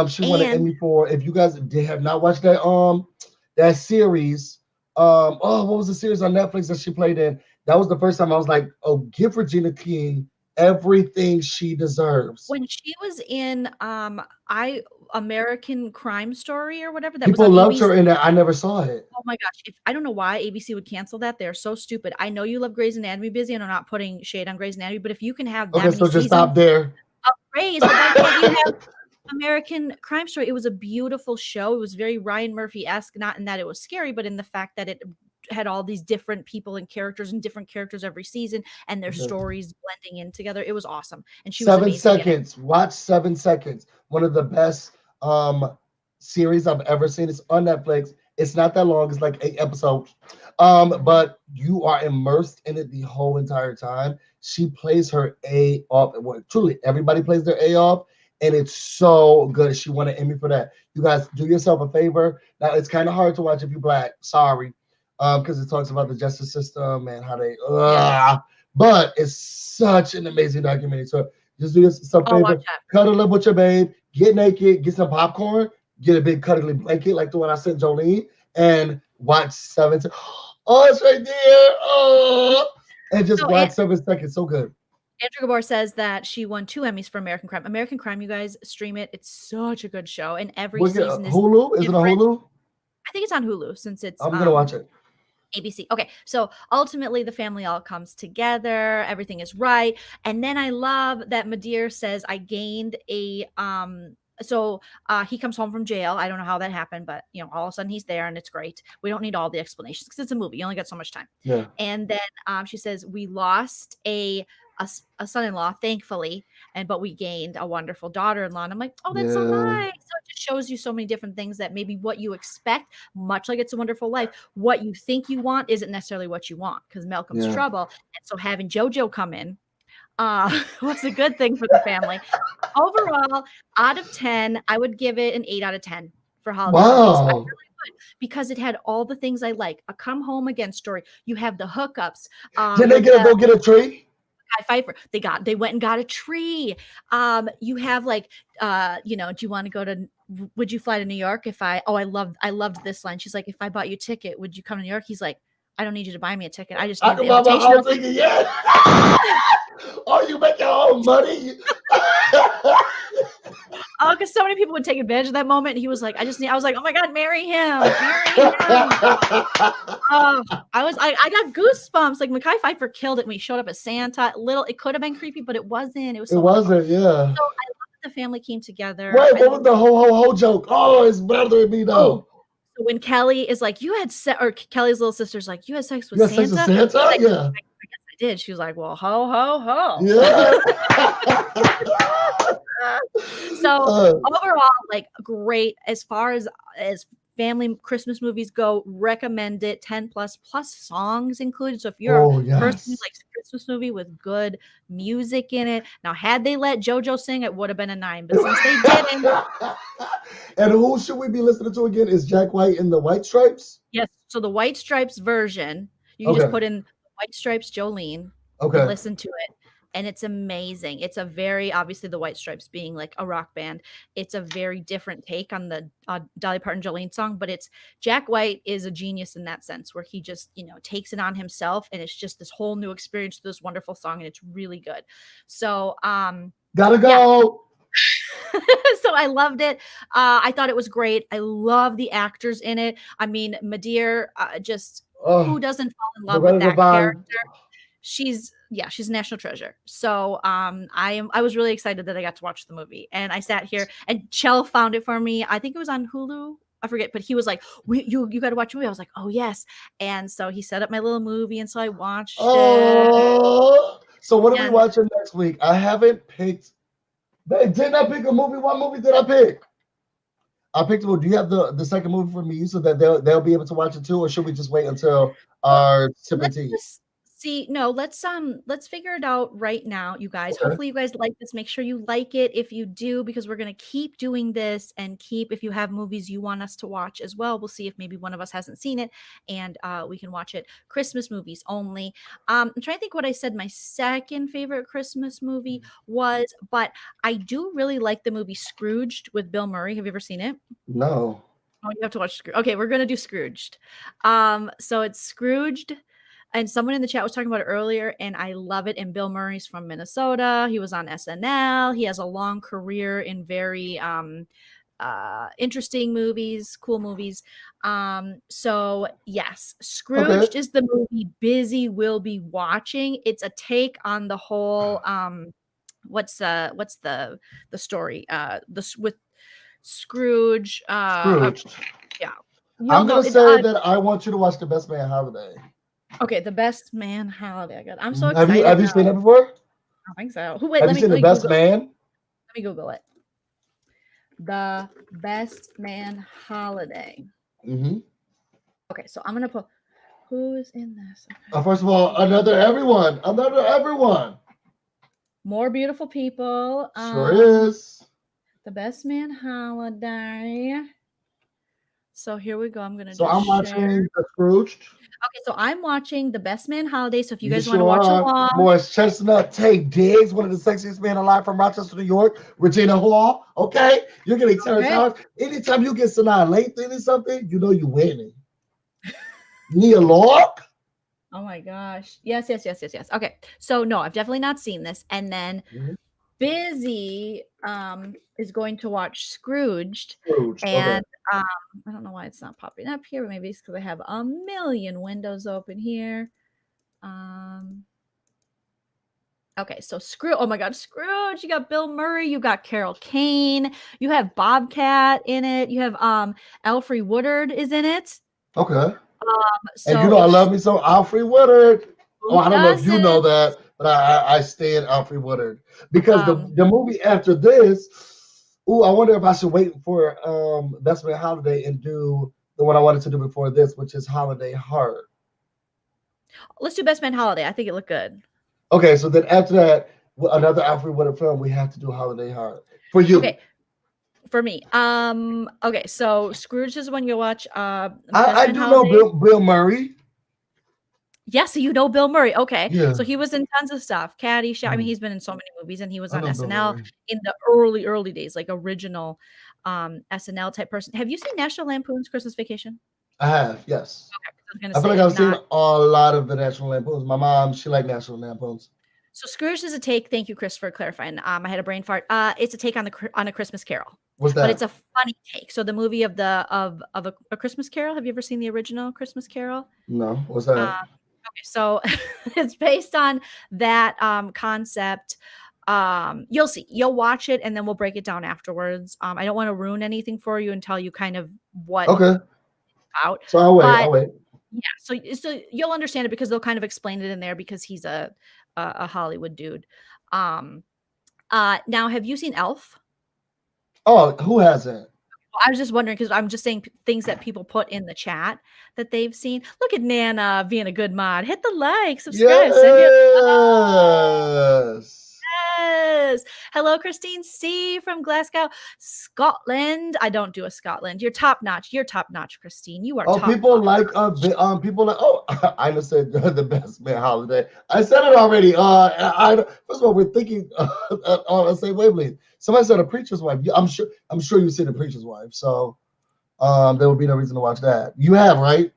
She won an Emmy for, if you guys have not watched that series. What was the series on Netflix that she played in? That was the first time I was like, oh, give Regina King everything she deserves. When she was in American Crime Story or whatever, that people was loved ABC. Her in that. I never saw it. Oh my gosh. I don't know why ABC would cancel that. They're so stupid. I know you love Grey's Anatomy, Busy, and I'm not putting shade on Grey's Anatomy, but if you can have that many so just stop there. Grey's, but why can't you have American Crime Story? It was a beautiful show. It was very Ryan Murphy-esque, not in that it was scary, but in the fact that it had all these different people and different characters every season, and their stories blending in together. It was awesome. And she was 7 seconds. Watch 7 seconds. One of the best series I've ever seen. It's on Netflix. It's not that long. It's like 8 episodes. But you are immersed in it the whole entire time. She plays her A off. Well, truly, everybody plays their A off. And it's so good. She won an Emmy for that. You guys do yourself a favor. Now, it's kind of hard to watch if you're black. Sorry. Because it talks about the justice system and how they but it's such an amazing documentary. So just do yourself a favor. Cuddle up with your babe. Get naked. Get some popcorn. Get a big cuddly blanket like the one I sent Joleen. And watch 7 seconds. Oh, it's right there. Oh. And just watch 7 seconds. So good. Andrew Gabor says that she won 2 Emmys for American Crime. American Crime, you guys stream it. It's such a good show, and every season is Hulu? Is it on different. Hulu? I think it's on Hulu since it's I'm gonna watch it. ABC. Okay, so ultimately the family all comes together. Everything is right, and then I love that Madeir says I gained a So he comes home from jail. I don't know how that happened, but you know, all of a sudden he's there, and it's great. We don't need all the explanations because it's a movie. You only got so much time. Yeah. And then she says we lost a son-in-law, thankfully, but we gained a wonderful daughter-in-law. And I'm like, oh, that's so nice. So it just shows you so many different things that maybe what you expect, much like It's a Wonderful Life, what you think you want isn't necessarily what you want, because Malcolm's trouble. And so having JoJo come in was a good thing for the family. Overall, out of 10, I would give it an 8 out of 10 for holiday movies. I really would, because it had all the things I like. A come home again story. You have the hookups. Did they go get a tree? Pfeiffer. They went and got a tree. You have like, you know, do you want to go to, would you fly to New York if I loved this line. She's like, if I bought you a ticket, would you come to New York? He's like, I don't need you to buy me a ticket. I just need the invitation. Oh, you make your own money. Oh, because so many people would take advantage of that moment. And he was like, I was like, oh my God, marry him. Marry him. I got goosebumps. Like Mekhi Phifer killed it when he showed up as Santa. It could have been creepy, but it wasn't. It wasn't, yeah. So I love that the family came together. Wait, what was the ho joke? Oh, it's bothering me though. So when Kelly is like, or Kelly's little sister's like, you had sex with Santa? Like, yeah. I guess I did. She was like, well, ho, ho, ho. Yeah. So overall, like, great as far as family Christmas movies go. Recommend it. 10 plus songs included. So if you're a person who likes a Christmas movie with good music in it, now had they let JoJo sing, it would have been a 9. But since they didn't. And who should we be listening to again? Is Jack White in the White Stripes? Yes. So the White Stripes version, you can just put in White Stripes Jolene. And listen to it. And it's amazing. It's a very, obviously the White Stripes being like a rock band, it's a very different take on the Dolly Parton Jolene song, but Jack White is a genius in that sense, where he just, you know, takes it on himself, and it's just this whole new experience to this wonderful song, and it's really good. So gotta go. Yeah. So I loved it. I thought it was great. I love the actors in it. I mean, Madeir, who doesn't fall in love with that character? She's a national treasure. So I was really excited that I got to watch the movie, and I sat here, and Chell found it for me. I think it was on Hulu. I forget, but he was like, you got to watch a movie. I was like, oh yes. And so he set up my little movie, and so I watched it. So what are we watching next week? I haven't picked. Didn't I pick a movie? What movie did I pick? I picked a movie. Do you have the second movie for me so that they'll be able to watch it too, or should we just wait until our sip and tea? No, let's figure it out right now, you guys. Hopefully you guys like this. Make sure you like it if you do, because we're going to keep doing this, and if you have movies you want us to watch as well, we'll see if maybe one of us hasn't seen it, and we can watch it. Christmas movies only. I'm trying to think what I said my second favorite Christmas movie was, but I do really like the movie Scrooged with Bill Murray. Have you ever seen it? No. Oh, you have to watch Scrooged. Okay, we're going to do Scrooged. So it's Scrooged. And someone in the chat was talking about it earlier, and I love it. And Bill Murray's from Minnesota. He was on SNL. He has a long career in very interesting movies, cool movies. So yes, Scrooged is the movie Busy will be watching. It's a take on the whole what's the story with Scrooge. Scrooged. Yeah. I'm gonna say that I want you to watch The Best Man Holiday. Okay, The Best Man Holiday. I'm so excited. Have you seen that before? I don't think so. Have you seen The Best Man? Let me Google it. The Best Man Holiday. Mm-hmm. Okay, so I'm gonna put who's in this. Okay. First of all, another everyone. More Beautiful People. Sure is. The Best Man Holiday. So here we go. I'm gonna. So I'm watching The Scrooged. Okay, so I'm watching The Best Man Holiday. So if you guys want to watch along, Morris Chestnut, Taye Diggs, one of the sexiest men alive from Rochester, New York, Regina Hall. Okay, you're getting Terrence Howard. Anytime you get Sanaa Lathan or something, you know you're winning. Nia Lork. Oh my gosh. Yes. Okay. So no, I've definitely not seen this. And then Mhm. Busy is going to watch Scrooged. Scrooge. Okay. And I don't know why it's not popping up here, but maybe it's because I have a million windows open here. Okay, so oh my God, Scrooge. You got Bill Murray, you got Carol Kane, you have Bobcat in it, you have Alfre Woodard is in it. Okay. And So I love me some Alfre Woodard. Oh, who I don't know if you know doesn't? that, but I stand Alfre Woodard because Um, the movie after this. Ooh, I wonder if I should wait for Best Man Holiday and do the one I wanted to do before this, which is Holiday Heart. let's do Best Man Holiday. I think it looked good. Okay, so then after that, another Alfre Woodard film, we have to do Holiday Heart for you. Okay, for me. Okay, so Scrooge is one you'll watch. I Man do Holiday. know Bill Murray. Yes, so you know Bill Murray. Okay. Yeah. So he was in tons of stuff. Caddyshack. I mean, he's been in so many movies, and he was I on know Bill SNL Murray. in the early days, like original SNL type person. Have you seen National Lampoon's Christmas Vacation? I have, yes. Okay, I feel like I've seen a lot of the National Lampoons. My mom, she liked National Lampoons. So Scrooge is a take. Thank you, Chris, for clarifying. I had a brain fart. It's a take on A Christmas Carol. What's that? But it's a funny take. So the movie of a Christmas Carol. Have you ever seen the original Christmas Carol? No. What's that? Okay, so it's based on that concept. You'll see. You'll watch it, and then we'll break it down afterwards. I don't want to ruin anything for you and tell you kind of what. Okay. Out. So I'll wait. I'll wait. Yeah. So you'll understand it because they'll kind of explain it in there because he's a Hollywood dude. Now, have you seen Elf? Oh, who hasn't? I was just wondering because I'm just saying things that people put in the chat that they've seen. Look at Nana being a good mod. Hit the like, subscribe, send yes. Yes. Hello, Christine C from Glasgow, Scotland. I don't do a Scotland. You're top notch. You're top notch, Christine. You are. Oh, top people notch. like people like. Oh, I just said the Best Man Holiday. I said it already. First of all, we're thinking on the same wavelength. Somebody said A Preacher's Wife. I'm sure you've seen A Preacher's Wife. So, there would be no reason to watch that. You have, right?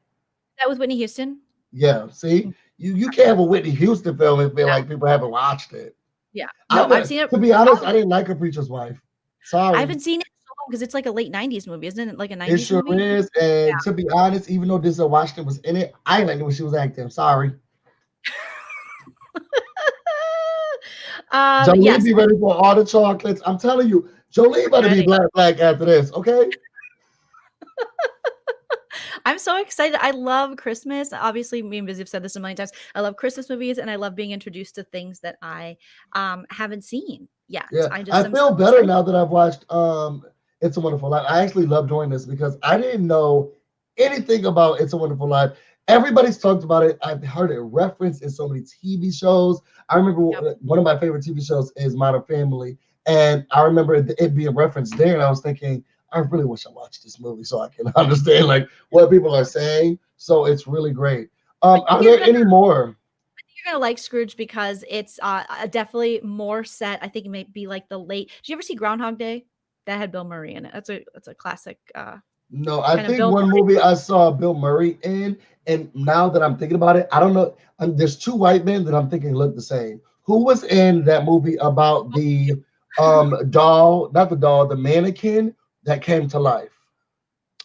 That was Whitney Houston. Yeah. See, you can't have a Whitney Houston film and feel like people haven't watched it. Yeah. No, I've seen it. To be honest, I didn't like A Preacher's Wife. Sorry. I haven't seen it so long because it's like a late 90s movie, isn't it? Like a 90s It sure movie? is. And to be honest, even though Denzel Washington was in it, I liked it when she was acting. Sorry. Joleen, yes. Be ready for all the chocolates. I'm telling you, Joleen better be black after this, okay? I'm so excited. I love Christmas. Obviously, me and Busy have said this a million times. I love Christmas movies, and I love being introduced to things that I haven't seen yet. Yeah, I feel better now that I've watched It's a Wonderful Life. I actually love doing this because I didn't know anything about It's a Wonderful Life. Everybody's talked about it. I've heard it referenced in so many TV shows. I remember one of my favorite TV shows is Modern Family, and I remember it being referenced there, and I was thinking, I really wish I watched this movie so I can understand like what people are saying. So it's really great. Are there any more? I think you're gonna like Scrooge because it's definitely more set. I think it may be like the late. Did you ever see Groundhog Day? That had Bill Murray in it. That's a classic. No, I think one movie I saw Bill Murray in, and now that I'm thinking about it, I don't know. There's two white men that I'm thinking look the same. Who was in that movie about the doll, not the doll, the mannequin that came to life?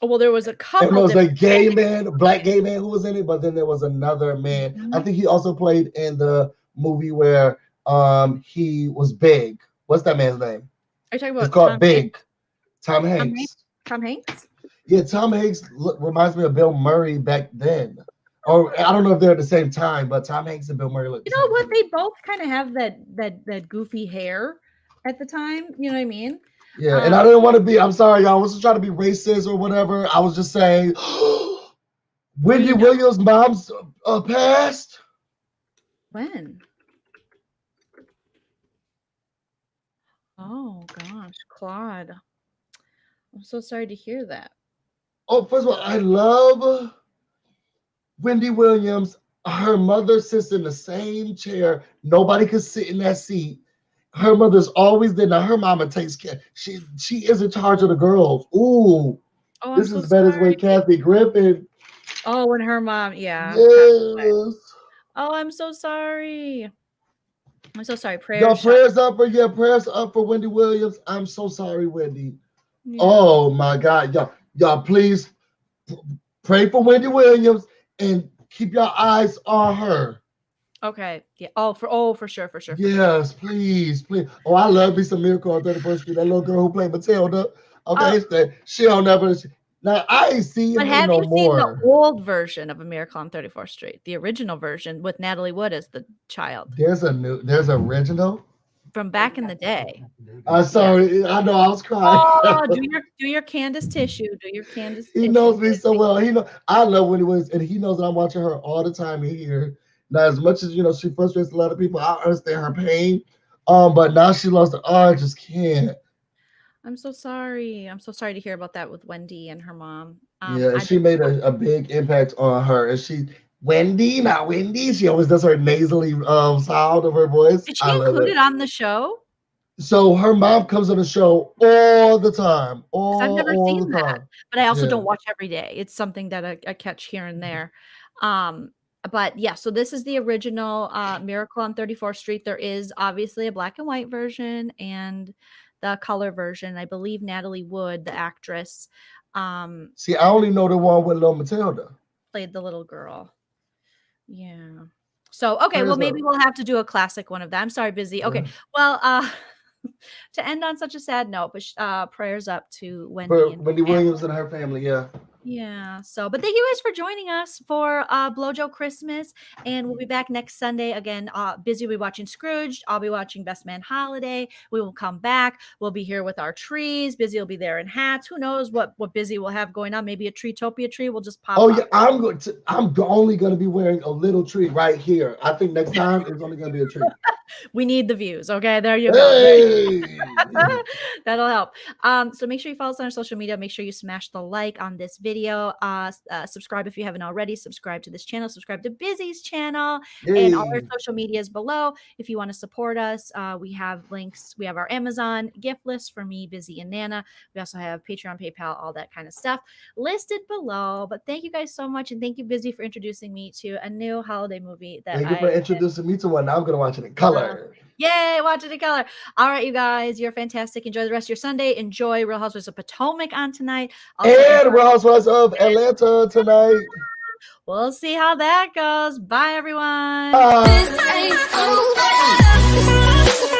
Oh, well, there was a couple. And there was a gay man, black gay man who was in it, but then there was another man. Mm-hmm. I think he also played in the movie where he was big. What's that man's name? Are you talking about? It's called Big. Tom Hanks. Tom Hanks? Yeah, Tom Hanks reminds me of Bill Murray back then. Or I don't know if they're at the same time, but Tom Hanks and Bill Murray look. You know what? They both kind of have that goofy hair at the time. You know what I mean? Yeah, and I didn't want to be. I'm sorry, y'all. I wasn't trying to be racist or whatever. I was just saying, Wendy Williams' mom's passed. When? Oh gosh, Claude. I'm so sorry to hear that. Oh, first of all, I love Wendy Williams. Her mother sits in the same chair. Nobody could sit in that seat. Her mother's always there. Now her mama takes care. She is in charge of the girls. Ooh, this is better way Kathy Griffin. Oh, and her mom, yeah. Yes. Oh, I'm so sorry. I'm so sorry. Y'all Prayers. prayers up for Wendy Williams. I'm so sorry, Wendy. Yeah. Oh my God, y'all please pray for Wendy Williams and keep your eyes on her. Okay. Yeah. For sure. Yes, please. Oh, I love me some Miracle on 31st Street. That little girl who played Matilda. Okay, she don't never. Now I ain't seeing But her have no you seen the more. old version of A Miracle on 34th Street? The original version with Natalie Wood as the child There's original from back in the day. I'm sorry. Yeah. I know I was crying. Oh, do your Candace tissue. Do your Candace He tissue. knows me so well. I love Wendy Williams, and he knows that I'm watching her all the time in here. Now, as much as she frustrates a lot of people, I understand her pain. But now she lost I just can't. I'm so sorry. I'm so sorry to hear about that with Wendy and her mom. Yeah, she made a big impact on her. And Wendy, not Wendy. She always does her nasally sound of her voice. Is she included on the show? So her mom comes on the show all the time. I've never seen that, but I also Yeah. don't watch every day. It's something that I catch here and there. But yeah, so this is the original Miracle on 34th Street. There is obviously a black and white version and the color version. I believe Natalie Wood, the actress, see, I only know the one with Little Matilda. Played the little girl. Yeah. So okay, well maybe we'll have to do a classic one of that. I'm sorry, busy. Okay. Well, to end on such a sad note, but prayers up to Wendy Williams and her family. Yeah. So, but thank you guys for joining us for BloJo Christmas, and we'll be back next Sunday again. Busy will be watching Scrooged. I'll be watching Best Man Holiday. We will come back. We'll be here with our trees. Busy will be there in hats. Who knows what Busy will have going on? Maybe a Treetopia tree will just pop. Oh yeah, I'm only going to be wearing a little tree right here. I think next time it's only going to be a tree. We need the views. Okay, there you go. That'll help. So make sure you follow us on our social media. Make sure you smash the like on this video. Subscribe if you haven't already. Subscribe to this channel. Subscribe to Busy's channel and all our social medias below. If you want to support us, we have links. We have our Amazon gift list for me, Busy, and Nana. We also have Patreon, PayPal, all that kind of stuff listed below. But thank you guys so much, and thank you, Busy, for introducing me to a new holiday movie. Thank you for introducing me to one. Now I'm going to watch it in color. Yay, watch it in color. All right, you guys, you're fantastic. Enjoy the rest of your Sunday. Enjoy Real Housewives of Potomac on tonight. Also, and Real Housewives of Atlanta tonight. We'll see how that goes. Bye, everyone. Bye.